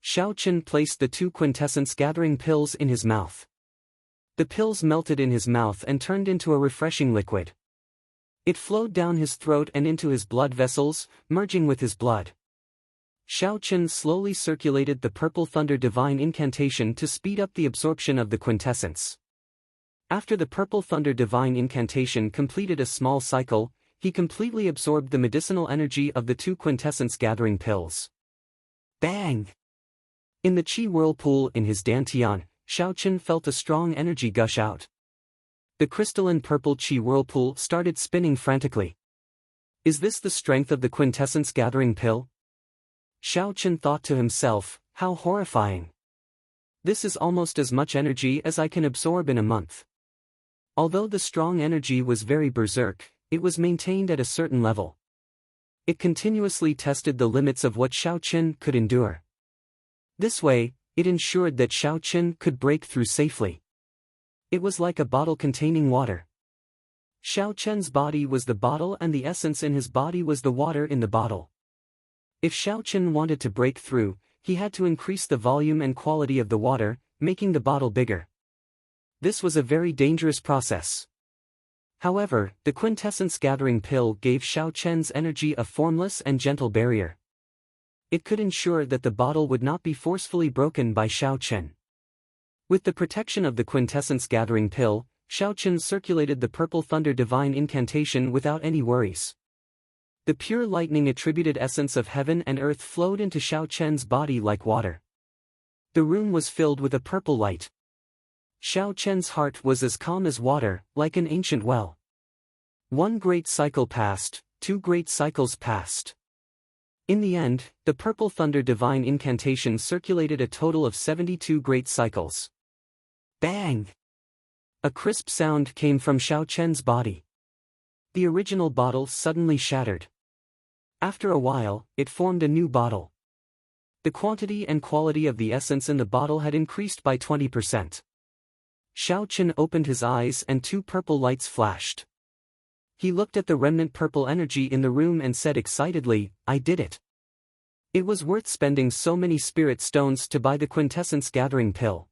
Xiao Qin placed the 2 quintessence gathering pills in his mouth. The pills melted in his mouth and turned into a refreshing liquid. It flowed down his throat and into his blood vessels, merging with his blood. Xiao Qin slowly circulated the Purple Thunder Divine Incantation to speed up the absorption of the quintessence. After the Purple Thunder Divine Incantation completed a small cycle, he completely absorbed the medicinal energy of the 2 quintessence gathering pills. Bang! In the Qi whirlpool in his dantian, Xiao Qin felt a strong energy gush out. The crystalline purple Qi whirlpool started spinning frantically. Is this the strength of the quintessence gathering pill? Xiao Qin thought to himself, how horrifying. This is almost as much energy as I can absorb in a month. Although the strong energy was very berserk, it was maintained at a certain level. It continuously tested the limits of what Xiao Qin could endure. This way, it ensured that Xiao Qin could break through safely. It was like a bottle containing water. Xiao Qin's body was the bottle and the essence in his body was the water in the bottle. If Xiao Qin wanted to break through, he had to increase the volume and quality of the water, making the bottle bigger. This was a very dangerous process. However, the quintessence gathering pill gave Xiao Qin's energy a formless and gentle barrier. It could ensure that the bottle would not be forcefully broken by Xiao Qin. With the protection of the quintessence gathering pill, Xiao Qin circulated the Purple Thunder Divine Incantation without any worries. The pure lightning attributed essence of heaven and earth flowed into Xiao Qin's body like water. The room was filled with a purple light. Xiao Qin's heart was as calm as water, like an ancient well. 1 great cycle passed, 2 great cycles passed. In the end, the Purple Thunder Divine Incantation circulated a total of 72 great cycles. Bang! A crisp sound came from Xiao Qin's body. The original bottle suddenly shattered. After a while, it formed a new bottle. The quantity and quality of the essence in the bottle had increased by 20%. Xiao Qin opened his eyes and 2 purple lights flashed. He looked at the remnant purple energy in the room and said excitedly, I did it. It was worth spending so many spirit stones to buy the quintessence gathering pill.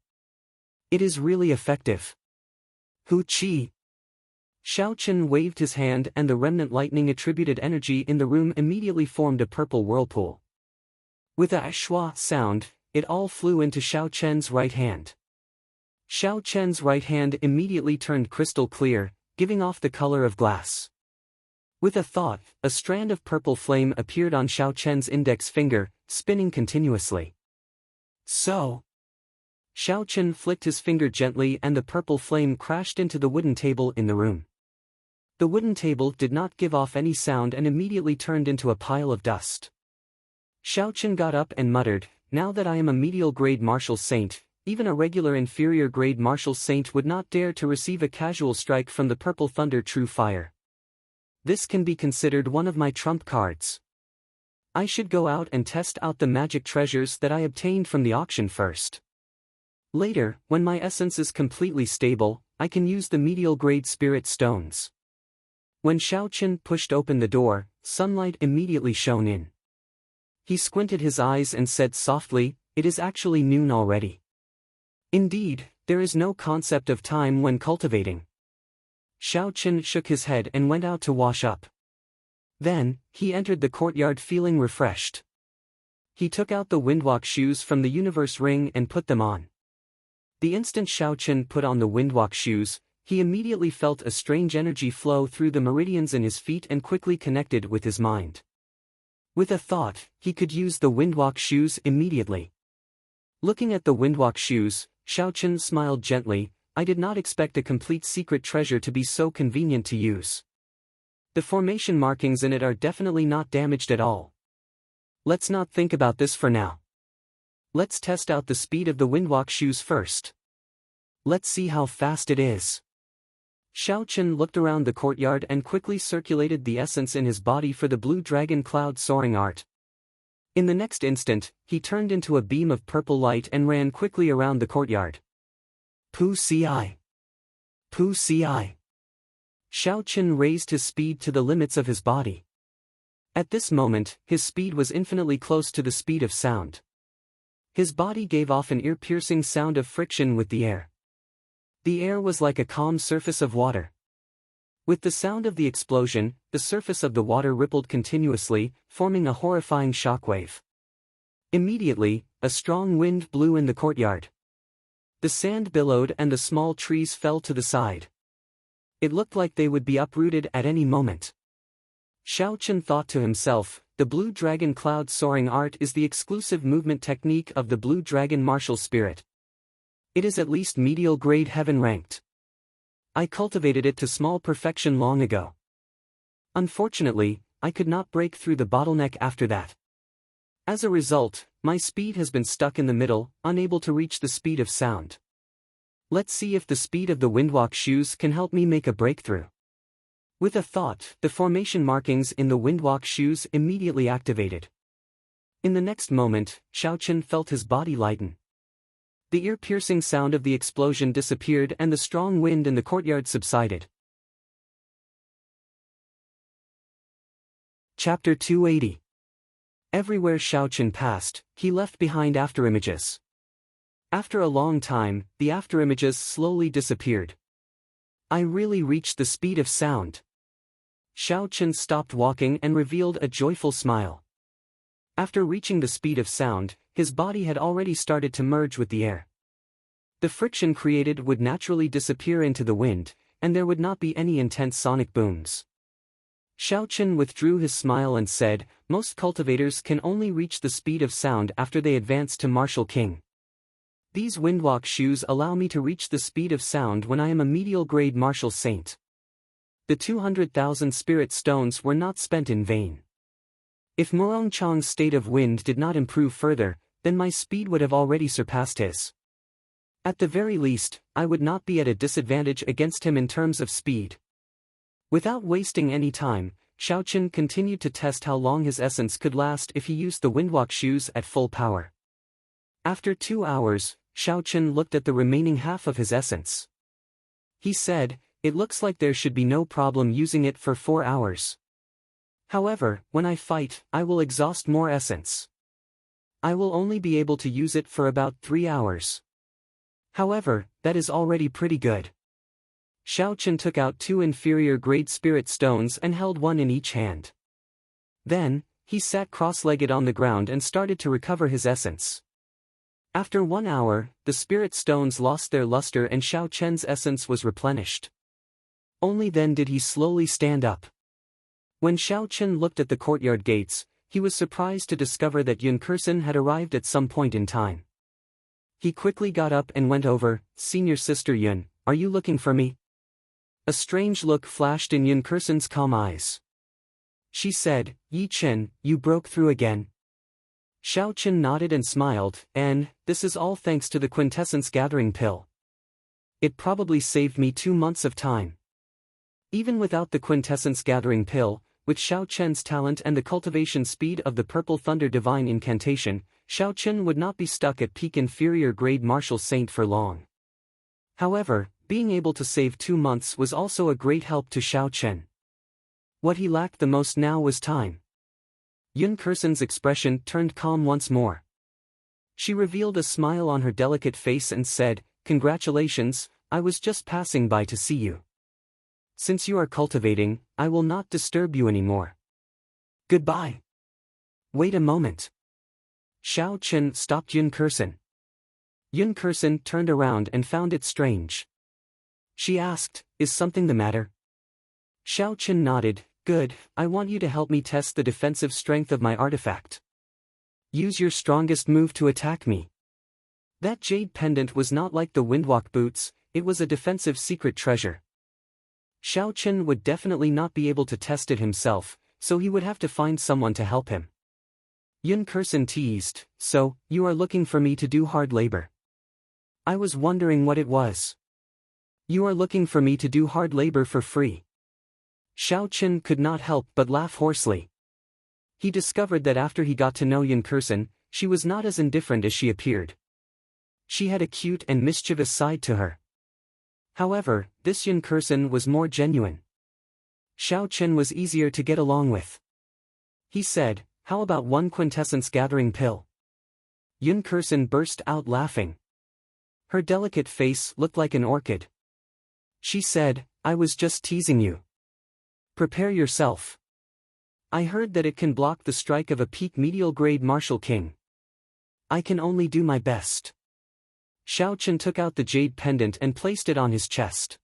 It is really effective. Hu Qi. Xiao Qin waved his hand and the remnant lightning attributed energy in the room immediately formed a purple whirlpool. With a shua sound, it all flew into Xiao Qin's right hand. Xiao Qin's right hand immediately turned crystal clear, giving off the color of glass. With a thought, a strand of purple flame appeared on Xiao Qin's index finger, spinning continuously. So. Xiao Qin flicked his finger gently and the purple flame crashed into the wooden table in the room. The wooden table did not give off any sound and immediately turned into a pile of dust. Xiao Qin got up and muttered, now that I am a medial grade martial saint, even a regular inferior grade martial saint would not dare to receive a casual strike from the Purple Thunder True Fire. This can be considered one of my trump cards. I should go out and test out the magic treasures that I obtained from the auction first. Later, when my essence is completely stable, I can use the medial grade spirit stones. When Xiao Qin pushed open the door, sunlight immediately shone in. He squinted his eyes and said softly, it is actually noon already. Indeed, there is no concept of time when cultivating. Xiao Qin shook his head and went out to wash up. Then, he entered the courtyard feeling refreshed. He took out the windwalk shoes from the universe ring and put them on. The instant Xiao Qin put on the windwalk shoes, he immediately felt a strange energy flow through the meridians in his feet and quickly connected with his mind. With a thought, he could use the windwalk shoes immediately. Looking at the windwalk shoes, Xiao Qin smiled gently, I did not expect a complete secret treasure to be so convenient to use. The formation markings in it are definitely not damaged at all. Let's not think about this for now. Let's test out the speed of the windwalk shoes first. Let's see how fast it is. Xiao Qin looked around the courtyard and quickly circulated the essence in his body for the blue dragon cloud soaring art. In the next instant, he turned into a beam of purple light and ran quickly around the courtyard. Pu ci. Pu ci. Xiao Chen raised his speed to the limits of his body. At this moment, his speed was infinitely close to the speed of sound. His body gave off an ear-piercing sound of friction with the air. The air was like a calm surface of water. With the sound of the explosion, the surface of the water rippled continuously, forming a horrifying shockwave. Immediately, a strong wind blew in the courtyard. The sand billowed and the small trees fell to the side. It looked like they would be uprooted at any moment. Xiao Chen thought to himself, the blue dragon cloud soaring art is the exclusive movement technique of the blue dragon martial spirit. It is at least medial grade heaven ranked. I cultivated it to small perfection long ago. Unfortunately, I could not break through the bottleneck after that. As a result, my speed has been stuck in the middle, unable to reach the speed of sound. Let's see if the speed of the windwalk shoes can help me make a breakthrough. With a thought, the formation markings in the windwalk shoes immediately activated. In the next moment, Xiao Chen felt his body lighten. The ear-piercing sound of the explosion disappeared and the strong wind in the courtyard subsided. Chapter 280. Everywhere Xiao Chen passed, he left behind afterimages. After a long time, the afterimages slowly disappeared. I really reached the speed of sound. Xiao Chen stopped walking and revealed a joyful smile. After reaching the speed of sound, his body had already started to merge with the air. The friction created would naturally disappear into the wind, and there would not be any intense sonic booms. Xiao Chen withdrew his smile and said, most cultivators can only reach the speed of sound after they advance to Martial King. These windwalk shoes allow me to reach the speed of sound when I am a medial grade martial saint. The 200,000 spirit stones were not spent in vain. If Murong Chang's state of wind did not improve further, then my speed would have already surpassed his. At the very least, I would not be at a disadvantage against him in terms of speed. Without wasting any time, Xiao Chen continued to test how long his essence could last if he used the windwalk shoes at full power. After 2 hours, Xiao Chen looked at the remaining half of his essence. He said, it looks like there should be no problem using it for 4 hours. However, when I fight, I will exhaust more essence. I will only be able to use it for about 3 hours. However, that is already pretty good. Xiao Chen took out 2 inferior-grade spirit stones and held one in each hand. Then, he sat cross-legged on the ground and started to recover his essence. After 1 hour, the spirit stones lost their luster and Xiao Chen's essence was replenished. Only then did he slowly stand up. When Xiao Chen looked at the courtyard gates, he was surprised to discover that Yun Kursen had arrived at some point in time. He quickly got up and went over, Senior Sister Yun, are you looking for me? A strange look flashed in Yun Kursen's calm eyes. She said, Yi Chen, you broke through again. Xiao Chen nodded and smiled, and, this is all thanks to the quintessence gathering pill. It probably saved me 2 months of time. Even without the quintessence gathering pill, with Xiao Chen's talent and the cultivation speed of the Purple Thunder Divine Incantation, Xiao Chen would not be stuck at peak inferior grade martial saint for long. However, being able to save 2 months was also a great help to Xiao Chen. What he lacked the most now was time. Yun Kursen's expression turned calm once more. She revealed a smile on her delicate face and said, Congratulations, I was just passing by to see you. Since you are cultivating, I will not disturb you anymore. Goodbye. Wait a moment. Xiao Chen stopped Yun Kursen. Yun Kursen turned around and found it strange. She asked, is something the matter? Xiao Chen nodded, good, I want you to help me test the defensive strength of my artifact. Use your strongest move to attack me. That jade pendant was not like the windwalk boots, it was a defensive secret treasure. Xiao Chen would definitely not be able to test it himself, so he would have to find someone to help him. Yun Kursen teased, so, you are looking for me to do hard labor. I was wondering what it was. You are looking for me to do hard labor for free. Xiao Chen could not help but laugh hoarsely. He discovered that after he got to know Yun Kursen, she was not as indifferent as she appeared. She had a cute and mischievous side to her. However, this Yun Kursen was more genuine. Xiao Chen was easier to get along with. He said, "How about one quintessence gathering pill?" Yun Kursen burst out laughing. Her delicate face looked like an orchid. She said, "I was just teasing you. Prepare yourself. I heard that it can block the strike of a peak medial grade martial king. I can only do my best." Xiao Chen took out the jade pendant and placed it on his chest.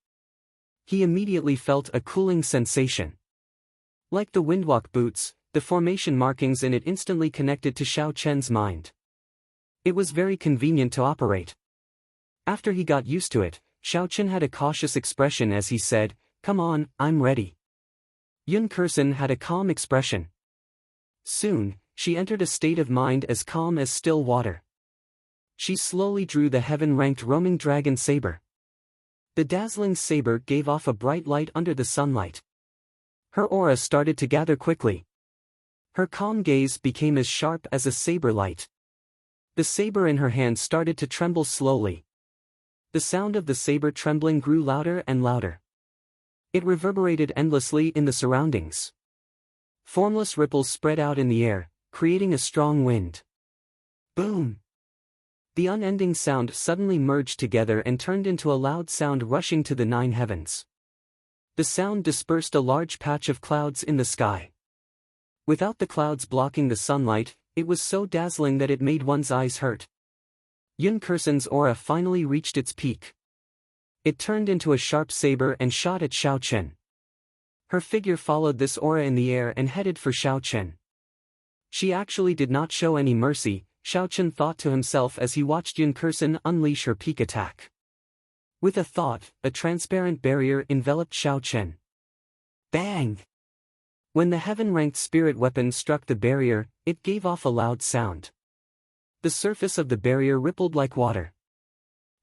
He immediately felt a cooling sensation. Like the windwalk boots, the formation markings in it instantly connected to Xiao Chen's mind. It was very convenient to operate. After he got used to it, Xiao Chen had a cautious expression as he said, "Come on, I'm ready." Yun Kursen had a calm expression. Soon, she entered a state of mind as calm as still water. She slowly drew the heaven-ranked roaming dragon saber. The dazzling saber gave off a bright light under the sunlight. Her aura started to gather quickly. Her calm gaze became as sharp as a saber light. The saber in her hand started to tremble slowly. The sound of the saber trembling grew louder and louder. It reverberated endlessly in the surroundings. Formless ripples spread out in the air, creating a strong wind. Boom! The unending sound suddenly merged together and turned into a loud sound rushing to the 9 heavens. The sound dispersed a large patch of clouds in the sky. Without the clouds blocking the sunlight, it was so dazzling that it made one's eyes hurt. Yun Kursen's aura finally reached its peak. It turned into a sharp saber and shot at Xiao Chen. Her figure followed this aura in the air and headed for Xiao Chen. She actually did not show any mercy, Xiao Chen thought to himself as he watched Yun Kursen unleash her peak attack. With a thought, a transparent barrier enveloped Xiao Chen. Bang! When the heaven-ranked spirit weapon struck the barrier, it gave off a loud sound. The surface of the barrier rippled like water.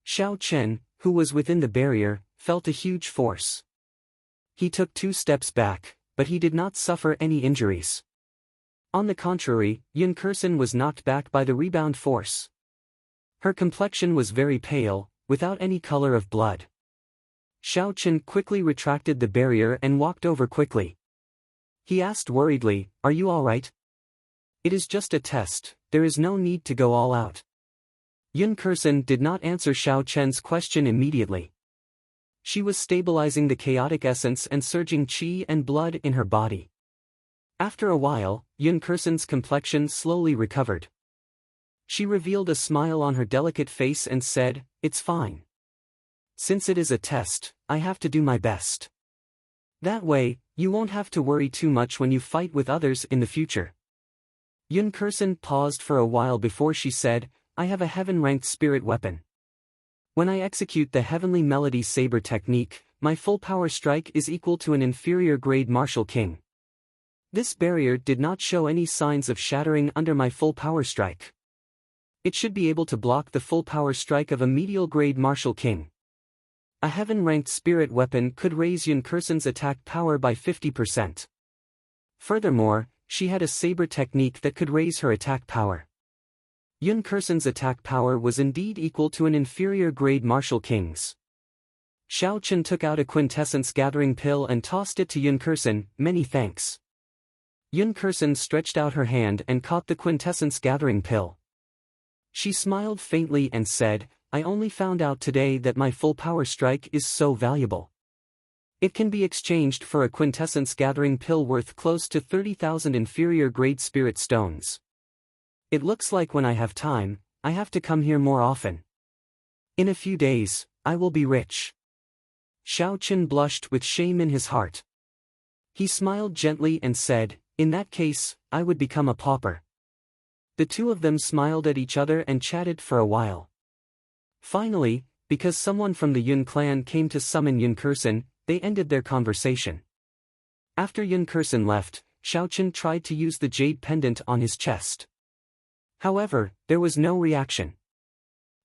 Xiao Chen, who was within the barrier, felt a huge force. He took 2 steps back, but he did not suffer any injuries. On the contrary, Yun Kursen was knocked back by the rebound force. Her complexion was very pale, without any color of blood. Xiao Chen quickly retracted the barrier and walked over quickly. He asked worriedly, "Are you all right?" "It is just a test, there is no need to go all out." Yun Kursen did not answer Xiao Chen's question immediately. She was stabilizing the chaotic essence and surging qi and blood in her body. After a while, Yun Kursen's complexion slowly recovered. She revealed a smile on her delicate face and said, "It's fine. Since it is a test, I have to do my best. That way, you won't have to worry too much when you fight with others in the future." Yun Kursen paused for a while before she said, "I have a heaven-ranked spirit weapon. When I execute the heavenly melody saber technique, my full power strike is equal to an inferior grade martial king. This barrier did not show any signs of shattering under my full power strike. It should be able to block the full power strike of a medial grade martial king. A heaven-ranked spirit weapon could raise Yun Kursen's attack power by 50%. Furthermore, she had a saber technique that could raise her attack power. Yun Kursen's attack power was indeed equal to an inferior grade martial king's. Xiao Chen took out a quintessence gathering pill and tossed it to Yun Kursen. "Many thanks." Yun Kursen stretched out her hand and caught the quintessence gathering pill. She smiled faintly and said, "I only found out today that my full power strike is so valuable. It can be exchanged for a quintessence gathering pill worth close to 30,000 inferior grade spirit stones. It looks like when I have time, I have to come here more often. In a few days, I will be rich." Xiao Chen blushed with shame in his heart. He smiled gently and said, "In that case, I would become a pauper." The two of them smiled at each other and chatted for a while. Finally, because someone from the Yun clan came to summon Yun Kursen, they ended their conversation. After Yun Kursen left, Xiao Chen tried to use the jade pendant on his chest. However, there was no reaction.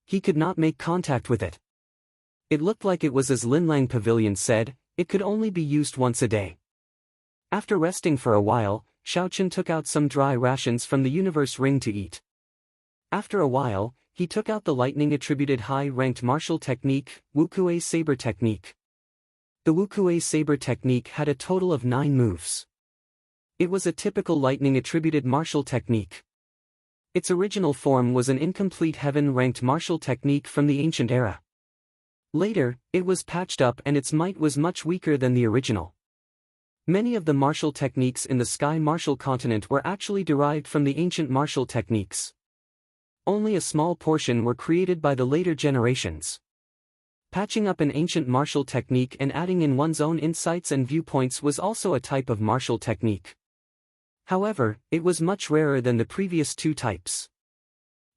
He could not make contact with it. It looked like it was as Linlang Pavilion said, it could only be used once a day. After resting for a while, Xiaochen took out some dry rations from the universe ring to eat. After a while, he took out the lightning-attributed high-ranked martial technique, Wukuei Saber Technique. The Wukuei Saber Technique had a total of 9 moves. It was a typical lightning-attributed martial technique. Its original form was an incomplete heaven-ranked martial technique from the ancient era. Later, it was patched up and its might was much weaker than the original. Many of the martial techniques in the Sky Martial Continent were actually derived from the ancient martial techniques. Only a small portion were created by the later generations. Patching up an ancient martial technique and adding in one's own insights and viewpoints was also a type of martial technique. However, it was much rarer than the previous 2 types.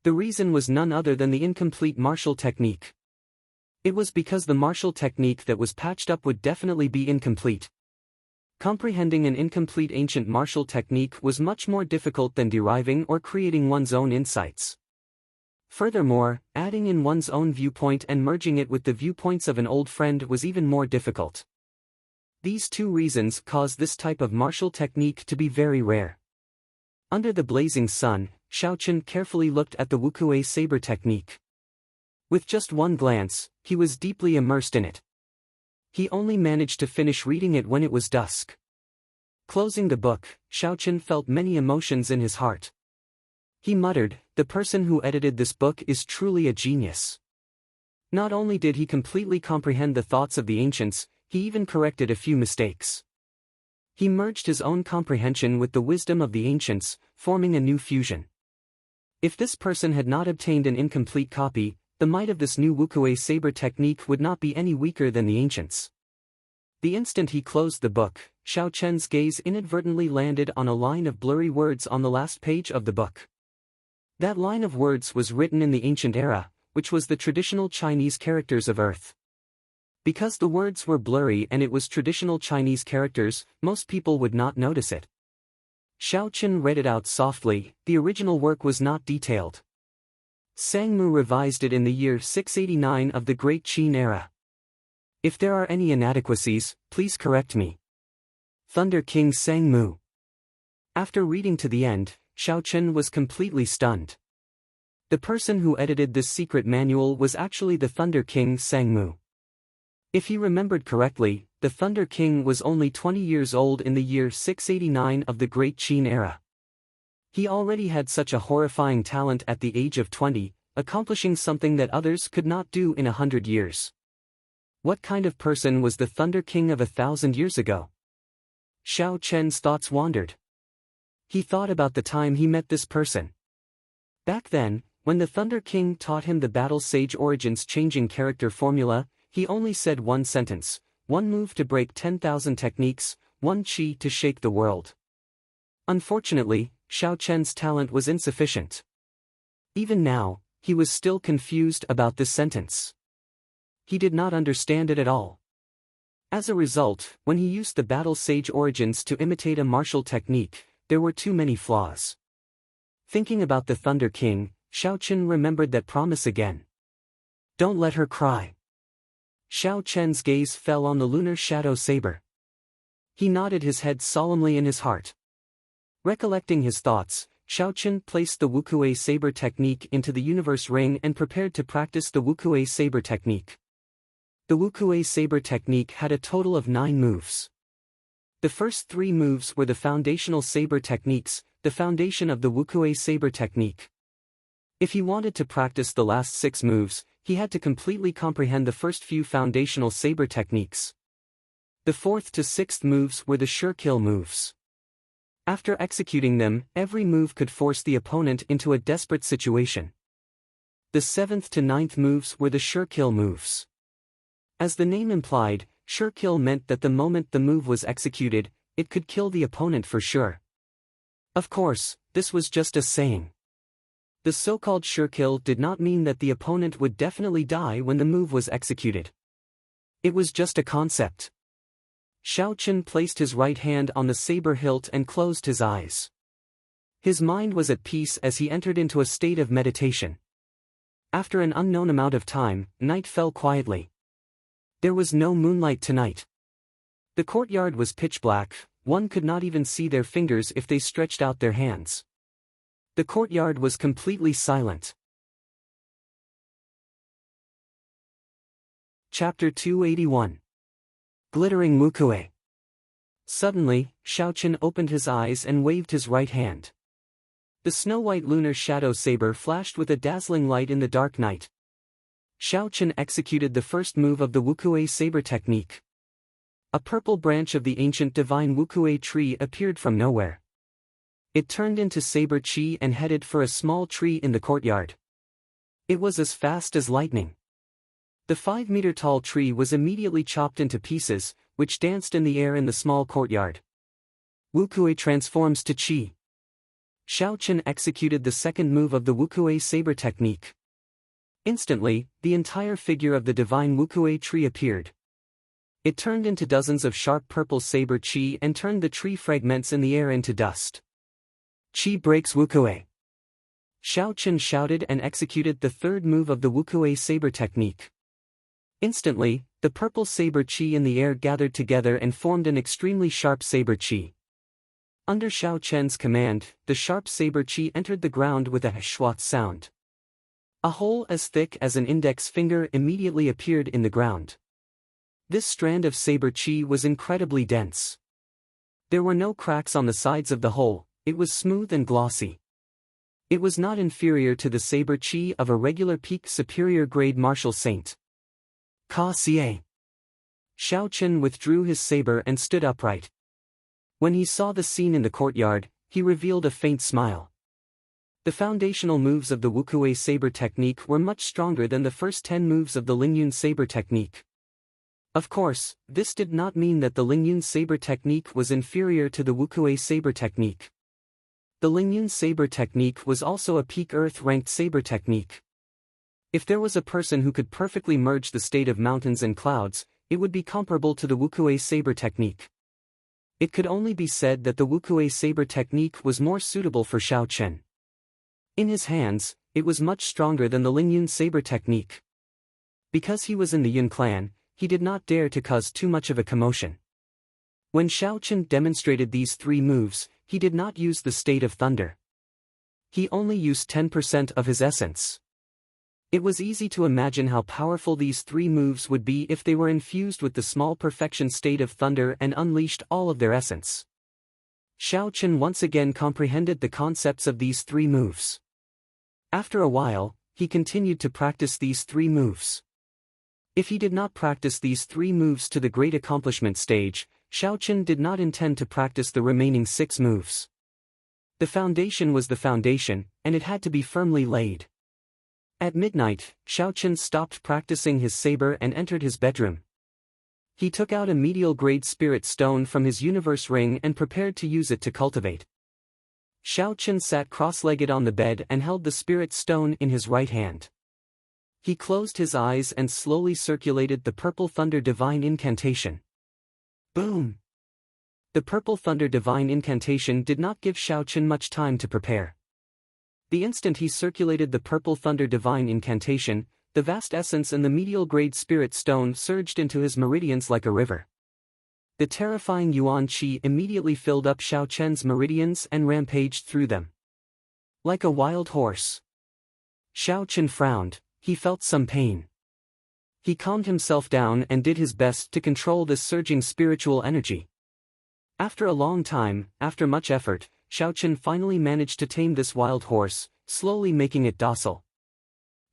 The reason was none other than the incomplete martial technique. It was because the martial technique that was patched up would definitely be incomplete. Comprehending an incomplete ancient martial technique was much more difficult than deriving or creating one's own insights. Furthermore, adding in one's own viewpoint and merging it with the viewpoints of an old friend was even more difficult. These 2 reasons caused this type of martial technique to be very rare. Under the blazing sun, Xiaochen carefully looked at the Wukuei Saber Technique. With just one glance, he was deeply immersed in it. He only managed to finish reading it when it was dusk. Closing the book, Xiaochen felt many emotions in his heart. He muttered, "The person who edited this book is truly a genius." Not only did he completely comprehend the thoughts of the ancients, he even corrected a few mistakes. He merged his own comprehension with the wisdom of the ancients, forming a new fusion. If this person had not obtained an incomplete copy, the might of this new Wukuei Saber Technique would not be any weaker than the ancients. The instant he closed the book, Xiaochen's gaze inadvertently landed on a line of blurry words on the last page of the book. That line of words was written in the ancient era, which was the traditional Chinese characters of Earth. Because the words were blurry and it was traditional Chinese characters, most people would not notice it. Xiaochen read it out softly. The original work was not detailed. Sangmu revised it in the year 689 of the Great Qin era. If there are any inadequacies, please correct me. Thunder King Sangmu. After reading to the end, Xiaochen was completely stunned. The person who edited this secret manual was actually the Thunder King Sangmu. If he remembered correctly, the Thunder King was only 20 years old in the year 689 of the Great Qin era. He already had such a horrifying talent at the age of 20, accomplishing something that others could not do in 100 years. What kind of person was the Thunder King of 1,000 years ago? Xiaochen's thoughts wandered. He thought about the time he met this person. Back then, when the Thunder King taught him the Battle Sage Origins changing character formula, he only said one sentence: 1 move to break 10,000 techniques, 1 chi to shake the world. Unfortunately, Xiaochen's talent was insufficient. Even now, he was still confused about this sentence. He did not understand it at all. As a result, when he used the Battle Sage Origins to imitate a martial technique, there were too many flaws. Thinking about the Thunder King, Xiaochen remembered that promise again. Don't let her cry. Xiaochen's gaze fell on the lunar shadow saber. He nodded his head solemnly in his heart. Recollecting his thoughts, Xiaochen placed the Wukuei Saber Technique into the universe ring and prepared to practice the Wukuei Saber Technique. The Wukuei Saber Technique had a total of 9 moves. The first 3 moves were the foundational saber techniques, the foundation of the Wukuei Saber Technique. If he wanted to practice the last 6 moves, he had to completely comprehend the first few foundational saber techniques. The 4th to 6th moves were the sure kill moves. After executing them, every move could force the opponent into a desperate situation. The 7th to 9th moves were the sure kill moves. As the name implied, sure kill meant that the moment the move was executed, it could kill the opponent for sure. Of course, this was just a saying. The so-called sure kill did not mean that the opponent would definitely die when the move was executed. It was just a concept. Xiaochen placed his right hand on the saber hilt and closed his eyes. His mind was at peace as he entered into a state of meditation. After an unknown amount of time, night fell quietly. There was no moonlight tonight. The courtyard was pitch black. one could not even see their fingers if they stretched out their hands. The courtyard was completely silent. Chapter 281. Glittering Wukue. Suddenly, Xiaochen opened his eyes and waved his right hand. The snow-white lunar shadow saber flashed with a dazzling light in the dark night. Xiaochen executed the first move of the Wukue saber technique. A purple branch of the ancient divine Wukue tree appeared from nowhere. It turned into saber chi and headed for a small tree in the courtyard. It was as fast as lightning. The 5-meter-tall tree was immediately chopped into pieces, which danced in the air in the small courtyard. Wukue transforms to chi. Xiaochen executed the second move of the Wukue saber technique. Instantly, the entire figure of the divine Wukue tree appeared. It turned into dozens of sharp purple saber chi and turned the tree fragments in the air into dust. Chi breaks Wukue. Xiaochen shouted and executed the third move of the Wukue saber technique. Instantly, the purple saber chi in the air gathered together and formed an extremely sharp saber chi. Under Xiaochen's command, the sharp saber chi entered the ground with a schwat sound. A hole as thick as an index finger immediately appeared in the ground. This strand of saber chi was incredibly dense. There were no cracks on the sides of the hole, it was smooth and glossy. It was not inferior to the saber chi of a regular peak superior grade martial saint. Ka Xie. Xiaochen withdrew his saber and stood upright. When he saw the scene in the courtyard, he revealed a faint smile. The foundational moves of the Wukue saber technique were much stronger than the first 10 moves of the Lingyun saber technique. Of course, this did not mean that the Lingyun saber technique was inferior to the Wukue saber technique. The Lingyun saber technique was also a peak earth-ranked saber technique. If there was a person who could perfectly merge the state of mountains and clouds, it would be comparable to the Wukue saber technique. It could only be said that the Wukue saber technique was more suitable for Xiaochen. In his hands, it was much stronger than the Lingyun saber technique. Because he was in the Yun clan, he did not dare to cause too much of a commotion. When Xiaochen demonstrated these 3 moves, he did not use the state of thunder. He only used 10% of his essence. It was easy to imagine how powerful these 3 moves would be if they were infused with the small perfection state of thunder and unleashed all of their essence. Xiaochen once again comprehended the concepts of these 3 moves. After a while, he continued to practice these 3 moves. If he did not practice these 3 moves to the great accomplishment stage, Xiaochen did not intend to practice the remaining 6 moves. The foundation was the foundation, and it had to be firmly laid. At midnight, Xiaochen stopped practicing his saber and entered his bedroom. He took out a medial-grade spirit stone from his universe ring and prepared to use it to cultivate. Xiaochen sat cross-legged on the bed and held the spirit stone in his right hand. He closed his eyes and slowly circulated the purple thunder divine incantation. Boom! The purple thunder divine incantation did not give Xiaochen much time to prepare. The instant he circulated the purple thunder divine incantation, the vast essence and the medial-grade spirit stone surged into his meridians like a river. The terrifying Yuan Qi immediately filled up Xiaochen's meridians and rampaged through them. Like a wild horse. Xiaochen frowned, he felt some pain. He calmed himself down and did his best to control this surging spiritual energy. After a long time, after much effort, Xiaochen finally managed to tame this wild horse, slowly making it docile.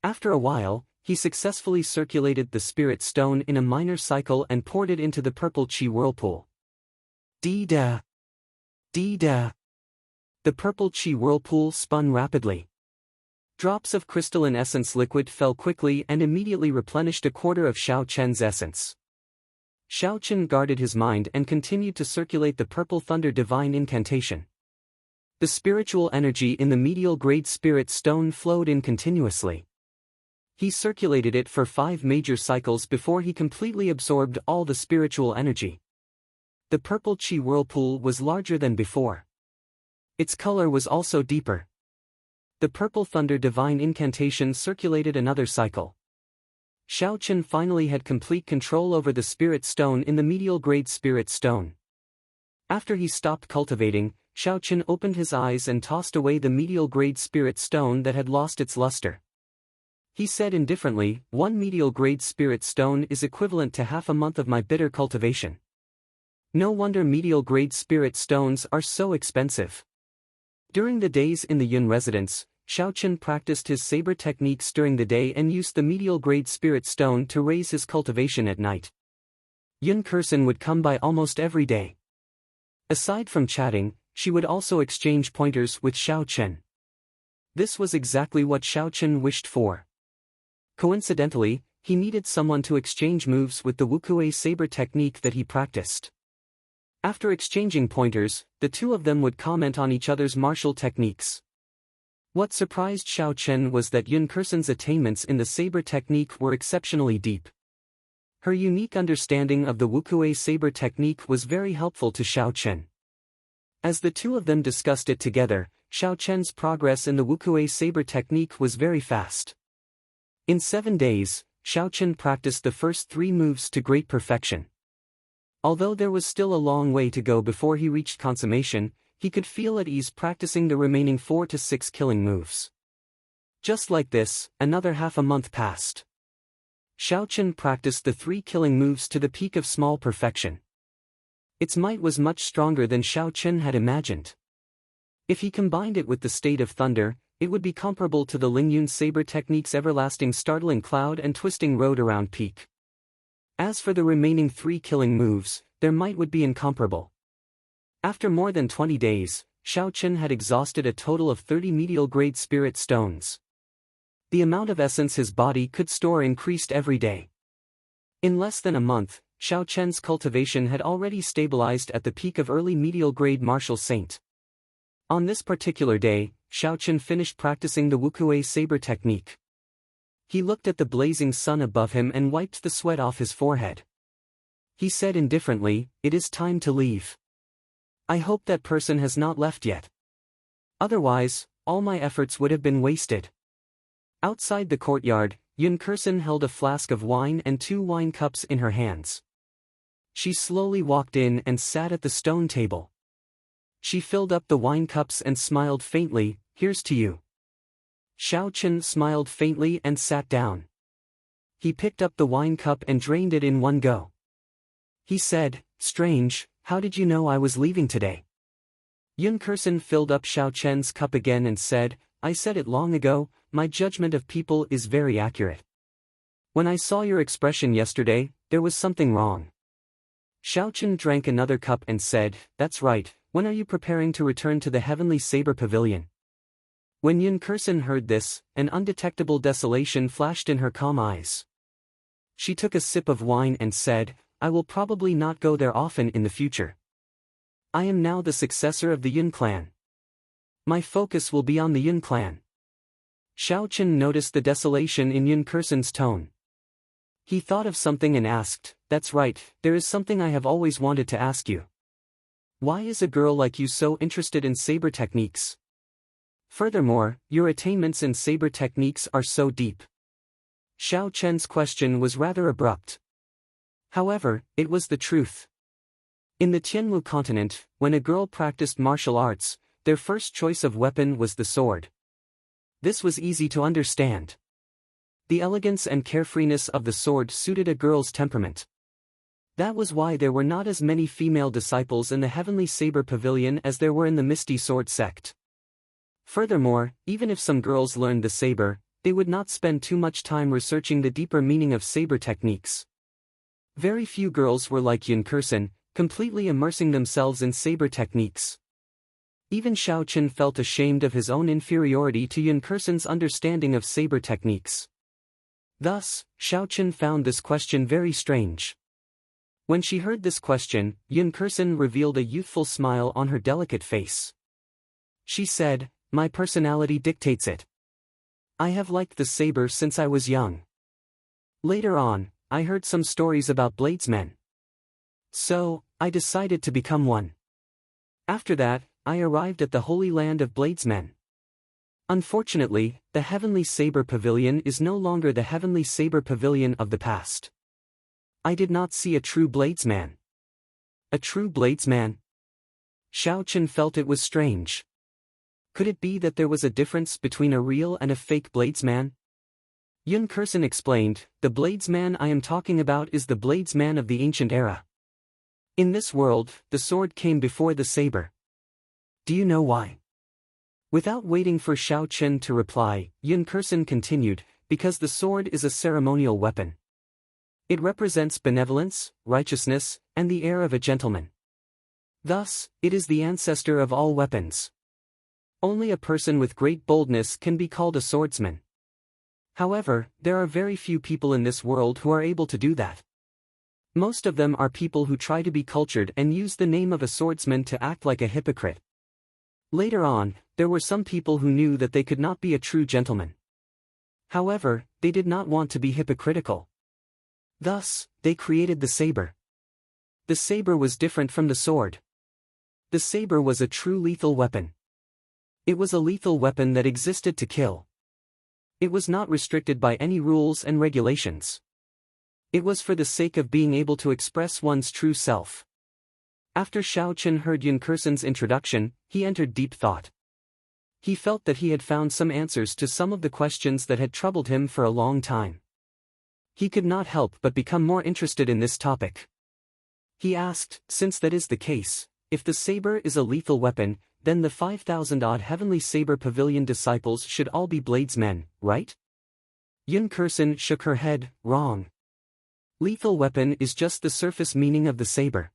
After a while, he successfully circulated the spirit stone in a minor cycle and poured it into the purple chi whirlpool. Dee-da! Dee-da! The purple chi whirlpool spun rapidly. Drops of crystalline essence liquid fell quickly and immediately replenished a quarter of Xiaochen's essence. Xiaochen guarded his mind and continued to circulate the purple thunder divine incantation. The spiritual energy in the medial grade spirit stone flowed in continuously. He circulated it for 5 major cycles before he completely absorbed all the spiritual energy. The purple chi whirlpool was larger than before. Its color was also deeper. The purple thunder divine incantation circulated another cycle. Xiaochen finally had complete control over the spirit stone in the medial grade spirit stone. After he stopped cultivating, Xiaochen opened his eyes and tossed away the medial grade spirit stone that had lost its luster. He said indifferently, "One medial grade spirit stone is equivalent to half a month of my bitter cultivation. No wonder medial grade spirit stones are so expensive." During the days in the Yun residence, Xiaochen practiced his saber techniques during the day and used the medial grade spirit stone to raise his cultivation at night. Yun Kursen would come by almost every day. Aside from chatting, she would also exchange pointers with Xiaochen. This was exactly what Xiaochen wished for. Coincidentally, he needed someone to exchange moves with the Wukue saber technique that he practiced. After exchanging pointers, the two of them would comment on each other's martial techniques. What surprised Xiaochen was that Yun Kursen's attainments in the saber technique were exceptionally deep. Her unique understanding of the Wukue saber technique was very helpful to Xiaochen. As the two of them discussed it together, Xiaochen's progress in the Wukue saber technique was very fast. In 7 days, Xiaochen practiced the first 3 moves to great perfection. Although there was still a long way to go before he reached consummation, he could feel at ease practicing the remaining 4 to 6 killing moves. Just like this, another half a month passed. Xiaochen practiced the 3 killing moves to the peak of small perfection. Its might was much stronger than Xiaochen had imagined. If he combined it with the state of thunder, it would be comparable to the Lingyun saber technique's everlasting startling cloud and twisting road around peak. As for the remaining 3 killing moves, their might would be incomparable. After more than 20 days, Xiaochen had exhausted a total of 30 medial grade spirit stones. The amount of essence his body could store increased every day. In less than a month, Xiaochen's cultivation had already stabilized at the peak of early medial grade martial saint. On this particular day, Xiaochen finished practicing the Wukue saber technique. He looked at the blazing sun above him and wiped the sweat off his forehead. He said indifferently, "It is time to leave. I hope that person has not left yet. Otherwise, all my efforts would have been wasted." Outside the courtyard, Yun Kursen held a flask of wine and 2 wine cups in her hands. She slowly walked in and sat at the stone table. She filled up the wine cups and smiled faintly, "Here's to you." Xiaochen smiled faintly and sat down. He picked up the wine cup and drained it in one go. He said, "Strange, how did you know I was leaving today?" Yun Kursen filled up Xiaochen's cup again and said, "I said it long ago, my judgment of people is very accurate. When I saw your expression yesterday, there was something wrong." Xiaochen drank another cup and said, "That's right, when are you preparing to return to the Heavenly Saber Pavilion?" When Yun Kursen heard this, an undetectable desolation flashed in her calm eyes. She took a sip of wine and said, "I will probably not go there often in the future. I am now the successor of the Yun clan. My focus will be on the Yun clan." Xiaochen noticed the desolation in Yun Kursen's tone. He thought of something and asked, "That's right, there is something I have always wanted to ask you. Why is a girl like you so interested in saber techniques? Furthermore, your attainments in saber techniques are so deep." Xiaochen's question was rather abrupt. However, it was the truth. In the Tianwu continent, when a girl practiced martial arts, their first choice of weapon was the sword. This was easy to understand. The elegance and carefreeness of the sword suited a girl's temperament. That was why there were not as many female disciples in the Heavenly Saber Pavilion as there were in the Misty Sword sect. Furthermore, even if some girls learned the saber, they would not spend too much time researching the deeper meaning of saber techniques. Very few girls were like Yun Kursen, completely immersing themselves in saber techniques. Even Xiaochen felt ashamed of his own inferiority to Yun Kursen's understanding of saber techniques. Thus, Xiaochen found this question very strange. When she heard this question, Yun Kursen revealed a youthful smile on her delicate face. She said, "My personality dictates it. I have liked the saber since I was young. Later on, I heard some stories about bladesmen. So, I decided to become one. After that, I arrived at the Holy Land of Bladesmen. Unfortunately, the Heavenly Saber Pavilion is no longer the Heavenly Saber Pavilion of the past. I did not see a true bladesman." "A true bladesman?" Xiao Chen felt it was strange. Could it be that there was a difference between a real and a fake bladesman? Yun Kursen explained, the bladesman I am talking about is the bladesman of the ancient era. In this world, the sword came before the saber. Do you know why? Without waiting for Xiao Chen to reply, Yun Kursen continued, because the sword is a ceremonial weapon. It represents benevolence, righteousness, and the air of a gentleman. Thus, it is the ancestor of all weapons. Only a person with great boldness can be called a swordsman. However, there are very few people in this world who are able to do that. Most of them are people who try to be cultured and use the name of a swordsman to act like a hypocrite. Later on, there were some people who knew that they could not be a true gentleman. However, they did not want to be hypocritical. Thus, they created the saber. The saber was different from the sword. The saber was a true lethal weapon. It was a lethal weapon that existed to kill. It was not restricted by any rules and regulations. It was for the sake of being able to express one's true self. After Xiao Chen heard Yun Kursen's introduction, he entered deep thought. He felt that he had found some answers to some of the questions that had troubled him for a long time. He could not help but become more interested in this topic. He asked, since that is the case, if the saber is a lethal weapon, then the 5,000-odd Heavenly Saber Pavilion disciples should all be bladesmen, right? Yun Kursen shook her head, wrong. Lethal weapon is just the surface meaning of the saber.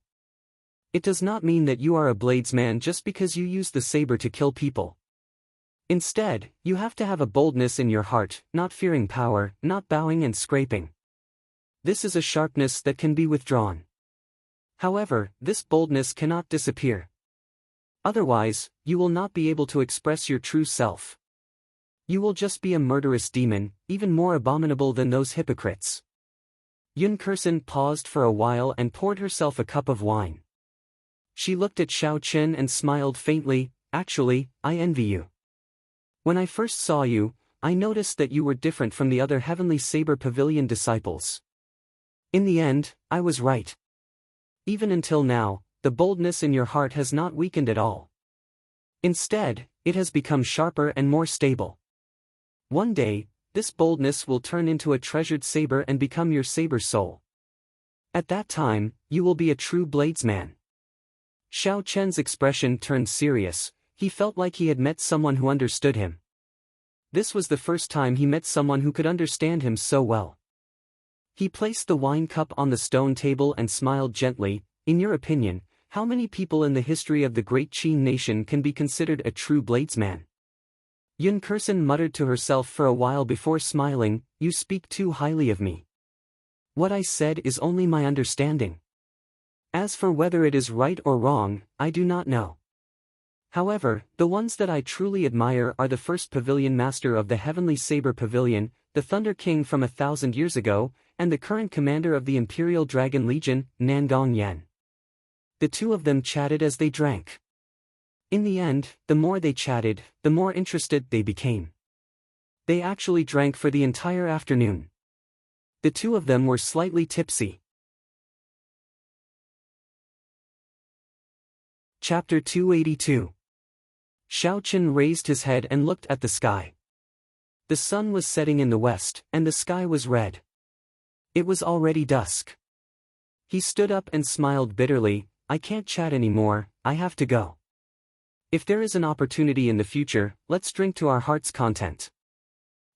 It does not mean that you are a bladesman just because you use the saber to kill people. Instead, you have to have a boldness in your heart, not fearing power, not bowing and scraping. This is a sharpness that can be withdrawn. However, this boldness cannot disappear. Otherwise, you will not be able to express your true self. You will just be a murderous demon, even more abominable than those hypocrites. Yun Kursen paused for a while and poured herself a cup of wine. She looked at Xiao Chen and smiled faintly, actually, I envy you. When I first saw you, I noticed that you were different from the other Heavenly Saber Pavilion disciples. In the end, I was right. Even until now, the boldness in your heart has not weakened at all. Instead, it has become sharper and more stable. One day, this boldness will turn into a treasured saber and become your saber soul. At that time, you will be a true bladesman. Xiao Chen's expression turned serious. He felt like he had met someone who understood him. This was the first time he met someone who could understand him so well. He placed the wine cup on the stone table and smiled gently. In your opinion, how many people in the history of the great Qin nation can be considered a true bladesman? Yun Kursen muttered to herself for a while before smiling, you speak too highly of me. What I said is only my understanding. As for whether it is right or wrong, I do not know. However, the ones that I truly admire are the first pavilion master of the Heavenly Saber Pavilion, the Thunder King from 1,000 years ago, and the current commander of the Imperial Dragon Legion, Nangong Yan. The two of them chatted as they drank. In the end, the more they chatted, the more interested they became. They actually drank for the entire afternoon. The two of them were slightly tipsy. Chapter 282. Xiao Chen raised his head and looked at the sky. The sun was setting in the west, and the sky was red. It was already dusk. He stood up and smiled bitterly, I can't chat anymore, I have to go. If there is an opportunity in the future, let's drink to our heart's content.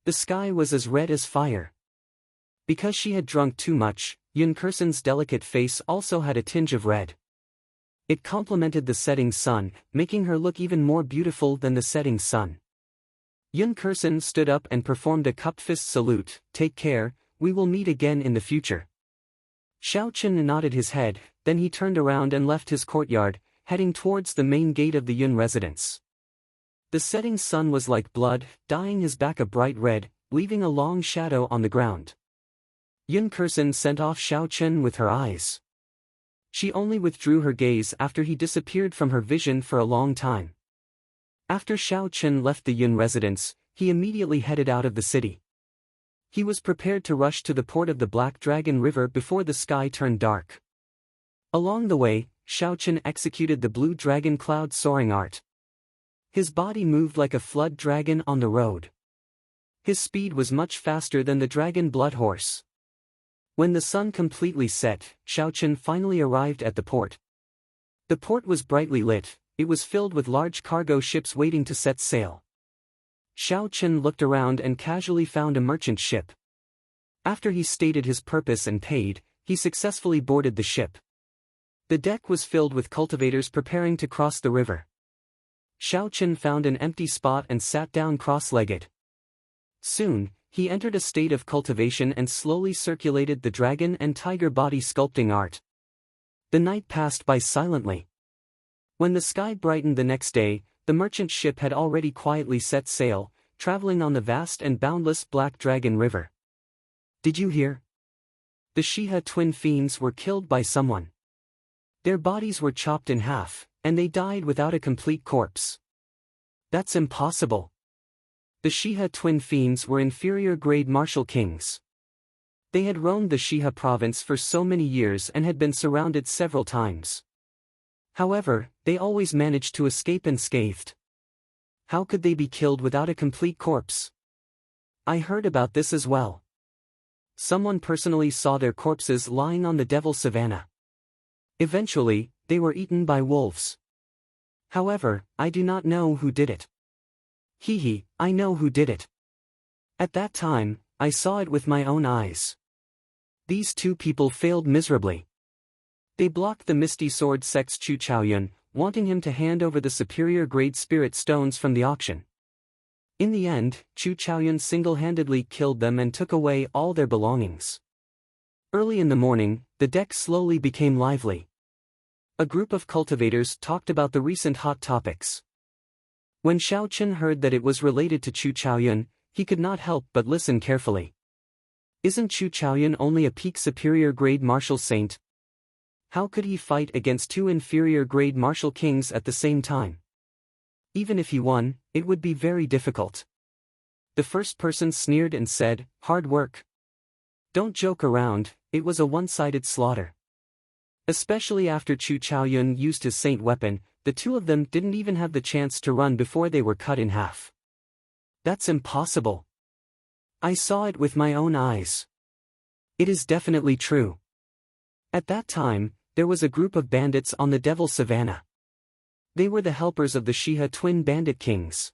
The sky was as red as fire. Because she had drunk too much, Yun Kursen's delicate face also had a tinge of red. It complemented the setting sun, making her look even more beautiful than the setting sun. Yun Kursen stood up and performed a cup fist salute, take care, we will meet again in the future. Xiao Chen nodded his head, then he turned around and left his courtyard, heading towards the main gate of the Yun residence. The setting sun was like blood, dyeing his back a bright red, leaving a long shadow on the ground. Yun Kursen sent off Xiao Chen with her eyes. She only withdrew her gaze after he disappeared from her vision for a long time. After Xiao Chen left the Yun residence, he immediately headed out of the city. He was prepared to rush to the port of the Black Dragon River before the sky turned dark. Along the way, Xiaochen executed the blue dragon cloud soaring art. His body moved like a flood dragon on the road. His speed was much faster than the dragon blood horse. When the sun completely set, Xiaochen finally arrived at the port. The port was brightly lit, it was filled with large cargo ships waiting to set sail. Xiaochen looked around and casually found a merchant ship. After he stated his purpose and paid, he successfully boarded the ship. The deck was filled with cultivators preparing to cross the river. Xiaochen found an empty spot and sat down cross-legged. Soon, he entered a state of cultivation and slowly circulated the dragon and tiger body sculpting art. The night passed by silently. When the sky brightened the next day, the merchant ship had already quietly set sail, traveling on the vast and boundless Black Dragon River. Did you hear? The Shiha twin fiends were killed by someone. Their bodies were chopped in half, and they died without a complete corpse. That's impossible. The Shiha twin fiends were inferior-grade martial kings. They had roamed the Shiha province for so many years and had been surrounded several times. However, they always managed to escape unscathed. How could they be killed without a complete corpse? I heard about this as well. Someone personally saw their corpses lying on the Devil Savannah. Eventually, they were eaten by wolves. However, I do not know who did it. I know who did it. At that time, I saw it with my own eyes. These two people failed miserably. They blocked the Misty Sword Sect's Chu Chaoyun, wanting him to hand over the superior-grade spirit stones from the auction. In the end, Chu Chaoyun single-handedly killed them and took away all their belongings. Early in the morning, the deck slowly became lively. A group of cultivators talked about the recent hot topics. When Xiaochen heard that it was related to Chu Chaoyun, he could not help but listen carefully. Isn't Chu Chaoyun only a peak superior-grade martial saint? How could he fight against two inferior-grade martial kings at the same time? Even if he won, it would be very difficult. The first person sneered and said, "Hard work. Don't joke around, it was a one-sided slaughter." Especially after Chu Chaoyun used his saint weapon, the two of them didn't even have the chance to run before they were cut in half. That's impossible. I saw it with my own eyes. It is definitely true. At that time, there was a group of bandits on the Devil Savannah. They were the helpers of the Shiha twin bandit kings.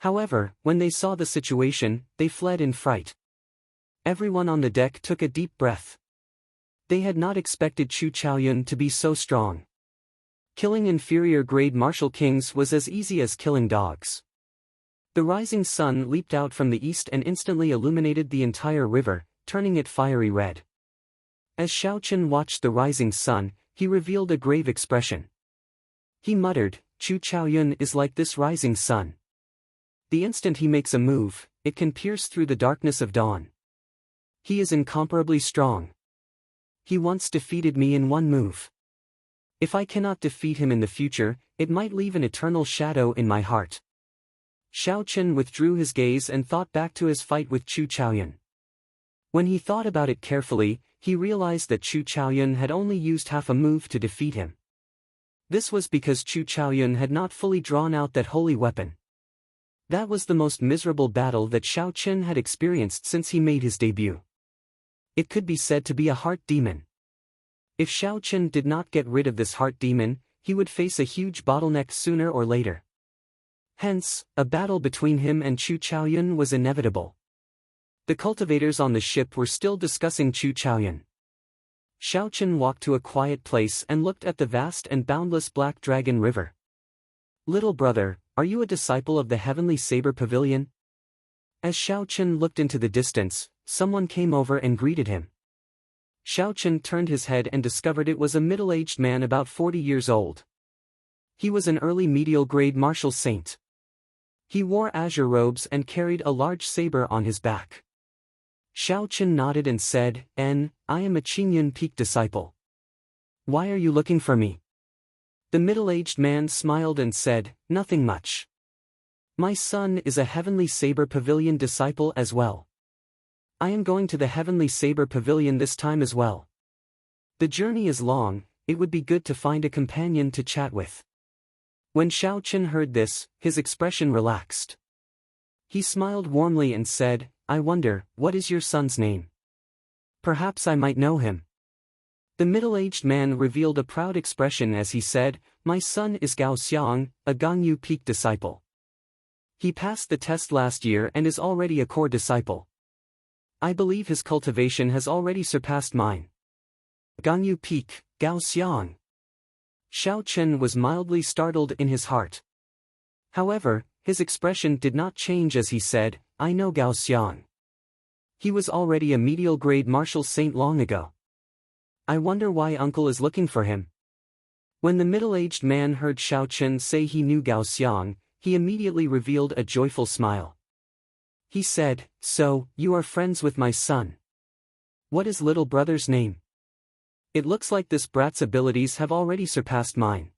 However, when they saw the situation, they fled in fright. Everyone on the deck took a deep breath. They had not expected Chu Chaoyun to be so strong. Killing inferior-grade martial kings was as easy as killing dogs. The rising sun leaped out from the east and instantly illuminated the entire river, turning it fiery red. As Xiaochen watched the rising sun, he revealed a grave expression. He muttered, "Chu Chaoyun is like this rising sun. The instant he makes a move, it can pierce through the darkness of dawn. He is incomparably strong. He once defeated me in one move. If I cannot defeat him in the future, it might leave an eternal shadow in my heart." Xiaochen withdrew his gaze and thought back to his fight with Chu Chaoyun. When he thought about it carefully, he realized that Chu Chaoyun had only used half a move to defeat him. This was because Chu Chaoyun had not fully drawn out that holy weapon. That was the most miserable battle that Xiaochen had experienced since he made his debut. It could be said to be a heart demon. If Xiaochen did not get rid of this heart demon, he would face a huge bottleneck sooner or later. Hence, a battle between him and Chu Chaoyun was inevitable. The cultivators on the ship were still discussing Chu Chaoyun. Xiaochen walked to a quiet place and looked at the vast and boundless Black Dragon River. "Little brother, are you a disciple of the Heavenly Saber Pavilion?" As Xiaochen looked into the distance, someone came over and greeted him. Xiaochen turned his head and discovered it was a middle-aged man about 40 years old. He was an early medial-grade martial saint. He wore azure robes and carried a large saber on his back. Xiaochen nodded and said, I am a Qingyun Peak disciple. Why are you looking for me?" The middle-aged man smiled and said, "Nothing much. My son is a Heavenly Saber Pavilion disciple as well. I am going to the Heavenly Saber Pavilion this time as well. The journey is long, it would be good to find a companion to chat with. When Xiao Chen heard this, his expression relaxed. He smiled warmly and said, I wonder, what is your son's name? Perhaps I might know him. The middle-aged man revealed a proud expression as he said, My son is Gao Xiang, a Gangyu Peak disciple. He passed the test last year and is already a core disciple. I believe his cultivation has already surpassed mine. Gangyu Peak, Gao Xiang. Xiao Chen was mildly startled in his heart. However, his expression did not change as he said, I know Gao Xiang. He was already a medial grade martial saint long ago. I wonder why uncle is looking for him. When the middle-aged man heard Xiao Chen say he knew Gao Xiang, he immediately revealed a joyful smile. He said, So, you are friends with my son. What is little brother's name? It looks like this brat's abilities have already surpassed mine.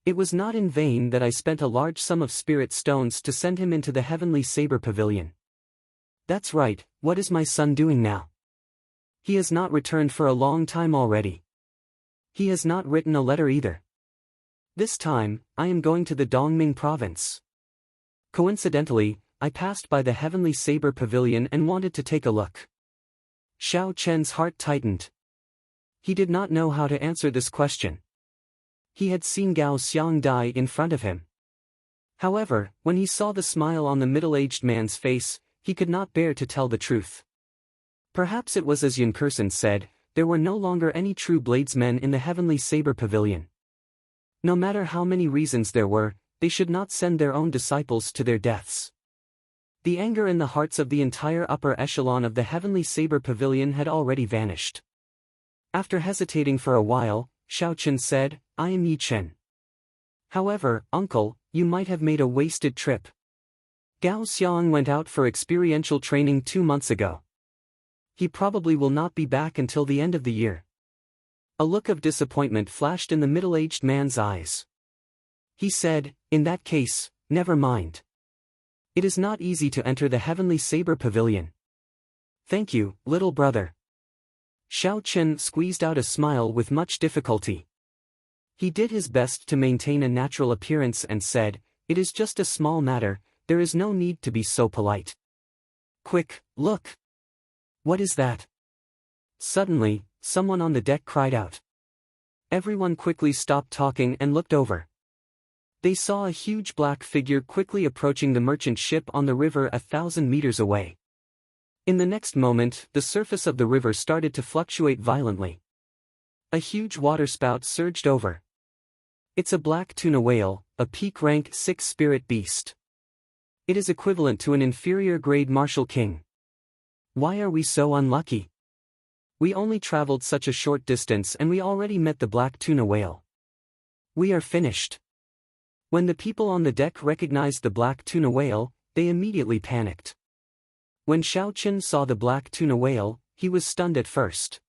It was not in vain that I spent a large sum of spirit stones to send him into the heavenly saber pavilion. That's right, what is my son doing now? He has not returned for a long time already. He has not written a letter either. This time, I am going to the Dongming province. Coincidentally, I passed by the heavenly saber pavilion and wanted to take a look. Xiao Chen's heart tightened. He did not know how to answer this question. He had seen Gao Xiang die in front of him. However, when he saw the smile on the middle-aged man's face, he could not bear to tell the truth. Perhaps it was as Yun Kursen said, there were no longer any true bladesmen in the heavenly saber pavilion. No matter how many reasons there were, they should not send their own disciples to their deaths. The anger in the hearts of the entire upper echelon of the heavenly saber pavilion had already vanished. After hesitating for a while, Xiao Chen said, I am Yi Chen. However, uncle, you might have made a wasted trip. Gao Xiang went out for experiential training 2 months ago. He probably will not be back until the end of the year. A look of disappointment flashed in the middle-aged man's eyes. He said, in that case, never mind. It is not easy to enter the heavenly saber pavilion. Thank you, little brother. Xiao Chen squeezed out a smile with much difficulty. He did his best to maintain a natural appearance and said, it is just a small matter, there is no need to be so polite. Quick, look! What is that? Suddenly, someone on the deck cried out. Everyone quickly stopped talking and looked over. They saw a huge black figure quickly approaching the merchant ship on the river 1,000 meters away. In the next moment, the surface of the river started to fluctuate violently. A huge waterspout surged over. It's a black tuna whale, a peak rank 6 spirit beast. It is equivalent to an inferior grade martial king. Why are we so unlucky? We only traveled such a short distance and we already met the black tuna whale. We are finished. When the people on the deck recognized the black tuna whale, they immediately panicked. When Xiao Chen saw the black tuna whale, he was stunned at first.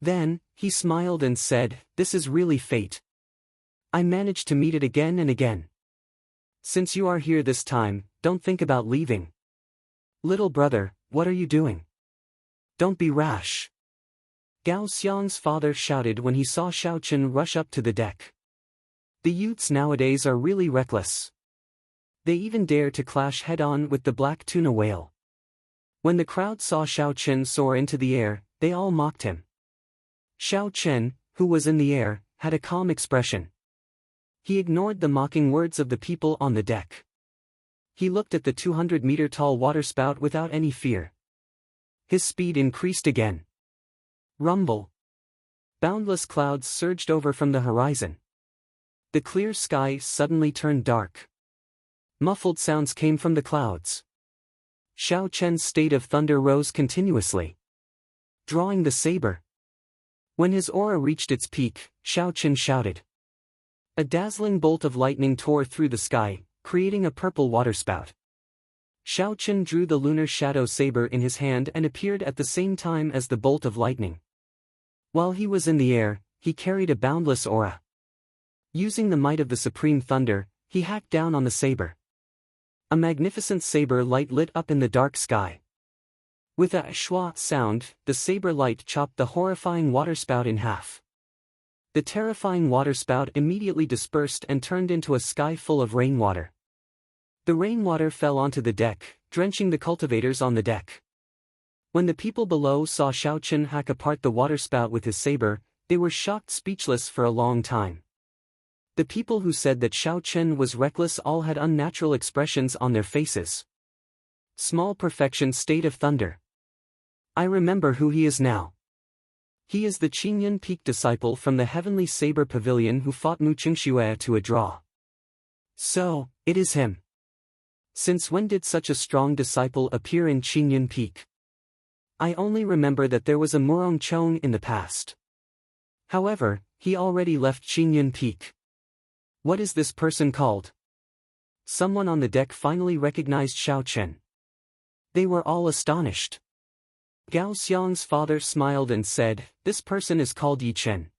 Then, he smiled and said, this is really fate. I managed to meet it again and again. Since you are here this time, don't think about leaving. Little brother, what are you doing? Don't be rash. Gao Xiang's father shouted when he saw Xiao Chen rush up to the deck. The youths nowadays are really reckless. They even dare to clash head-on with the black tuna whale. When the crowd saw Xiao Chen soar into the air, they all mocked him. Xiao Chen, who was in the air, had a calm expression. He ignored the mocking words of the people on the deck. He looked at the 200-meter-tall waterspout without any fear. His speed increased again. Rumble. Boundless clouds surged over from the horizon. The clear sky suddenly turned dark. Muffled sounds came from the clouds. Xiao Chen's state of thunder rose continuously. Drawing the saber. When his aura reached its peak, Xiao Chen shouted. A dazzling bolt of lightning tore through the sky, creating a purple waterspout. Xiao Chen drew the lunar shadow saber in his hand and appeared at the same time as the bolt of lightning. While he was in the air, he carried a boundless aura. Using the might of the supreme thunder, he hacked down on the saber. A magnificent saber light lit up in the dark sky. With a schwa sound, the saber light chopped the horrifying waterspout in half. The terrifying waterspout immediately dispersed and turned into a sky full of rainwater. The rainwater fell onto the deck, drenching the cultivators on the deck. When the people below saw Xiao Chen hack apart the waterspout with his saber, they were shocked speechless for a long time. The people who said that Xiao Chen was reckless all had unnatural expressions on their faces. Small perfection state of thunder. I remember who he is now. He is the Qingyun Peak disciple from the Heavenly Saber Pavilion who fought Mu Qingxue to a draw. So, it is him. Since when did such a strong disciple appear in Qingyun Peak? I only remember that there was a Murong Chong in the past. However, he already left Qingyun Peak. What is this person called? Someone on the deck finally recognized Xiao Chen. They were all astonished. Gao Xiang's father smiled and said, "This person is called Yi Chen.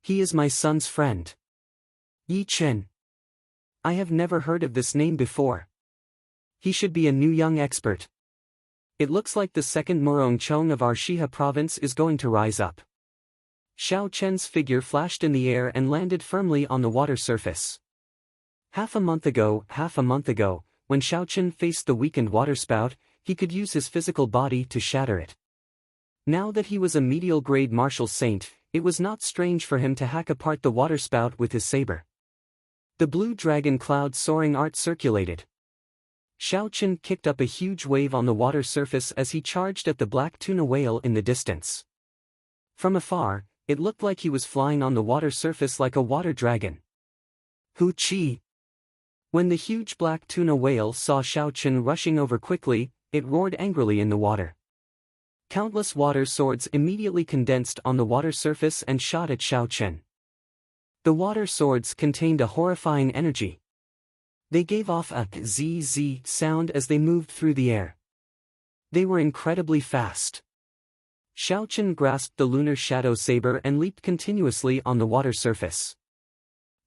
He is my son's friend." Yi Chen. I have never heard of this name before. He should be a new young expert. It looks like the second Murong Chong of our Shihe province is going to rise up. Xiao Chen's figure flashed in the air and landed firmly on the water surface. Half a month ago, when Xiao Chen faced the weakened waterspout, he could use his physical body to shatter it. Now that he was a medial-grade martial saint, it was not strange for him to hack apart the waterspout with his saber. The blue dragon cloud soaring art circulated. Xiao Chen kicked up a huge wave on the water surface as he charged at the black tuna whale in the distance. From afar, it looked like he was flying on the water surface like a water dragon. Hu Qi! When the huge black tuna whale saw Xiao Chen rushing over quickly, it roared angrily in the water. Countless water swords immediately condensed on the water surface and shot at Xiao Chen. The water swords contained a horrifying energy. They gave off a zzz sound as they moved through the air. They were incredibly fast. Xiao Chen grasped the lunar shadow saber and leaped continuously on the water surface.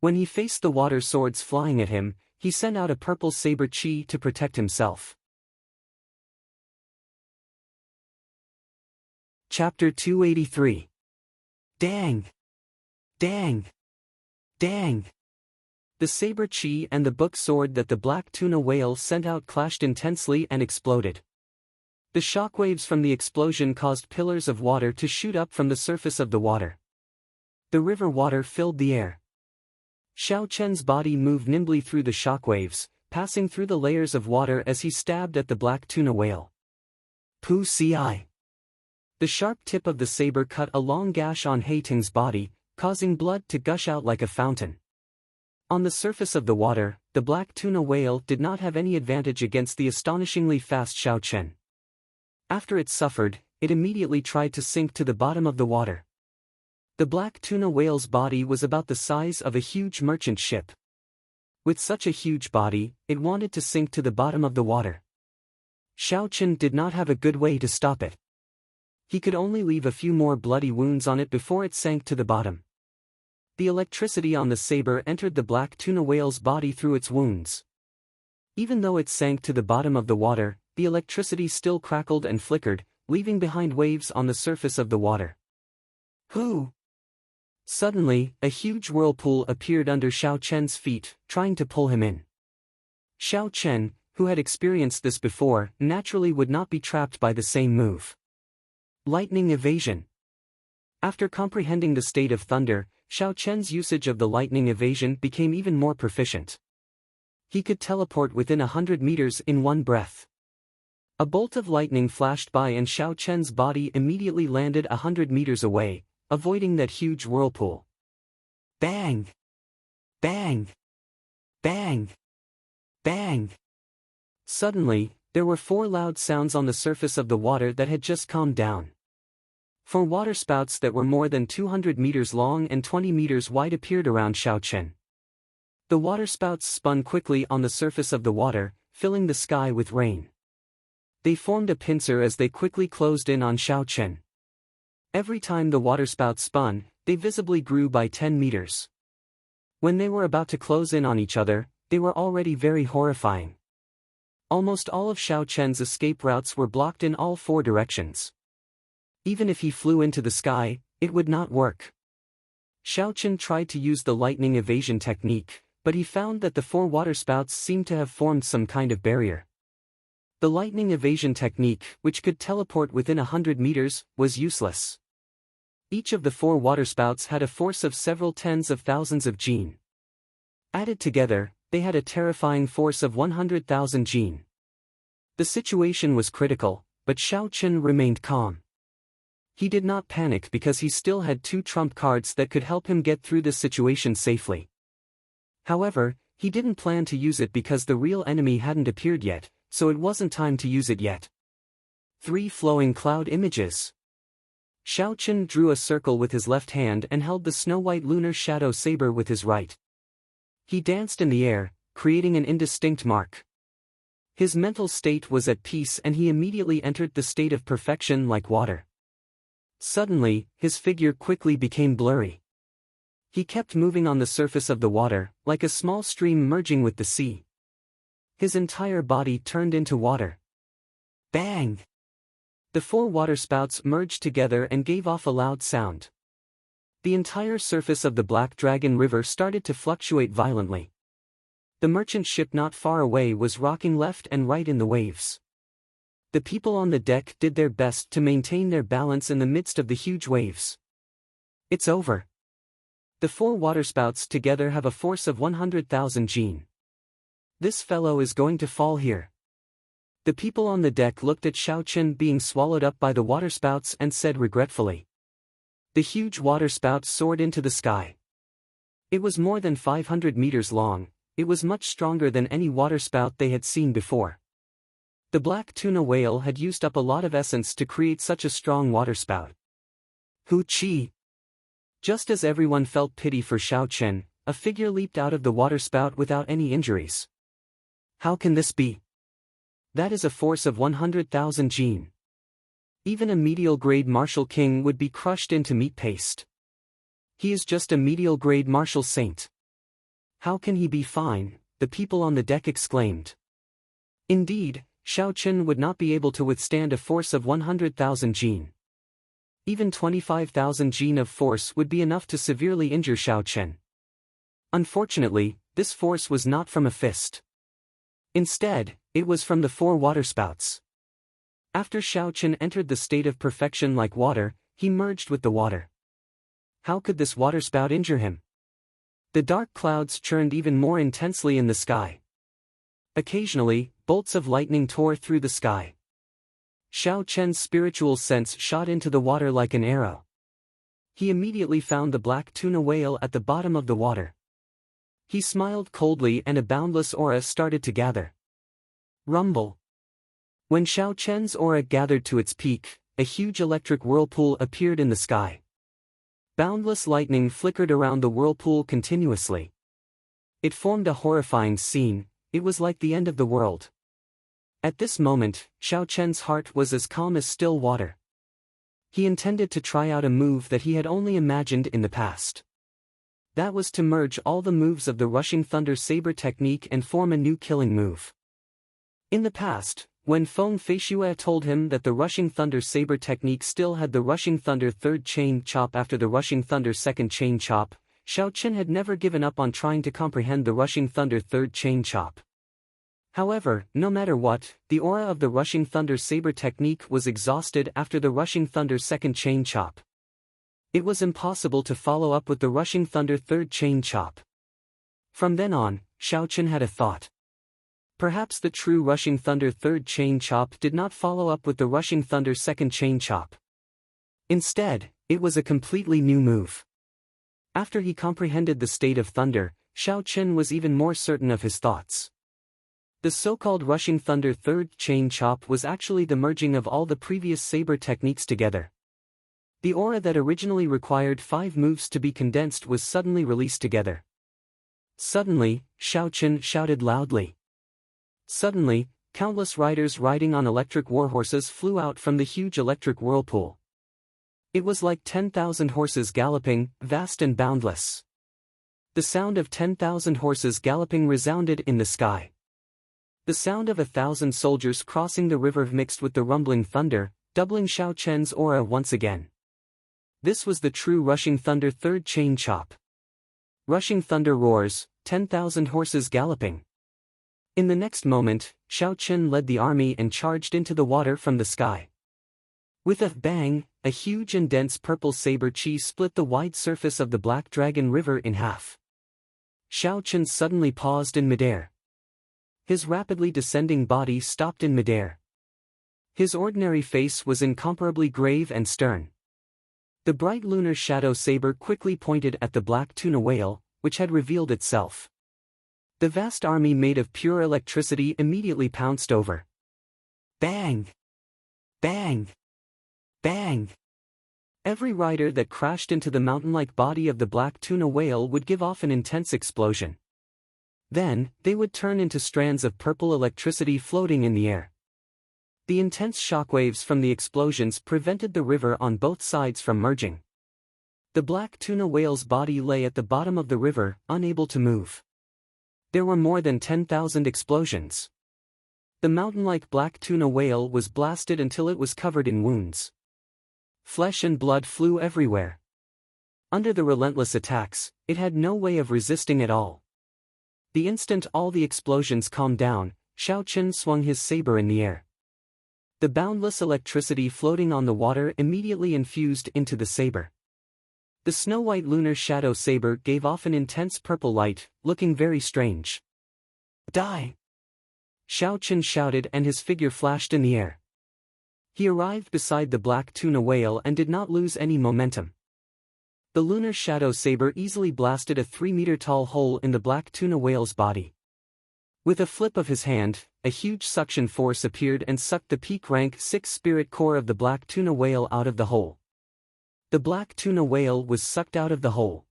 When he faced the water swords flying at him, he sent out a purple saber chi to protect himself. Chapter 283. Dang! Dang! Dang! The saber chi and the book sword that the black tuna whale sent out clashed intensely and exploded. The shockwaves from the explosion caused pillars of water to shoot up from the surface of the water. The river water filled the air. Xiao Chen's body moved nimbly through the shockwaves, passing through the layers of water as he stabbed at the black tuna whale. Pu Ci. The sharp tip of the saber cut a long gash on Heiting's body, causing blood to gush out like a fountain. On the surface of the water, the black tuna whale did not have any advantage against the astonishingly fast Xiao Chen. After it suffered, it immediately tried to sink to the bottom of the water. The black tuna whale's body was about the size of a huge merchant ship. With such a huge body, it wanted to sink to the bottom of the water. Xiao Chen did not have a good way to stop it. He could only leave a few more bloody wounds on it before it sank to the bottom. The electricity on the saber entered the black tuna whale's body through its wounds. Even though it sank to the bottom of the water, the electricity still crackled and flickered, leaving behind waves on the surface of the water. Who? Suddenly, a huge whirlpool appeared under Xiao Chen's feet, trying to pull him in. Xiao Chen, who had experienced this before, naturally would not be trapped by the same move. Lightning evasion. After comprehending the state of thunder, Xiao Chen's usage of the lightning evasion became even more proficient. He could teleport within 100 meters in one breath. A bolt of lightning flashed by and Xiao Chen's body immediately landed 100 meters away, avoiding that huge whirlpool. Bang! Bang! Bang! Bang! Suddenly, there were 4 loud sounds on the surface of the water that had just calmed down. 4 waterspouts that were more than 200 meters long and 20 meters wide appeared around Xiao Chen. The waterspouts spun quickly on the surface of the water, filling the sky with rain. They formed a pincer as they quickly closed in on Xiao Chen. Every time the waterspouts spun, they visibly grew by 10 meters. When they were about to close in on each other, they were already very horrifying. Almost all of Xiao Chen's escape routes were blocked in all 4 directions. Even if he flew into the sky, it would not work. Xiao Chen tried to use the lightning evasion technique, but he found that the four waterspouts seemed to have formed some kind of barrier. The lightning evasion technique, which could teleport within 100 meters, was useless. Each of the four waterspouts had a force of several tens of thousands of jin. Added together, they had a terrifying force of 100,000 jin. The situation was critical, but Xiao Chen remained calm. He did not panic because he still had two trump cards that could help him get through this situation safely. However, he didn't plan to use it because the real enemy hadn't appeared yet, so it wasn't time to use it yet. 3 flowing cloud images. Xiao Chen drew a circle with his left hand and held the snow-white lunar shadow saber with his right. He danced in the air, creating an indistinct mark. His mental state was at peace and he immediately entered the state of perfection like water. Suddenly, his figure quickly became blurry. He kept moving on the surface of the water, like a small stream merging with the sea. His entire body turned into water. Bang! The 4 waterspouts merged together and gave off a loud sound. The entire surface of the Black Dragon River started to fluctuate violently. The merchant ship not far away was rocking left and right in the waves. The people on the deck did their best to maintain their balance in the midst of the huge waves. It's over. The 4 waterspouts together have a force of 100,000 jin. This fellow is going to fall here. The people on the deck looked at Xiao Chen being swallowed up by the waterspouts and said regretfully. The huge waterspout soared into the sky. It was more than 500 meters long. It was much stronger than any waterspout they had seen before. The black tuna whale had used up a lot of essence to create such a strong waterspout. Hu Chi! Just as everyone felt pity for Xiao Chen, a figure leaped out of the waterspout without any injuries. How can this be? That is a force of 100,000 jin. Even a medial-grade martial king would be crushed into meat paste. He is just a medial-grade martial saint. How can he be fine? The people on the deck exclaimed. Indeed, Xiao Chen would not be able to withstand a force of 100,000 jin. Even 25,000 jin of force would be enough to severely injure Xiao Chen. Unfortunately, this force was not from a fist. Instead, it was from the 4 waterspouts. After Xiao Chen entered the state of perfection like water, he merged with the water. How could this waterspout injure him? The dark clouds churned even more intensely in the sky. Occasionally, bolts of lightning tore through the sky. Xiao Chen's spiritual sense shot into the water like an arrow. He immediately found the black tuna whale at the bottom of the water. He smiled coldly and a boundless aura started to gather. Rumble. When Xiao Chen's aura gathered to its peak, a huge electric whirlpool appeared in the sky. Boundless lightning flickered around the whirlpool continuously. It formed a horrifying scene. It was like the end of the world. At this moment, Xiao Chen's heart was as calm as still water. He intended to try out a move that he had only imagined in the past. That was to merge all the moves of the Rushing Thunder Saber technique and form a new killing move. In the past, when Feng Feishue told him that the Rushing Thunder Saber technique still had the Rushing Thunder third chain chop after the Rushing Thunder second chain chop, Xiao Chen had never given up on trying to comprehend the Rushing Thunder third chain chop. However, no matter what, the aura of the Rushing Thunder Saber technique was exhausted after the Rushing Thunder second chain chop. It was impossible to follow up with the Rushing Thunder third chain chop. From then on, Xiao Chen had a thought. Perhaps the true Rushing Thunder third chain chop did not follow up with the Rushing Thunder second chain chop. Instead, it was a completely new move. After he comprehended the state of thunder, Xiao Chen was even more certain of his thoughts. The so-called Rushing Thunder third chain chop was actually the merging of all the previous saber techniques together. The aura that originally required 5 moves to be condensed was suddenly released together. Suddenly, Xiao Chen shouted loudly. Suddenly, countless riders riding on electric warhorses flew out from the huge electric whirlpool. It was like 10,000 horses galloping, vast and boundless. The sound of 10,000 horses galloping resounded in the sky. The sound of 1,000 soldiers crossing the river mixed with the rumbling thunder, doubling Xiao Chen's aura once again. This was the true Rushing Thunder third chain chop. Rushing Thunder roars, 10,000 horses galloping. In the next moment, Shao Chen led the army and charged into the water from the sky. With a bang, a huge and dense purple saber chi split the wide surface of the Black Dragon River in half. Shao Chen suddenly paused in midair. His rapidly descending body stopped in midair. His ordinary face was incomparably grave and stern. The bright lunar shadow saber quickly pointed at the black tuna whale, which had revealed itself. The vast army made of pure electricity immediately pounced over. Bang! Bang! Bang! Every rider that crashed into the mountain-like body of the black tuna whale would give off an intense explosion. Then, they would turn into strands of purple electricity floating in the air. The intense shockwaves from the explosions prevented the river on both sides from merging. The black tuna whale's body lay at the bottom of the river, unable to move. There were more than 10,000 explosions. The mountain-like black tuna whale was blasted until it was covered in wounds. Flesh and blood flew everywhere. Under the relentless attacks, it had no way of resisting at all. The instant all the explosions calmed down, Shao Chen swung his saber in the air. The boundless electricity floating on the water immediately infused into the saber. The snow-white lunar shadow saber gave off an intense purple light, looking very strange. Die! Shao Chen shouted and his figure flashed in the air. He arrived beside the black tuna whale and did not lose any momentum. The lunar shadow saber easily blasted a 3-meter-tall hole in the black tuna whale's body. With a flip of his hand, a huge suction force appeared and sucked the peak rank 6 spirit core of the black tuna whale out of the hole. The black tuna whale was sucked out of the hole.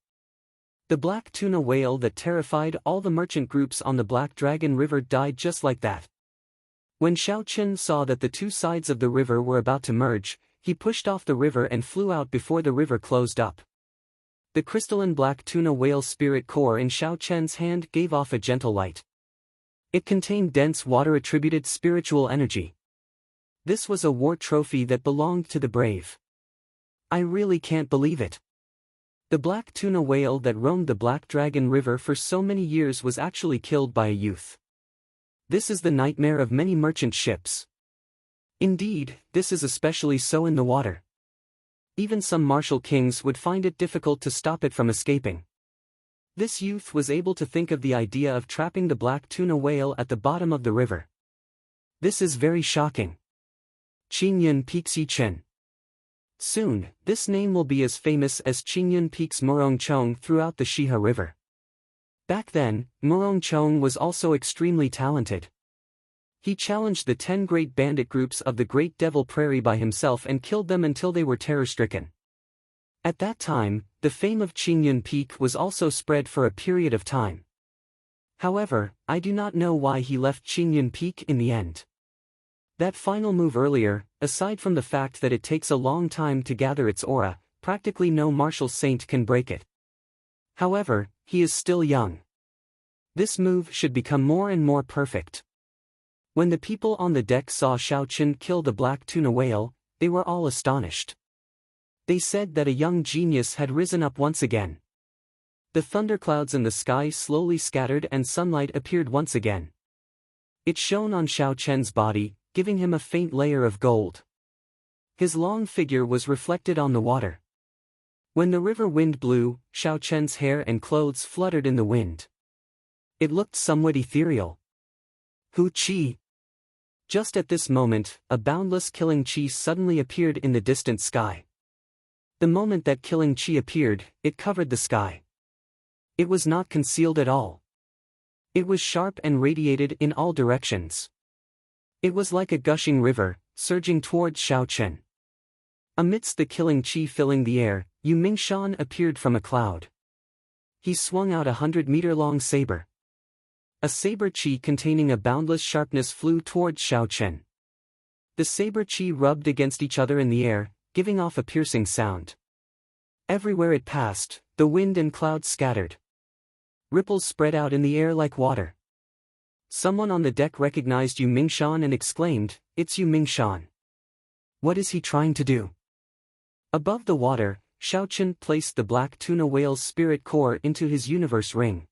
The black tuna whale that terrified all the merchant groups on the Black Dragon River died just like that. When Shao Chen saw that the two sides of the river were about to merge, he pushed off the river and flew out before the river closed up. The crystalline black tuna whale spirit core in Shao Chen's hand gave off a gentle light. It contained dense water-attributed spiritual energy. This was a war trophy that belonged to the brave. I really can't believe it. The black tuna whale that roamed the Black Dragon River for so many years was actually killed by a youth. This is the nightmare of many merchant ships. Indeed, this is especially so in the water. Even some martial kings would find it difficult to stop it from escaping. This youth was able to think of the idea of trapping the black tuna whale at the bottom of the river. This is very shocking. Qingyun Pixi Chen. Soon, this name will be as famous as Qingyun Peak's Murong Chong throughout the Shihe River. Back then, Murong Chong was also extremely talented. He challenged the 10 great bandit groups of the Great Devil Prairie by himself and killed them until they were terror-stricken. At that time, the fame of Qingyun Peak was also spread for a period of time. However, I do not know why he left Qingyun Peak in the end. That final move earlier, aside from the fact that it takes a long time to gather its aura, practically no martial saint can break it. However, he is still young. This move should become more and more perfect. When the people on the deck saw Shao Chen kill the black tuna whale, they were all astonished. They said that a young genius had risen up once again. The thunderclouds in the sky slowly scattered and sunlight appeared once again. It shone on Shao Chen's body, giving him a faint layer of gold. His long figure was reflected on the water. When the river wind blew, Shao Chen's hair and clothes fluttered in the wind. It looked somewhat ethereal. Hu Qi. Just at this moment, a boundless killing chi suddenly appeared in the distant sky. The moment that killing chi appeared, it covered the sky. It was not concealed at all. It was sharp and radiated in all directions. It was like a gushing river, surging towards Shao Chen. Amidst the killing chi filling the air, Yu Mingshan appeared from a cloud. He swung out 100-meter-long saber. A saber chi containing a boundless sharpness flew towards Shao Chen. The saber chi rubbed against each other in the air, giving off a piercing sound. Everywhere it passed, the wind and clouds scattered. Ripples spread out in the air like water. Someone on the deck recognized Yu Mingshan and exclaimed, "It's Yu Mingshan. What is he trying to do?" Above the water, Xiao Chen placed the black tuna whale's spirit core into his universe ring.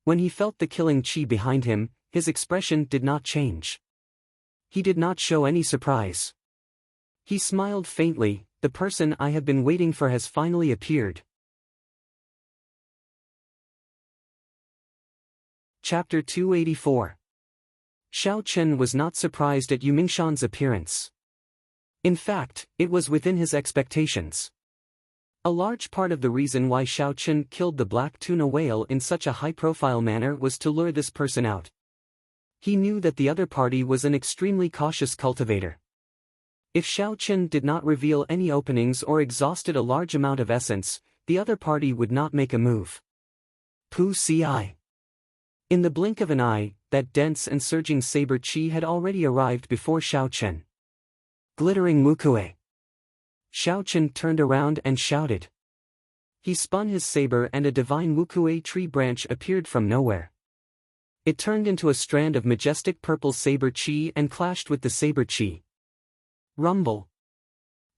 When he felt the killing chi behind him, his expression did not change. He did not show any surprise. He smiled faintly. The person I have been waiting for has finally appeared. Chapter 284. Xiao Chen was not surprised at Yumingshan's appearance. In fact, it was within his expectations. A large part of the reason why Xiao Chen killed the black tuna whale in such a high-profile manner was to lure this person out. He knew that the other party was an extremely cautious cultivator. If Xiao Chen did not reveal any openings or exhausted a large amount of essence, the other party would not make a move. Pu ci. In the blink of an eye, that dense and surging saber chi had already arrived before Xiao Chen. Glittering Wukue. Xiao Chen turned around and shouted. He spun his saber and a divine Wukue tree branch appeared from nowhere. It turned into a strand of majestic purple saber chi and clashed with the saber chi. Rumble.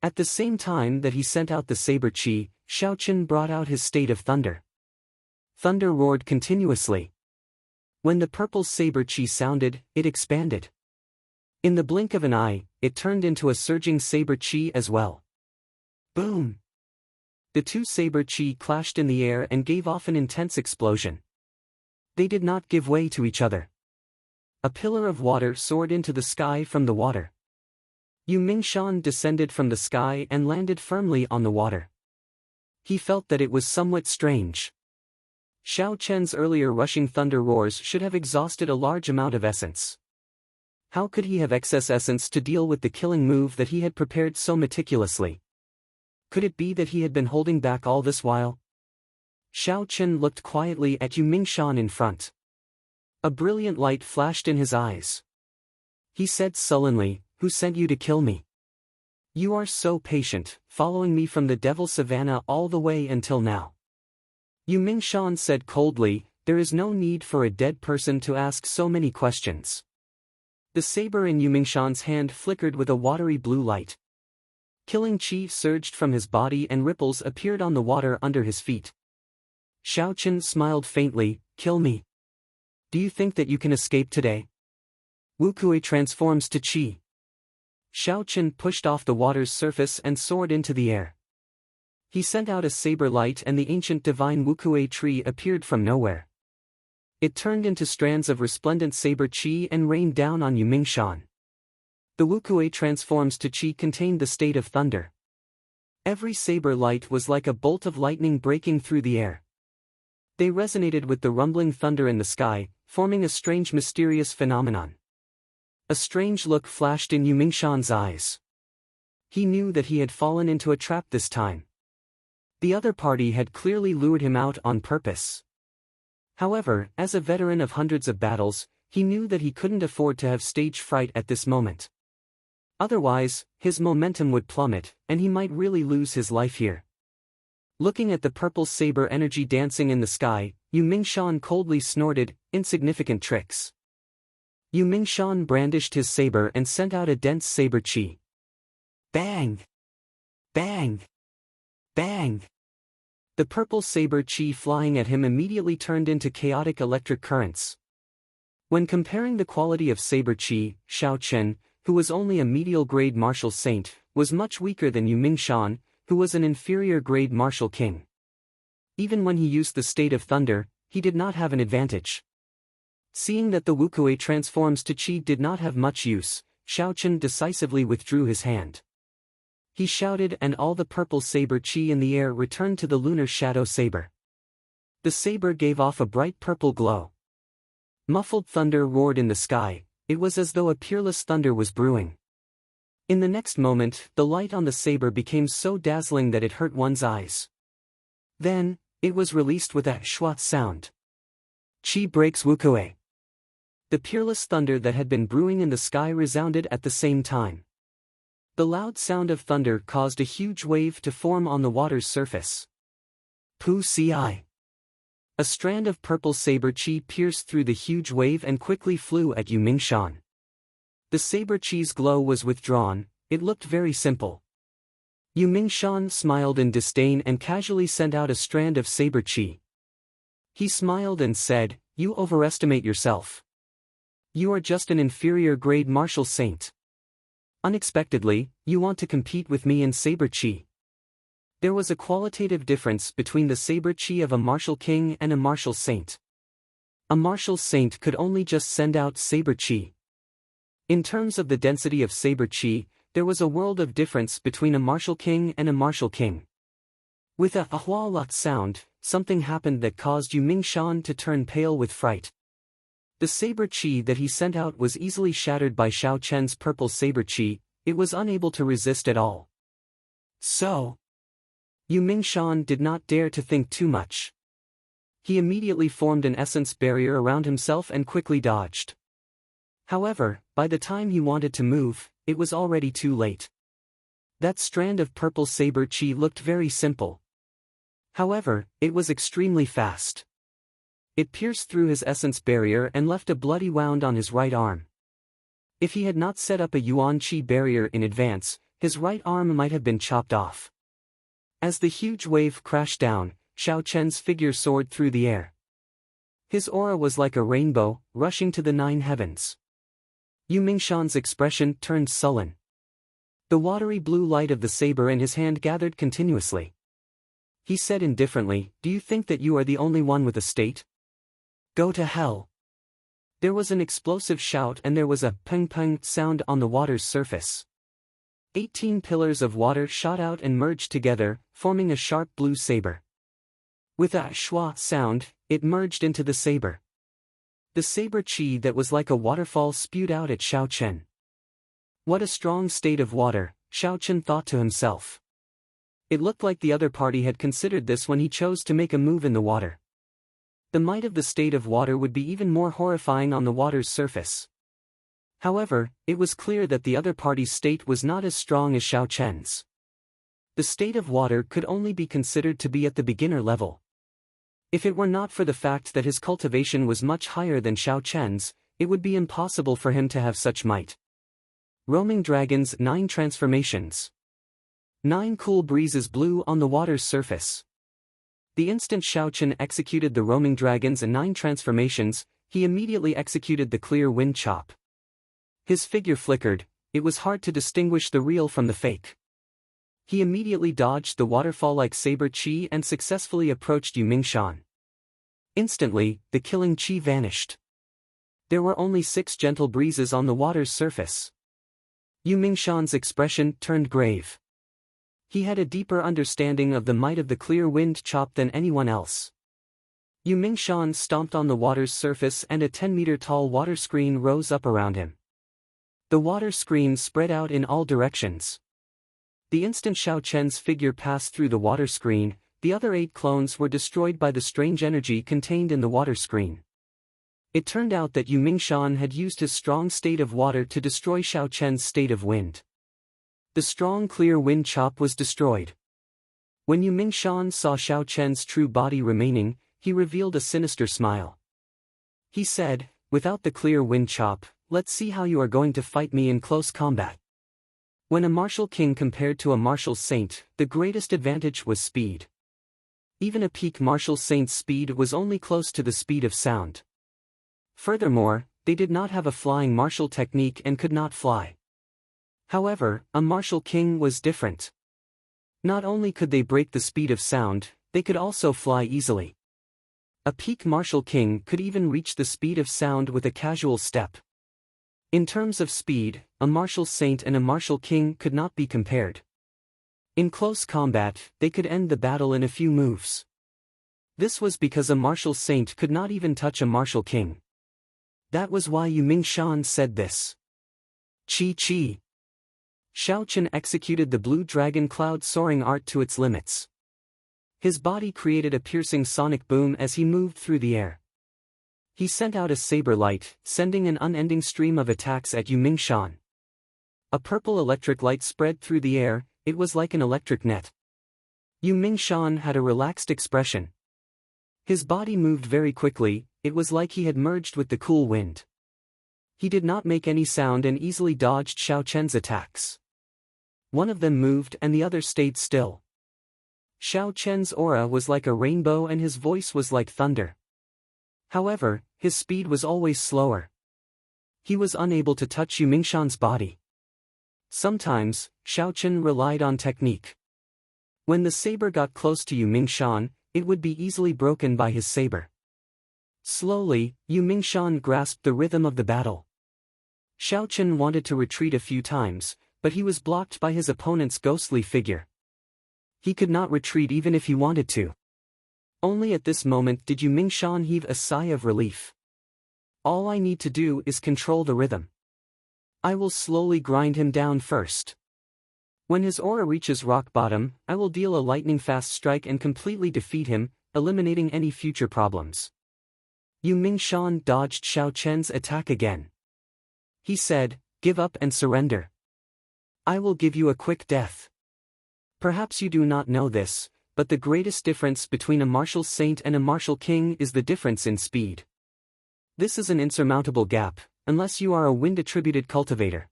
At the same time that he sent out the saber chi, Xiao Chen brought out his state of thunder. Thunder roared continuously. When the purple saber chi sounded, it expanded. In the blink of an eye, it turned into a surging saber chi as well. Boom! The two saber chi clashed in the air and gave off an intense explosion. They did not give way to each other. A pillar of water soared into the sky from the water. Yumingshan descended from the sky and landed firmly on the water. He felt that it was somewhat strange. Xiao Chen's earlier rushing thunder roars should have exhausted a large amount of essence. How could he have excess essence to deal with the killing move that he had prepared so meticulously? Could it be that he had been holding back all this while? Xiao Chen looked quietly at Yumingshan in front. A brilliant light flashed in his eyes. He said sullenly, "Who sent you to kill me? You are so patient, following me from the Devil Savannah all the way until now." Yumingshan said coldly, "There is no need for a dead person to ask so many questions." The saber in Yumingshan's hand flickered with a watery blue light. Killing chi surged from his body and ripples appeared on the water under his feet. Xiao Chen smiled faintly, "Kill me. Do you think that you can escape today?" Wukue transforms to chi. Xiao Chen pushed off the water's surface and soared into the air. He sent out a saber light and the ancient divine Wukue tree appeared from nowhere. It turned into strands of resplendent saber chi and rained down on Yumingshan. The Wukue transforms to chi contained the state of thunder. Every saber light was like a bolt of lightning breaking through the air. They resonated with the rumbling thunder in the sky, forming a strange mysterious phenomenon. A strange look flashed in Yumingshan's eyes. He knew that he had fallen into a trap this time. The other party had clearly lured him out on purpose. However, as a veteran of hundreds of battles, he knew that he couldn't afford to have stage fright at this moment. Otherwise, his momentum would plummet, and he might really lose his life here. Looking at the purple saber energy dancing in the sky, Yumingshan coldly snorted, "Insignificant tricks." Yumingshan brandished his saber and sent out a dense saber chi. Bang! Bang! Bang! The purple saber chi flying at him immediately turned into chaotic electric currents. When comparing the quality of saber chi, Xiao Chen, who was only a medial grade martial saint, was much weaker than Yumingshan, who was an inferior grade martial king. Even when he used the state of thunder, he did not have an advantage. Seeing that the Wukue transforms to chi did not have much use, Xiao Chen decisively withdrew his hand. He shouted and all the purple saber chi in the air returned to the lunar shadow saber. The saber gave off a bright purple glow. Muffled thunder roared in the sky, it was as though a peerless thunder was brewing. In the next moment, the light on the saber became so dazzling that it hurt one's eyes. Then, it was released with a shwat sound. Chi breaks Wukue. The peerless thunder that had been brewing in the sky resounded at the same time. The loud sound of thunder caused a huge wave to form on the water's surface. Pu ci. A strand of purple saber chi pierced through the huge wave and quickly flew at Yumingshan. The saber chi's glow was withdrawn, it looked very simple. Yu Mingshan smiled in disdain and casually sent out a strand of saber chi. He smiled and said, "You overestimate yourself. You are just an inferior grade martial saint. Unexpectedly, you want to compete with me in saber chi." There was a qualitative difference between the saber chi of a martial king and a martial saint. A martial saint could only just send out saber chi. In terms of the density of saber chi, there was a world of difference between a martial king and a martial king. With a ahwa-lot sound, something happened that caused Yu Mingshan to turn pale with fright. The saber chi that he sent out was easily shattered by Xiao Chen's purple saber chi. It was unable to resist at all. So, Yu Mingshan did not dare to think too much. He immediately formed an essence barrier around himself and quickly dodged. However, by the time he wanted to move, it was already too late. That strand of purple saber chi looked very simple. However, it was extremely fast. It pierced through his essence barrier and left a bloody wound on his right arm. If he had not set up a yuan chi barrier in advance, his right arm might have been chopped off. As the huge wave crashed down, Xiao Chen's figure soared through the air. His aura was like a rainbow, rushing to the 9 heavens. Yu Mingshan's expression turned sullen. The watery blue light of the saber in his hand gathered continuously. He said indifferently, "Do you think that you are the only one with a state? Go to hell." There was an explosive shout and there was a peng-peng sound on the water's surface. 18 pillars of water shot out and merged together, forming a sharp blue saber. With a shwa sound, it merged into the saber. The saber chi that was like a waterfall spewed out at Xiao Chen. What a strong state of water, Xiao Chen thought to himself. It looked like the other party had considered this when he chose to make a move in the water. The might of the state of water would be even more horrifying on the water's surface. However, it was clear that the other party's state was not as strong as Xiao Chen's. The state of water could only be considered to be at the beginner level. If it were not for the fact that his cultivation was much higher than Xiao Chen's, it would be impossible for him to have such might. Roaming Dragons 9 Transformations. 9 cool breezes blew on the water's surface. The instant Xiao Chen executed the Roaming Dragons and 9 transformations, he immediately executed the Clear Wind Chop. His figure flickered, it was hard to distinguish the real from the fake. He immediately dodged the waterfall-like saber chi and successfully approached Yu Mingshan. Instantly, the killing chi vanished. There were only 6 gentle breezes on the water's surface. Yu Mingshan's expression turned grave. He had a deeper understanding of the might of the Clear Wind Chop than anyone else. Yu Mingshan stomped on the water's surface and a 10-meter-tall water screen rose up around him. The water screen spread out in all directions. The instant Xiao Chen's figure passed through the water screen, the other 8 clones were destroyed by the strange energy contained in the water screen. It turned out that Yu Mingshan had used his strong state of water to destroy Xiao Chen's state of wind. The strong Clear Wind Chop was destroyed. When Yu Mingshan saw Xiao Chen's true body remaining, he revealed a sinister smile. He said, "Without the Clear Wind Chop, let's see how you are going to fight me in close combat." When a martial king compared to a martial saint, the greatest advantage was speed. Even a peak martial saint's speed was only close to the speed of sound. Furthermore, they did not have a flying martial technique and could not fly. However, a martial king was different. Not only could they break the speed of sound, they could also fly easily. A peak martial king could even reach the speed of sound with a casual step. In terms of speed, a martial saint and a martial king could not be compared. In close combat, they could end the battle in a few moves. This was because a martial saint could not even touch a martial king. That was why Yu Mingshan said this. Chi. Xiao Chen executed the blue dragon cloud soaring art to its limits. His body created a piercing sonic boom as he moved through the air. He sent out a saber light, sending an unending stream of attacks at Yu Mingshan. A purple electric light spread through the air, it was like an electric net. Yu Mingshan had a relaxed expression. His body moved very quickly, it was like he had merged with the cool wind. He did not make any sound and easily dodged Xiao Chen's attacks. One of them moved and the other stayed still. Xiao Chen's aura was like a rainbow and his voice was like thunder. However, his speed was always slower. He was unable to touch Yu Mingshan's body. Sometimes, Xiao Chen relied on technique. When the saber got close to Yu Mingshan, it would be easily broken by his saber. Slowly, Yu Mingshan grasped the rhythm of the battle. Xiao Chen wanted to retreat a few times, but he was blocked by his opponent's ghostly figure. He could not retreat even if he wanted to. Only at this moment did Yu Mingshan heave a sigh of relief. All I need to do is control the rhythm. I will slowly grind him down first. When his aura reaches rock bottom, I will deal a lightning-fast strike and completely defeat him, eliminating any future problems. Yu Mingshan dodged Xiao Chen's attack again. He said, "Give up and surrender. I will give you a quick death." Perhaps you do not know this, but the greatest difference between a martial saint and a martial king is the difference in speed. This is an insurmountable gap, unless you are a wind-attributed cultivator.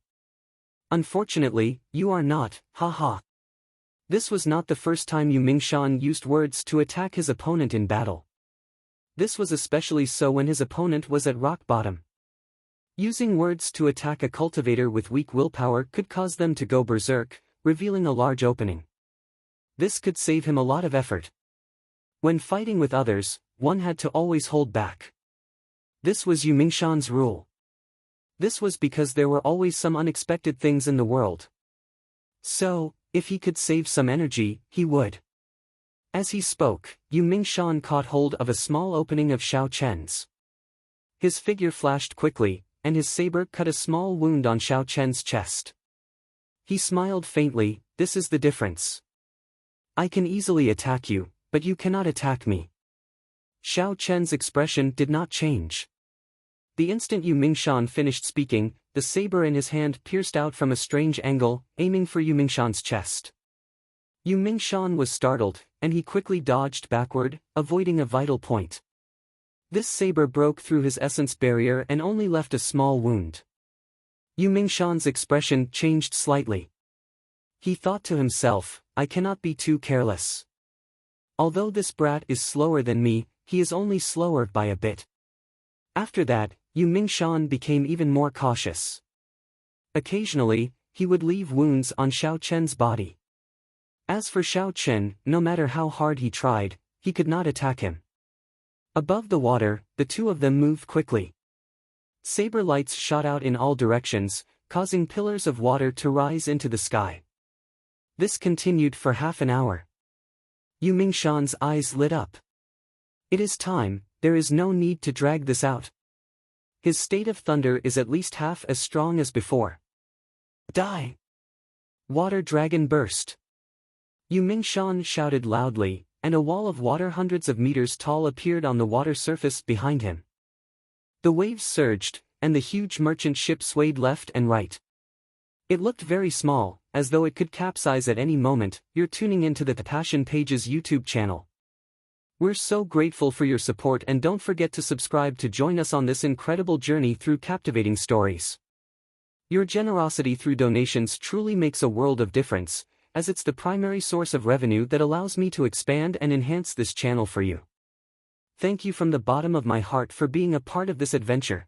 Unfortunately, you are not, haha. This was not the first time Yu Mingshan used words to attack his opponent in battle. This was especially so when his opponent was at rock bottom. Using words to attack a cultivator with weak willpower could cause them to go berserk, revealing a large opening. This could save him a lot of effort. When fighting with others, one had to always hold back. This was Yu Mingshan's rule. This was because there were always some unexpected things in the world. So, if he could save some energy, he would. As he spoke, Yu Mingshan caught hold of a small opening of Xiao Chen's. His figure flashed quickly, and his saber cut a small wound on Xiao Chen's chest. He smiled faintly, "This is the difference. I can easily attack you, but you cannot attack me." Xiao Chen's expression did not change. The instant Yu Mingshan finished speaking, the saber in his hand pierced out from a strange angle, aiming for Yu Mingshan's chest. Yu Mingshan was startled, and he quickly dodged backward, avoiding a vital point. This saber broke through his essence barrier and only left a small wound. Yu Mingshan's expression changed slightly. He thought to himself, "I cannot be too careless. Although this brat is slower than me, he is only slower by a bit." After that, Yu Mingshan became even more cautious. Occasionally, he would leave wounds on Xiao Chen's body. As for Xiao Chen, no matter how hard he tried, he could not attack him. Above the water, the two of them moved quickly. Saber lights shot out in all directions, causing pillars of water to rise into the sky. This continued for half an hour. Yu Mingshan's eyes lit up. It is time, there is no need to drag this out. His state of thunder is at least half as strong as before. Die! Water dragon burst. Yu Mingshan shouted loudly, and a wall of water hundreds of meters tall appeared on the water surface behind him. The waves surged, and the huge merchant ship swayed left and right. It looked very small, as though it could capsize at any moment. You're tuning into the Passion Pages YouTube channel. We're so grateful for your support, and don't forget to subscribe to join us on this incredible journey through captivating stories. Your generosity through donations truly makes a world of difference, as it's the primary source of revenue that allows me to expand and enhance this channel for you. Thank you from the bottom of my heart for being a part of this adventure.